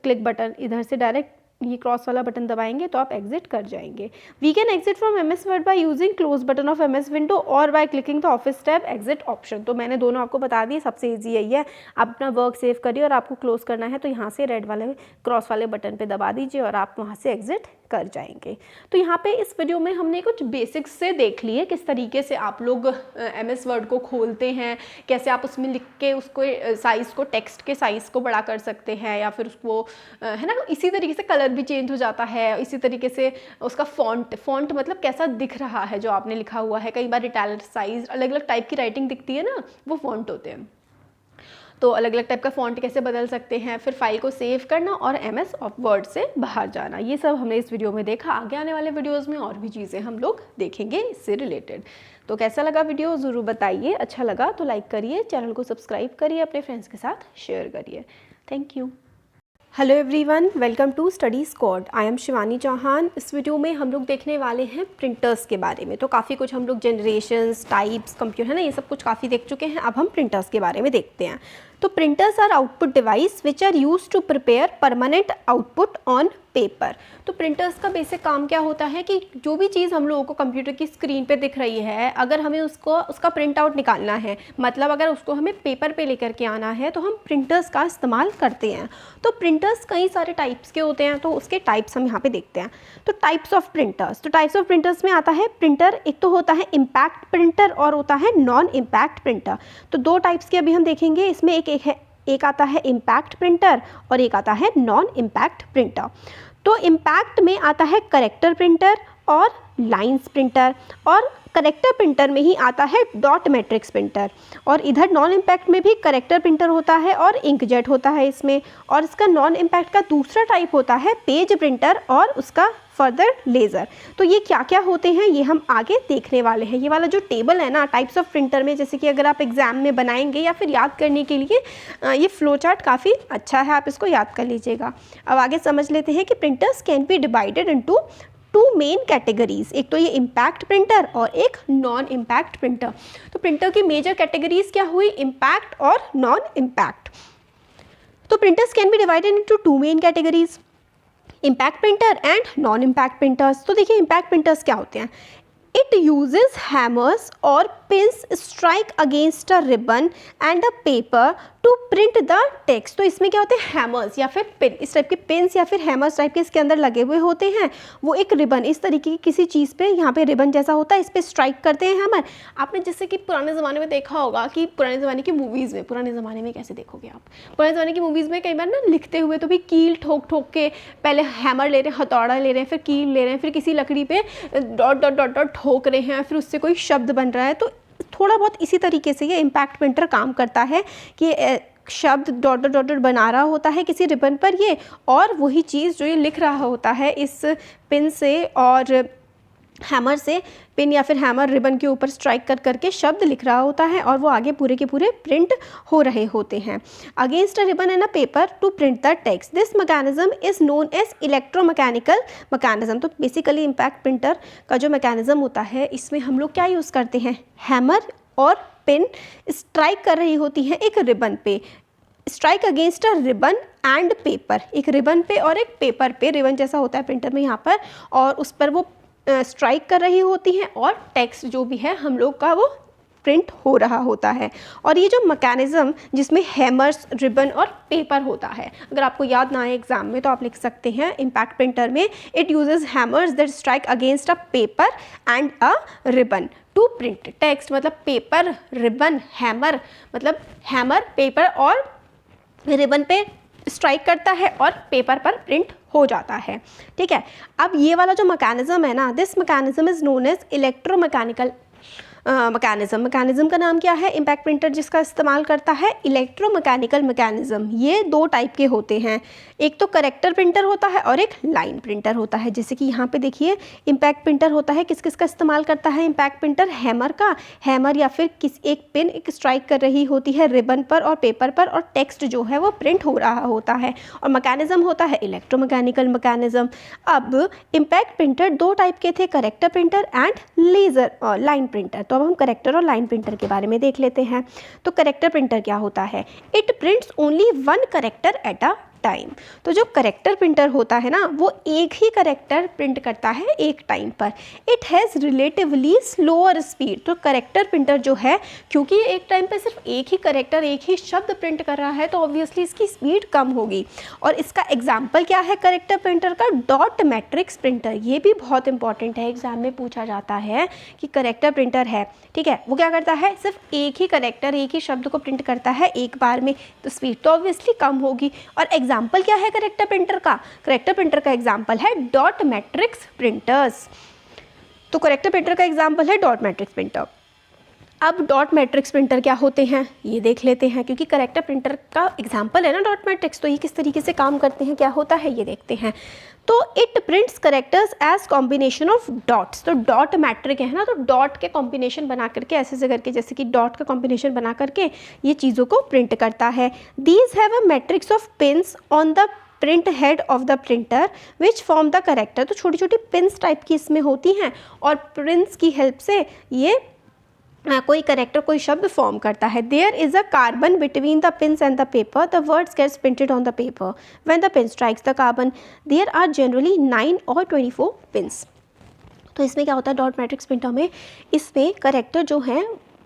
क्लिक बटन, इधर से डायरेक्ट ये क्रॉस वाला बटन दबाएंगे तो आप एग्जिट कर जाएंगे। We can exit from MS Word by using close button of MS window और by clicking the office tab exit option. तो मैंने दोनों आपको बता दिए, सबसे ईजी यही है। आप अपना वर्क सेव करिए और आपको क्लोज करना है तो यहाँ से रेड वाले क्रॉस वाले बटन पे दबा दीजिए और आप वहाँ से एग्जिट कर जाएंगे। तो यहाँ पे इस वीडियो में हमने कुछ बेसिक्स से देख लिए, किस तरीके से आप लोग एमएस वर्ड को खोलते हैं, कैसे आप उसमें लिख के उसको साइज़ को, टेक्स्ट के साइज़ को बड़ा कर सकते हैं, या फिर उसको है ना, इसी तरीके से कलर भी चेंज हो जाता है, इसी तरीके से उसका फॉन्ट मतलब कैसा दिख रहा है जो आपने लिखा हुआ है। कई बार इटैलिसाइज अलग अलग टाइप की राइटिंग दिखती है ना, वो फॉन्ट होते हैं, तो अलग अलग टाइप का फॉन्ट कैसे बदल सकते हैं, फिर फाइल को सेव करना और एमएस वर्ड से बाहर जाना, ये सब हमने इस वीडियो में देखा। आगे आने वाले वीडियोस में और भी चीज़ें हम लोग देखेंगे इससे रिलेटेड। तो कैसा लगा वीडियो ज़रूर बताइए, अच्छा लगा तो लाइक करिए, चैनल को सब्सक्राइब करिए, अपने फ्रेंड्स के साथ शेयर करिए। Thank you. Hello everyone, welcome to study squad. I am Shivani Chauhan. इस वीडियो में हम लोग देखने वाले हैं प्रिंटर्स के बारे में। तो काफ़ी कुछ हम लोग जनरेशन्स, टाइप्स, कंप्यूटर है ना, ये सब कुछ काफ़ी देख चुके हैं। अब हम प्रिंटर्स के बारे में देखते हैं। तो printers are output device which are use to prepare permanent output on paper. तो प्रिंटर्स का बेसिक काम क्या होता है कि जो भी चीज़ हम लोगों को कंप्यूटर की स्क्रीन पे दिख रही है, अगर हमें उसका प्रिंट आउट निकालना है, मतलब अगर उसको हमें पेपर पे लेकर के आना है, तो हम प्रिंटर्स का इस्तेमाल करते हैं। तो प्रिंटर्स कई सारे टाइप्स के होते हैं, तो उसके टाइप्स हम यहाँ पे देखते हैं। तो टाइप्स ऑफ प्रिंटर्स, तो टाइप्स ऑफ प्रिंटर्स में आता है प्रिंटर, एक तो होता है इम्पैक्ट प्रिंटर और होता है नॉन इम्पैक्ट प्रिंटर। तो दो टाइप्स के अभी हम देखेंगे। इसमें एक आता है इम्पैक्ट प्रिंटर और एक आता है नॉन इम्पैक्ट प्रिंटर। तो इम्पैक्ट में आता है करेक्टर प्रिंटर और लाइंस प्रिंटर, और करेक्टर प्रिंटर में ही आता है डॉट मैट्रिक्स प्रिंटर, और इधर नॉन इम्पैक्ट में भी करेक्टर प्रिंटर होता है और इंकजेट होता है इसमें। और इसका नॉन इम्पैक्ट का दूसरा टाइप होता है पेज प्रिंटर और उसका फर्दर लेज़र। तो ये क्या क्या होते हैं ये हम आगे देखने वाले हैं। ये वाला जो टेबल है ना टाइप्स ऑफ प्रिंटर में, जैसे कि अगर आप एग्जाम में बनाएंगे या फिर याद करने के लिए ये फ्लो चार्ट काफ़ी अच्छा है, आप इसको याद कर लीजिएगा। अब आगे समझ लेते हैं कि printers can be divided into two main categories, एक तो ये इम्पैक्ट प्रिंटर और एक नॉन इम्पैक्ट प्रिंटर। तो प्रिंटर की मेजर कैटेगरीज क्या हुई, इम्पैक्ट और नॉन इम्पैक्ट। तो printers can be divided into two main categories, impact printer and non impact printers. तो देखिए इम्पैक्ट प्रिंटर्स क्या होते हैं, इट यूजेस हैमर्स और pins strike against a ribbon and a paper to print the text. तो इसमें क्या होते हैं, हैमर्स या फिर पिन, इस टाइप के पिन्स या फिर हैमर्स टाइप के इसके अंदर लगे हुए होते हैं। वो एक रिबन, इस तरीके की किसी चीज़ पे, यहाँ पे रिबन जैसा होता है, इस पे स्ट्राइक करते हैं हैमर। आपने जैसे कि पुराने ज़माने में देखा होगा कि पुराने ज़माने की मूवीज़ में, पुराने ज़माने में कैसे देखोगे आप, पुराने ज़माने की मूवीज़ में कई बार ना लिखते हुए तो भी कील ठोक ठोक के, पहले हैमर ले रहे हैं, हथौड़ा ले रहे हैं, फिर कील ले रहे हैं, फिर किसी लकड़ी पे डॉट डॉट डॉट डॉट ठोक रहे हैं, फिर उससे कोई शब्द बन रहा है। तो थोड़ा बहुत इसी तरीके से ये इम्पैक्ट प्रिंटर काम करता है कि शब्द डॉट डॉट डॉट बना रहा होता है किसी रिबन पर ये, और वही चीज़ जो ये लिख रहा होता है इस पिन से और हैमर से, पिन या फिर हैमर रिबन के ऊपर स्ट्राइक कर करके शब्द लिख रहा होता है और वो आगे पूरे के पूरे प्रिंट हो रहे होते हैं against a ribbon and a paper to print the text. This mechanism is known as electromechanical mechanism. तो बेसिकली इम्पैक्ट प्रिंटर का जो मैकेनिज्म होता है, इसमें हम लोग क्या यूज़ करते हैं, हैमर और पिन स्ट्राइक कर रही होती है एक रिबन पे, strike against a ribbon and paper, एक रिबन पे और एक पेपर पे, रिबन जैसा होता है प्रिंटर में यहाँ पर, और उस पर वो स्ट्राइक कर रही होती हैं और टेक्स्ट जो भी है हम लोग का वो प्रिंट हो रहा होता है। और ये जो मैकेनिज़्म जिसमें हैमर्स, रिबन और पेपर होता है, अगर आपको याद ना आए एग्जाम में तो आप लिख सकते हैं इम्पैक्ट प्रिंटर में it uses hammers that strike against a paper and a ribbon to print text. मतलब पेपर, रिबन, हैमर, मतलब हैमर पेपर और रिबन पे स्ट्राइक करता है और पेपर पर प्रिंट हो जाता है। ठीक है, अब ये वाला जो मैकेनिज्म है ना, this mechanism is known as electromechanical mechanism का नाम क्या है, इम्पैक्ट प्रिंटर जिसका इस्तेमाल करता है, इलेक्ट्रोमैकेनिकल मैकेनिज्म। ये दो टाइप के होते हैं, एक तो करेक्टर प्रिंटर होता है और एक लाइन प्रिंटर होता है। जैसे कि यहाँ पे देखिए इम्पैक्ट प्रिंटर होता है, किस किस का इस्तेमाल करता है इम्पैक्ट प्रिंटर, हैमर का, हैमर या फिर किस एक पिन एक स्ट्राइक कर रही होती है रिबन पर और पेपर पर और टेक्स्ट जो है वो प्रिंट हो रहा होता है, और मैकेनिज्म होता है इलेक्ट्रोमैकेनिकल मैकेनिज्म। अब इम्पैक्ट प्रिंटर दो टाइप के थे, character printer and laser line printer. तो अब हम करेक्टर और लाइन प्रिंटर के बारे में देख लेते हैं। तो करेक्टर प्रिंटर क्या होता है, it prints only one character eight a time. तो जो करेक्टर प्रिंटर होता है ना, वो एक ही करेक्टर प्रिंट करता है एक टाइम पर। It has relatively slower speed. तो करेक्टर प्रिंटर जो है, क्योंकि ये एक टाइम पर सिर्फ एक ही करेक्टर, एक ही शब्द प्रिंट कर रहा है, तो ऑब्वियसली इसकी स्पीड कम होगी। और इसका एग्जाम्पल क्या है करेक्टर प्रिंटर का, डॉट मैट्रिक्स प्रिंटर। ये भी बहुत इंपॉर्टेंट है, एग्जाम में पूछा जाता है कि करेक्टर प्रिंटर है, ठीक है, वो क्या करता है, सिर्फ एक ही करेक्टर, एक ही शब्द को प्रिंट करता है एक बार में, तो स्पीड तो ऑब्वियसली कम होगी। और एग्जाम्पल क्या है करेक्टर प्रिंटर का, करेक्टर प्रिंटर का एग्जाम्पल है डॉट मैट्रिक्स प्रिंटर्स। तो करेक्टर प्रिंटर का एग्जाम्पल है डॉट मैट्रिक्स प्रिंटर। अब डॉट मैट्रिक्स प्रिंटर क्या होते हैं ये देख लेते हैं, क्योंकि करेक्टर प्रिंटर का एग्जाम्पल है ना डॉट मैट्रिक्स, तो ये किस तरीके से काम करते हैं, क्या होता है ये देखते हैं। तो it prints characters as combination of dots. तो डॉट मैट्रिक है ना, तो डॉट के कॉम्बिनेशन बना करके ऐसे से करके, जैसे कि डॉट का कॉम्बिनेशन बना करके ये चीज़ों को प्रिंट करता है। These have a matrix of pins on the print head of the printer which form the character. तो छोटी छोटी पिन्स टाइप की इसमें होती हैं और पिन्स की हेल्प से ये कोई करेक्टर, कोई शब्द फॉर्म करता है। There is a carbon between the pins and the paper, the words gets printed on the paper when the pin strikes the carbon. There are generally 9 और 24 पिन्स। तो इसमें क्या होता है डॉट मैट्रिक्स प्रिंटर में, इसमें करेक्टर जो है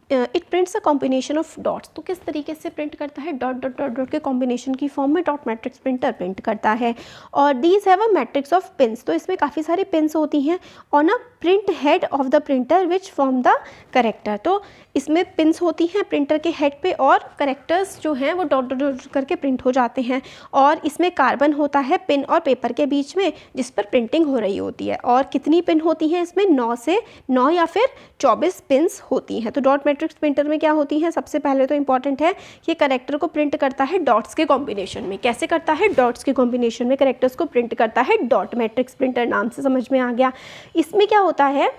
it prints a combination of dots. तो किस तरीके से प्रिंट करता है, डॉट डॉट डॉट डॉट के कॉम्बिनेशन की फॉर्म में डॉट मैट्रिक्स प्रिंटर प्रिंट करता है। और these have a matrix of pins. तो इसमें काफ़ी सारी पिन्स होती हैं on a print head of the printer which form the character. तो इसमें पिन्स होती हैं प्रिंटर के हेड पे और करेक्टर्स जो हैं वो डॉट डॉट डॉट करके प्रिंट हो जाते हैं। और इसमें कार्बन होता है पिन और पेपर के बीच में जिस पर प्रिंटिंग हो रही होती है। और कितनी पिन होती हैं इसमें, 9 से 9 या फिर 24 पिन्स होती हैं। तो डॉट मैट्रिक्स प्रिंटर में क्या होती हैं, सबसे पहले तो इंपॉर्टेंट है कि करेक्टर को प्रिंट करता है डॉट्स के कॉम्बिनेशन में। कैसे करता है, डॉट्स के कॉम्बिनेशन में करेक्टर्स को प्रिंट करता है। डॉट मैट्रिक्स प्रिंटर नाम से समझ में आ गया। इसमें क्या होता है,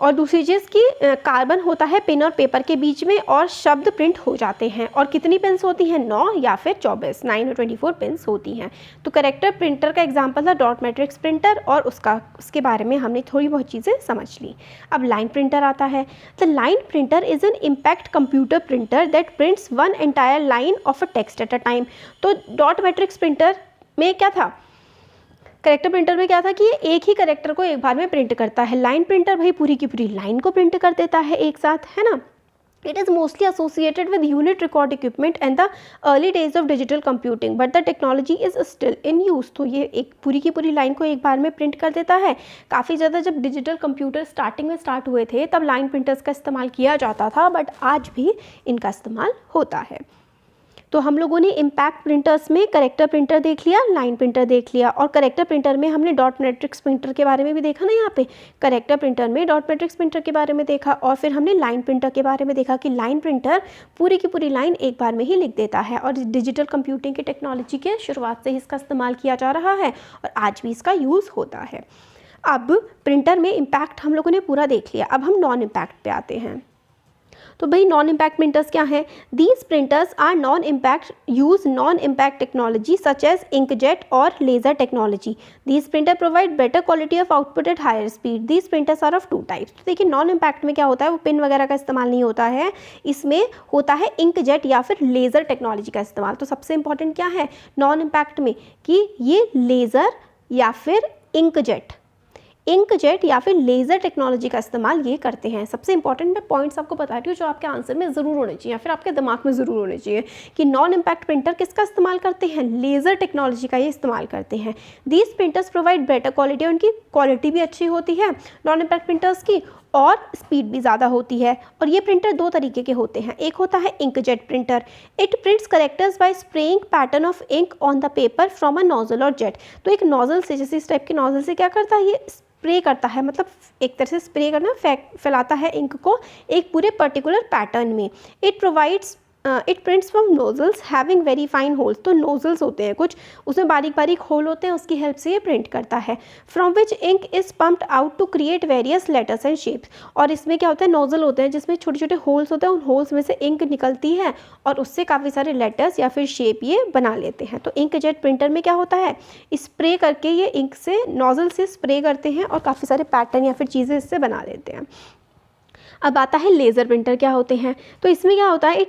और दूसरी चीज़ कि कार्बन होता है पेन और पेपर के बीच में और शब्द प्रिंट हो जाते हैं। और कितनी पेन्स होती हैं, 9 या फिर 24, 9 और 24 पेन्स होती हैं। तो करेक्टर प्रिंटर का एग्जांपल था डॉट मैट्रिक्स प्रिंटर, और उसके बारे में हमने थोड़ी बहुत चीज़ें समझ ली। अब लाइन प्रिंटर आता है। The line printer is an impact computer printer that prints one entire line of a text eight a time. तो डॉट मैट्रिक्स प्रिंटर में क्या था, करेक्टर प्रिंटर में क्या था कि ये एक ही करेक्टर को एक बार में प्रिंट करता है। लाइन प्रिंटर भाई पूरी की पूरी लाइन को प्रिंट कर देता है एक साथ, है ना। It is mostly associated with unit record equipment and the early days of digital computing, but the technology is still in use. तो ये एक पूरी की पूरी लाइन को एक बार में प्रिंट कर देता है। काफ़ी ज़्यादा जब डिजिटल कंप्यूटर स्टार्टिंग में स्टार्ट हुए थे तब लाइन प्रिंटर्स का इस्तेमाल किया जाता था, बट आज भी इनका इस्तेमाल होता है। तो हम लोगों ने इम्पैक्ट प्रिंटर्स में करेक्टर प्रिंटर देख लिया, लाइन प्रिंटर देख लिया, और करेक्टर प्रिंटर में हमने डॉट मैट्रिक्स प्रिंटर के बारे में भी देखा ना। यहाँ पे करेक्टर प्रिंटर में डॉट मैट्रिक्स प्रिंटर के बारे में देखा, और फिर हमने लाइन प्रिंटर के बारे में देखा कि लाइन प्रिंटर पूरी की पूरी लाइन एक बार में ही लिख देता है, और डिजिटल कंप्यूटिंग की टेक्नोलॉजी के शुरुआत से ही इसका इस्तेमाल किया जा रहा है और आज भी इसका यूज़ होता है। अब प्रिंटर में इम्पैक्ट हम लोगों ने पूरा देख लिया, अब हम नॉन इम्पैक्ट पे आते हैं। तो भाई नॉन इम्पैक्ट प्रिंटर्स क्या हैं? These printers are non impact, use non impact technology such as inkjet और laser technology. These printer provide better quality of output at higher speed. These printers are of two types. तो देखिए non impact में क्या होता है, वो pin वगैरह का इस्तेमाल नहीं होता है, इसमें होता है इंकजेट या फिर लेज़र टेक्नोलॉजी का इस्तेमाल। तो सबसे इंपॉर्टेंट क्या है नॉन इम्पैक्ट में कि ये लेज़र या फिर इंकजेट या फिर लेज़र टेक्नोलॉजी का इस्तेमाल ये करते हैं। सबसे इंपॉर्टेंट मैं पॉइंट्स आपको बता रही हूँ जो आपके आंसर में ज़रूर होने चाहिए या फिर आपके दिमाग में ज़रूर होने चाहिए कि नॉन इम्पैक्ट प्रिंटर किसका इस्तेमाल करते हैं, लेज़र टेक्नोलॉजी का ये इस्तेमाल करते हैं। These printers provide better quality, उनकी क्वालिटी भी अच्छी होती है नॉन इम्पैक्ट प्रिंटर्स की, और स्पीड भी ज़्यादा होती है। और ये प्रिंटर दो तरीके के होते हैं, एक होता है inkjet printer. It prints characters by spraying pattern of ink on the paper from a nozzle और जेट। तो एक नोजल से, जैसे इस टाइप के नोजल से क्या करता है, ये स्प्रे करता है, मतलब एक तरह से स्प्रे करना, फैलाता है इंक को एक पूरे पर्टिकुलर पैटर्न में। It prints from nozzles having very fine holes. तो नोजल्स होते हैं कुछ, उसमें बारीक बारीक होल होते हैं, उसकी हेल्प से ये प्रिंट करता है। From which ink is pumped out to create various letters and shapes. और इसमें क्या होता है, नोजल होते हैं जिसमें छोटे छोटे होल्स होते हैं, उन होल्स में से इंक निकलती है और उससे काफ़ी सारे लेटर्स या फिर शेप ये बना लेते हैं। तो इंक जेट प्रिंटर में क्या होता है, स्प्रे करके ये इंक से, नोजल से स्प्रे करते हैं और काफ़ी सारे पैटर्न या फिर चीज़ें इससे बना लेते हैं। अब आता है लेज़र प्रिंटर क्या होते हैं। तो इसमें क्या होता है,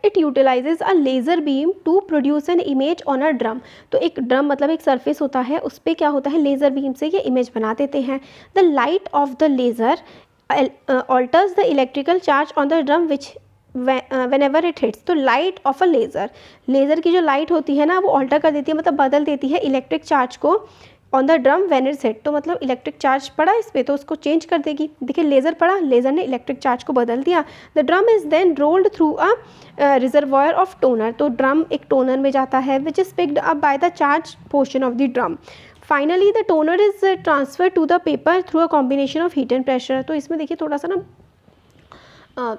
it utilises a laser beam to produce an image on a drum. तो एक ड्रम मतलब एक सरफेस होता है, उस पर क्या होता है, लेज़र बीम से ये इमेज बना देते हैं। The light of the laser alters the electrical charge on the drum which whenever it hits। तो लाइट ऑफ अ लेज़र की जो लाइट होती है ना, वो ऑल्टर कर देती है, मतलब बदल देती है इलेक्ट्रिक चार्ज को on the drum when it's hit. तो मतलब इलेक्ट्रिक चार्ज पड़ा इस पर तो उसको चेंज कर देगी। देखिए लेज़र पड़ा, लेज़र ने इलेक्ट्रिक चार्ज को बदल दिया। The drum is then rolled through a reservoir of toner. तो ड्रम एक टोनर में जाता है which is picked up by the charge portion of the drum. Finally the toner is transfer to the paper through a combination of heat and pressure. तो इसमें देखिए थोड़ा सा ना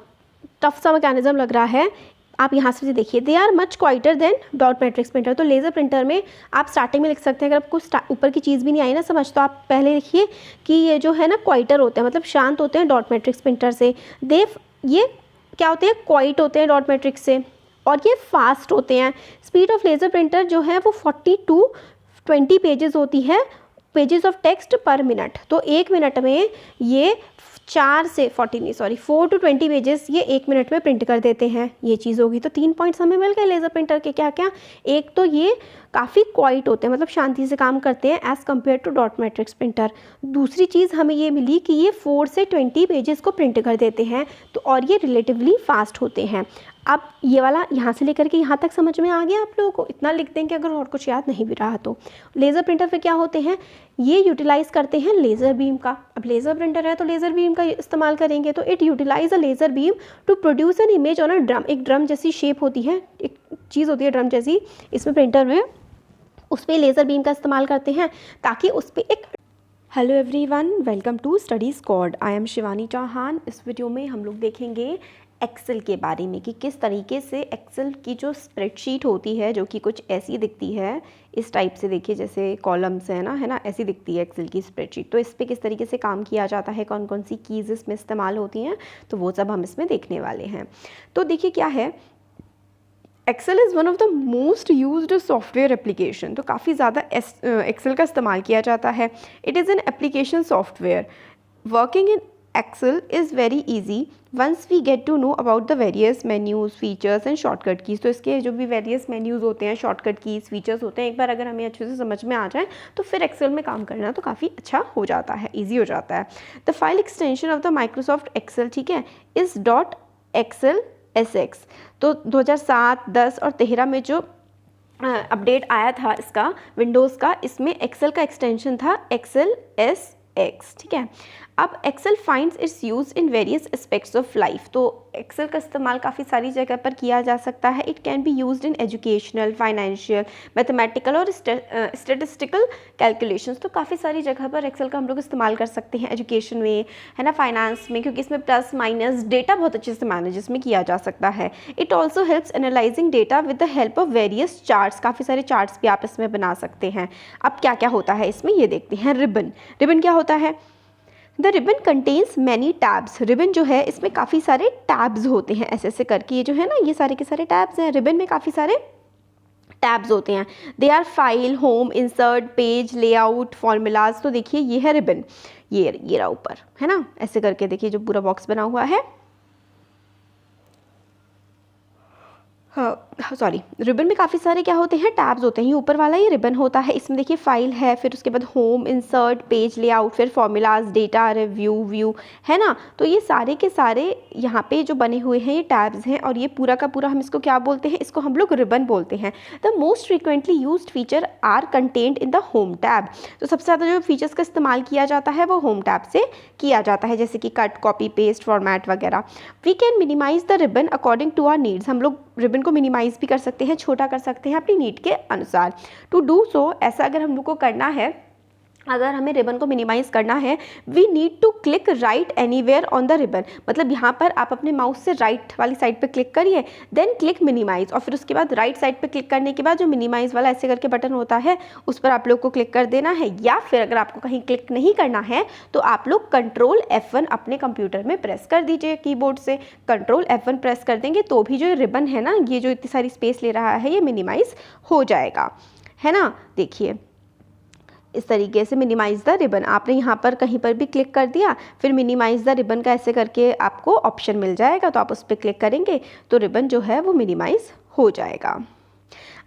टफ सा मैकेनिज्म लग रहा है, आप यहाँ से देखिए। They are much quieter than dot matrix printer. तो लेज़र प्रिंटर में आप स्टार्टिंग में लिख सकते हैं, अगर आपको ऊपर की चीज़ भी नहीं आई ना समझ, तो आप पहले लिखिए कि ये जो है ना क्वाइटर होते हैं, मतलब शांत होते हैं डॉट मैट्रिक्स प्रिंटर से। ये क्या होते हैं, क्वाइट होते हैं डॉट मैट्रिक्स से, और ये फास्ट होते हैं। स्पीड ऑफ लेज़र प्रिंटर जो है वो 40 to 20 पेजेस होती है, पेजेस ऑफ टेक्स्ट पर मिनट। तो एक मिनट में ये 4 to 20 पेजेस ये एक मिनट में प्रिंट कर देते हैं। ये चीज़ होगी। तो 3 पॉइंट्स हमें मिल गए लेज़र प्रिंटर के, क्या क्या, एक तो ये काफ़ी क्वाइट होते हैं, मतलब शांति से काम करते हैं as compare to dot matrix printer. दूसरी चीज़ हमें ये मिली कि ये 4 से 20 पेजेस को प्रिंट कर देते हैं, तो और ये रिलेटिवली फास्ट होते हैं। अब ये वाला यहाँ से लेकर के यहाँ तक समझ में आ गया आप लोगों को, इतना लिख देंगे अगर और कुछ याद नहीं भी रहा तो। लेज़र प्रिंटर पे क्या होते हैं, ये यूटिलाइज़ करते हैं लेज़र बीम का। अब लेज़र प्रिंटर है तो लेज़र बीम का इस्तेमाल करेंगे। तो it utilise a laser beam to produce an image on a drum. एक ड्रम जैसी शेप होती है, एक चीज़ होती है ड्रम जैसी, इसमें प्रिंटर में उस पर लेज़र बीम का इस्तेमाल करते हैं ताकि उस पर एक hello everyone, welcome to study squad. I am Shivani Chauhan. इस वीडियो में हम लोग देखेंगे एक्सेल के बारे में कि किस तरीके से एक्सेल की जो स्प्रेडशीट होती है जो कि कुछ ऐसी दिखती है, इस टाइप से देखिए जैसे कॉलम्स है ना, ऐसी दिखती है एक्सेल की स्प्रेडशीट। तो इस पे किस तरीके से काम किया जाता है, कौन कौन सी कीज़ इसमें इस्तेमाल होती हैं, तो वो सब हम इसमें देखने वाले हैं। तो देखिए क्या है, Excel is one of the most used software application. तो काफ़ी ज़्यादा एक्सेल का इस्तेमाल किया जाता है। It is an application software. Working in Excel is very easy once we get to know about the various menus, features and shortcut keys. तो इसके जो भी वेरियस मेन्यूज़ होते हैं, शॉर्टकट कीज़, फीचर्स होते हैं, एक बार अगर हमें अच्छे से समझ में आ जाए तो फिर एक्सेल में काम करना तो काफ़ी अच्छा हो जाता है, ईजी हो जाता है। The file extension of the Microsoft Excel, ठीक है, इज़ .xlsx। तो 2007, 10 और 13 में जो अपडेट आया था इसका, विंडोज़ का, इसमें एक्सेल का एक्सटेंशन था XLSX, ठीक है। अब Excel finds its use in various aspects of life. तो एक्सेल का इस्तेमाल काफ़ी सारी जगह पर किया जा सकता है। It can be used in educational, financial, mathematical और स्टेटिस्टिकल कैलकुलेशंस। तो काफ़ी सारी जगह पर एक्सेल का हम लोग इस्तेमाल कर सकते हैं, एजुकेशन में, है ना, फाइनेंस में, क्योंकि इसमें प्लस माइनस डेटा बहुत अच्छे से मैनेज में किया जा सकता है। It also helps analysing data with the help of various charts. काफ़ी सारे चार्ट्स भी आप इसमें बना सकते हैं। अब क्या क्या होता है इसमें ये देखते हैं। रिबन, रिबन क्या होता है? The ribbon contains many tabs. Ribbon जो है इसमें काफ़ी सारे टैब्स होते हैं, ऐसे ऐसे करके ये जो है ना, ये सारे के सारे टैब्स हैं। रिबन में काफ़ी सारे टैब्स होते हैं। They are file, home, insert, page, layout, formulas. तो देखिए ये है रिबन, ये रहा ऊपर, है ना, ऐसे करके देखिए जो पूरा बॉक्स बना हुआ है। सॉरी, रिबन में काफ़ी सारे क्या होते हैं, टैब्स होते हैं। ये ऊपर वाला ये रिबन होता है, इसमें देखिए फाइल है, फिर उसके बाद होम, इंसर्ट, पेज, लेआउट, फिर फॉर्मूलाज, डेटा, रिव्यू, व्यू, है ना। तो ये सारे के सारे यहाँ पे जो बने हुए हैं ये टैब्स हैं, और ये पूरा का पूरा हम इसको क्या बोलते हैं, इसको हम लोग रिबन बोलते हैं। The most frequently used feature are content in the home tab. तो सबसे ज़्यादा जो फीचर्स का इस्तेमाल किया जाता है वो होम टैब से किया जाता है, जैसे कि कट, कॉपी, पेस्ट, फॉर्मेट वगैरह। We can minimise the ribbon according to our needs. हम लोग रिबन को मिनिमाइज भी कर सकते हैं, छोटा कर सकते हैं अपनी नीड के अनुसार। टू डू सो, ऐसा अगर हम लोग को करना है, अगर हमें रिबन को मिनिमाइज़ करना है, we need to click right anywhere on the ribbon. मतलब यहाँ पर आप अपने माउस से राइट वाली साइड पे क्लिक करिए, देन क्लिक मिनिमाइज, और फिर उसके बाद राइट साइड पे क्लिक करने के बाद जो मिनिमाइज वाला ऐसे करके बटन होता है उस पर आप लोग को क्लिक कर देना है। या फिर अगर आपको कहीं क्लिक नहीं करना है तो आप लोग कंट्रोल F1 अपने कंप्यूटर में प्रेस कर दीजिए, कीबोर्ड से कंट्रोल F1 प्रेस कर देंगे तो भी जो रिबन है ना, ये जो इतनी सारी स्पेस ले रहा है, ये मिनिमाइज हो जाएगा, है ना। देखिए इस तरीके से मिनिमाइज़ द रिबन, आपने यहाँ पर कहीं पर भी क्लिक कर दिया, फिर मिनिमाइज़ द रिबन का ऐसे करके आपको ऑप्शन मिल जाएगा, तो आप उस पर क्लिक करेंगे तो रिबन जो है वो मिनिमाइज़ हो जाएगा।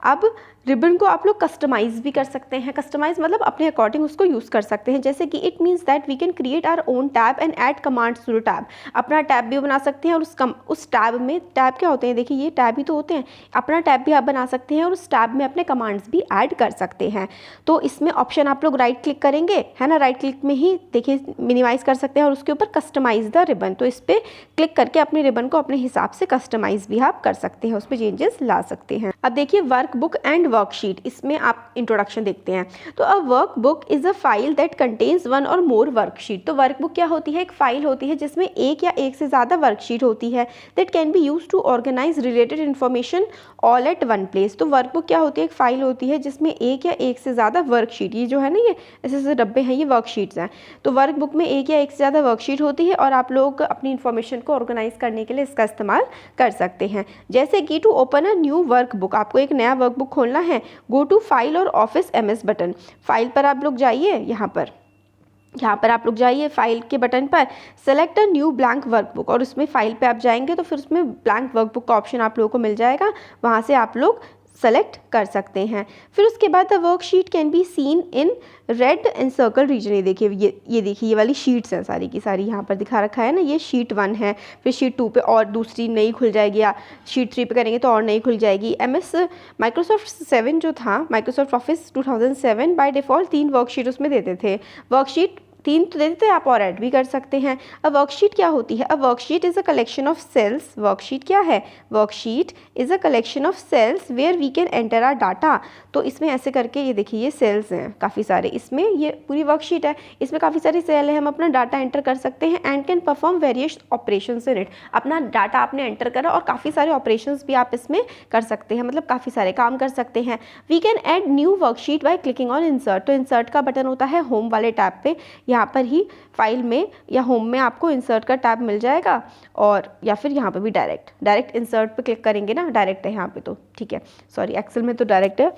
अब रिबन को आप लोग कस्टमाइज़ भी कर सकते हैं। कस्टमाइज़ मतलब अपने अकॉर्डिंग उसको यूज़ कर सकते हैं, जैसे कि it means that we can create our own tab and add commands to the tab. अपना टैब भी बना सकते हैं, और उस टैब में, टैब क्या होते हैं, देखिए ये टैब ही तो होते हैं, अपना टैब भी आप बना सकते हैं और उस टैब में अपने कमांड्स भी ऐड कर सकते हैं। तो इसमें ऑप्शन आप लोग राइट क्लिक करेंगे, है ना, राइट क्लिक में ही देखिए मिनिमाइज़ कर सकते हैं, और उसके ऊपर कस्टमाइज़ द रिबन, तो इस पर क्लिक करके अपने रिबन को अपने हिसाब से कस्टमाइज़ भी आप कर सकते हैं, उस पर चेंजेस ला सकते हैं। अब देखिए वर्कबुक एंड वर्कशीट, इसमें आप इंट्रोडक्शन देखते हैं। तो अ workbook is a file that contains one और मोर वर्कशीट। तो वर्कबुक क्या होती है, एक फाइल होती है जिसमें एक या एक से ज़्यादा वर्कशीट होती है, that can be use to organise related information all at one place. तो वर्कबुक क्या होती है, एक फाइल होती है जिसमें एक या एक से ज़्यादा वर्कशीट, ये जो है ना, ये ऐसे ऐसे डब्बे हैं, ये वर्कशीट्स हैं। तो वर्कबुक में एक या एक से ज़्यादा वर्कशीट होती है, और आप लोग अपनी इन्फॉर्मेशन को ऑर्गेनाइज करने के लिए इसका इस्तेमाल कर सकते हैं। जैसे कि to open a new workbook, आपको एक नया वर्कबुक खोलना है, गो टू फाइल और ऑफिस MS बटन। फाइल पर आप लोग जाइए, यहाँ पर आप लोग जाइए फाइल के बटन पर, select a new blank workbook, और उसमें फाइल पे आप जाएंगे तो फिर उसमें ब्लैंक वर्कबुक का ऑप्शन आप लोगों को मिल जाएगा, वहाँ से आप लोग सेलेक्ट कर सकते हैं। फिर उसके बाद the worksheet can be seen in red and circle region. ये देखिए, ये देखिए, ये वाली शीट्स हैं सारी की सारी, यहाँ पर दिखा रखा है ना, ये शीट 1 है, फिर शीट 2 पे और दूसरी नई खुल जाएगी, या शीट 3 पे करेंगे तो और नई खुल जाएगी। माइक्रोसॉफ्ट 7 जो था, Microsoft office 2007 by default 3 worksheet उसमें देते थे। वर्कशीट 3 तो देते थे, आप और ऐड भी कर सकते हैं। अब वर्कशीट क्या होती है? अब worksheet is a collection of cells. Worksheet क्या है? Worksheet is a collection of cells where we can enter our data. तो इसमें ऐसे करके ये देखिए, ये सेल्स हैं काफ़ी सारे, इसमें ये पूरी वर्कशीट है, इसमें काफ़ी सारी सेल है, हम अपना डाटा एंटर कर सकते हैं and can perform various operations in it. अपना डाटा आपने एंटर करा और काफ़ी सारे ऑपरेशंस भी आप इसमें कर सकते हैं, मतलब काफ़ी सारे काम कर सकते हैं। We can add new worksheet by clicking on insert. तो इंसर्ट का बटन होता है होम वाले टैब पे, यहाँ पर ही फाइल में या होम में आपको इंसर्ट का टैब मिल जाएगा, और या फिर यहाँ पे भी डायरेक्ट इंसर्ट पे क्लिक करेंगे ना, डायरेक्ट है यहाँ पे तो ठीक है, सॉरी एक्सेल में तो डायरेक्ट है।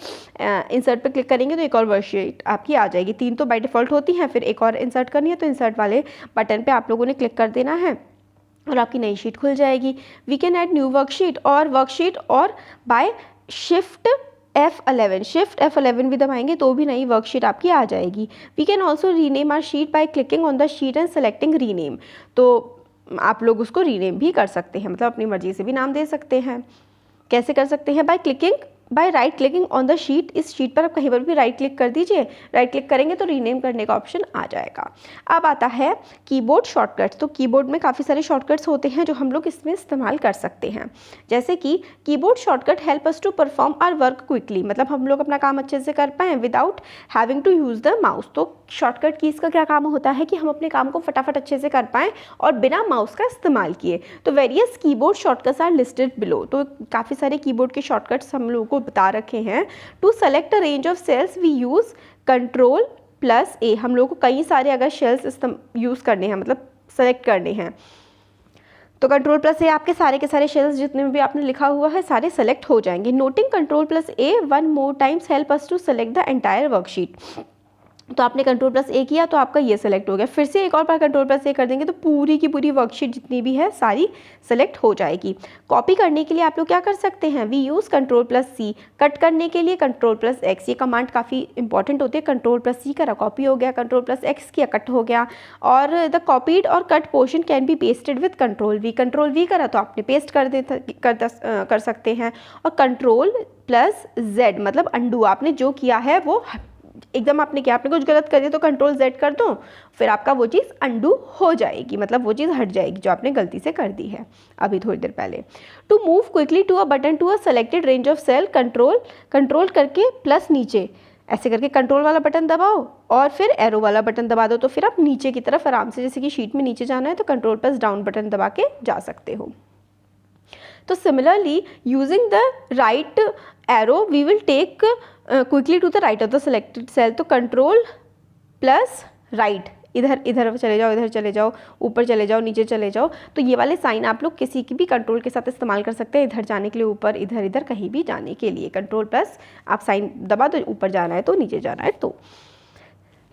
इंसर्ट पे क्लिक करेंगे तो एक और वर्कशीट आपकी आ जाएगी। 3 तो बाय डिफ़ॉल्ट होती हैं, फिर एक और इंसर्ट करनी है तो इंसर्ट वाले बटन पे आप लोगों ने क्लिक कर देना है और आपकी नई शीट खुल जाएगी। We can add new worksheet और बाय शिफ्ट F11 भी दबाएंगे तो भी नई वर्कशीट आपकी आ जाएगी। We can also rename our sheet by clicking on the sheet and selecting rename. तो आप लोग उसको रीनेम भी कर सकते हैं, मतलब अपनी मर्जी से भी नाम दे सकते हैं। कैसे कर सकते हैं? By right clicking on the sheet. इस शीट पर आप कहीं पर भी राइट क्लिक कर दीजिए, राइट क्लिक करेंगे तो रीनेम करने का ऑप्शन आ जाएगा। अब आता है कीबोर्ड शॉर्टकट्स। तो कीबोर्ड में काफ़ी सारे शॉर्टकट्स होते हैं जो हम लोग इसमें इस्तेमाल कर सकते हैं, जैसे कि keyboard shortcut help us to perform our work quickly, मतलब हम लोग अपना काम अच्छे से कर पाएँ without having to use the mouse. तो शॉर्टकट कीज़ का क्या काम होता है कि हम अपने काम को फटाफट अच्छे से कर पाएँ और बिना माउस का इस्तेमाल किए। तो various keyboard shortcuts are listed below. तो काफ़ी सारे कीबोर्ड के शॉर्टकट्स हम लोगों को बता रखे हैं। To select a range of cells we use Ctrl+A। हम लोगों को कई सारे अगर शेल्स यूज़ करने हैं, मतलब सेलेक्ट करने हैं, तो Ctrl+A आपके सारे के सारे शेल्स जितने भी आपने लिखा हुआ है सारे सेलेक्ट हो जाएंगे। Noting Ctrl+A 1 more times help us to select the entire worksheet. तो आपने Ctrl+A किया तो आपका ये सेलेक्ट हो गया, फिर से एक और बार Ctrl+A कर देंगे तो पूरी की पूरी वर्कशीट जितनी भी है सारी सेलेक्ट हो जाएगी। कॉपी करने के लिए आप लोग क्या कर सकते हैं? We use Ctrl+C। कट करने के लिए Ctrl+X। ये कमांड काफ़ी इंपॉर्टेंट होती है। Ctrl+C करा कॉपी हो गया, Ctrl+X किया कट हो गया। और द कॉपीड और cut portion can be pasted with Ctrl+V। Ctrl+V करा तो आपने पेस्ट कर सकते हैं। और Ctrl+Z मतलब अंडू, आपने जो किया है वो एकदम आपने किया, आपने कुछ गलत कर दिया तो Ctrl+Z कर दो, फिर आपका वो चीज़ अंडू हो जाएगी, मतलब वो चीज़ हट जाएगी जो आपने गलती से कर दी है अभी थोड़ी देर पहले। To move quickly to a button to a selected range of cell, control करके प्लस नीचे ऐसे करके कंट्रोल वाला बटन दबाओ और फिर एरो वाला बटन दबा दो, तो फिर आप नीचे की तरफ आराम से, जैसे कि शीट में नीचे जाना है तो Ctrl+डाउन बटन दबा के जा सकते हो। तो similarly using the right arrow we will take quickly to the right of the selected cell. तो Ctrl+राइट, इधर चले जाओ, ऊपर चले जाओ, नीचे चले जाओ। तो ये वाले साइन आप लोग किसी की भी कंट्रोल के साथ इस्तेमाल कर सकते हैं, इधर जाने के लिए, ऊपर इधर कहीं भी जाने के लिए। Ctrl+ आप साइन दबा दो, ऊपर जाना है तो नीचे जाना है तो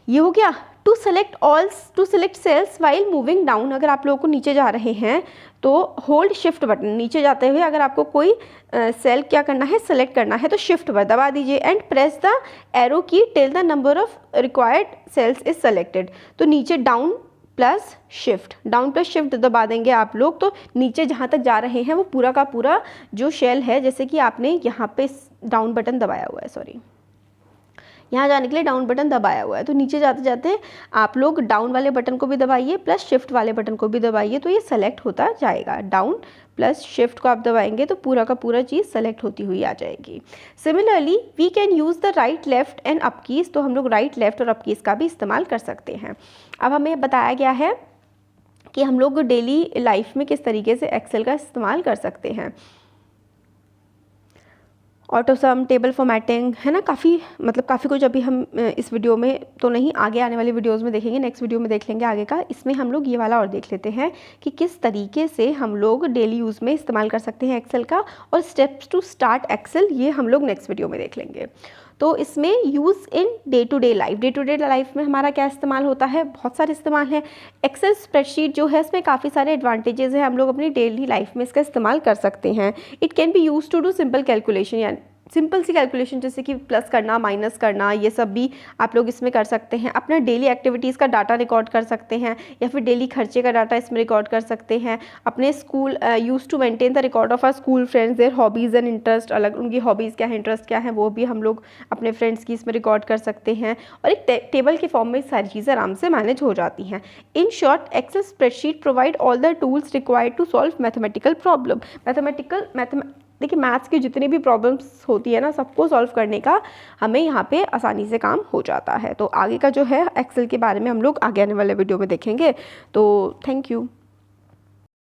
ये हो गया। To select cells while moving down. अगर आप लोगों को नीचे जा रहे हैं तो होल्ड शिफ्ट बटन, नीचे जाते हुए अगर आपको कोई सेल क्या करना है, सेलेक्ट करना है तो शिफ्ट पर दबा दीजिए and press the arrow key till the number of required cells is selected. तो नीचे डाउन प्लस शिफ्ट दबा देंगे आप लोग, तो नीचे जहाँ तक जा रहे हैं वो पूरा का पूरा जो शेल है, जैसे कि आपने यहाँ पे डाउन बटन दबाया हुआ है, सॉरी यहाँ जाने के लिए डाउन बटन दबाया हुआ है, तो नीचे जाते जाते आप लोग डाउन वाले बटन को भी दबाइए प्लस शिफ्ट वाले बटन को भी दबाइए, तो ये सेलेक्ट होता जाएगा। डाउन प्लस शिफ्ट को आप दबाएंगे तो पूरा का पूरा चीज़ सेलेक्ट होती हुई आ जाएगी। Similarly we can use the right left and up keys. तो हम लोग राइट लेफ्ट और अप कीज़ का भी इस्तेमाल कर सकते हैं। अब हमें बताया गया है कि हम लोग डेली लाइफ में किस तरीके से एक्सेल का इस्तेमाल कर सकते हैं। ऑटो सम, टेबल फॉर्मेटिंग, है ना, काफ़ी कुछ अभी हम इस वीडियो में तो नहीं, आगे आने वाली वीडियोस में देखेंगे, नेक्स्ट वीडियो में देख लेंगे आगे का। इसमें हम लोग ये वाला और देख लेते हैं कि किस तरीके से हम लोग डेली यूज़ में इस्तेमाल कर सकते हैं एक्सेल का, और स्टेप्स टू स्टार्ट एक्सेल ये हम लोग नेक्स्ट वीडियो में देख लेंगे। तो इसमें use in day to day life में हमारा क्या इस्तेमाल होता है, बहुत सारे इस्तेमाल है। एक्सेल स्प्रेडशीट जो है इसमें काफ़ी सारे एडवांटेजेस हैं, हम लोग अपनी डेली लाइफ में इसका इस्तेमाल कर सकते हैं। It can be use to do simple calculation, यानी सिंपल सी कैलकुलेशन जैसे कि प्लस करना, माइनस करना, ये सब भी आप लोग इसमें कर सकते हैं। अपना डेली एक्टिविटीज़ का डाटा रिकॉर्ड कर सकते हैं या फिर डेली खर्चे का डाटा इसमें रिकॉर्ड कर सकते हैं। अपने school use to maintain the record of our school friends, their hobbies and interest, अलग उनकी हॉबीज़ क्या है, इंटरेस्ट क्या है, वो भी हम लोग अपने फ्रेंड्स की इसमें रिकॉर्ड कर सकते हैं। और एक टेबल के फॉर्म में सारी चीज़ें आराम से मैनेज हो जाती हैं। In short, Excel spreadsheet provide all the tools required to solve mathematical problem. देखिए मैथ्स की जितनी भी प्रॉब्लम्स होती है ना, सबको सॉल्व करने का हमें यहाँ पे आसानी से काम हो जाता है। तो आगे का जो है एक्सेल के बारे में हम लोग आगे आने वाले वीडियो में देखेंगे। तो थैंक यू।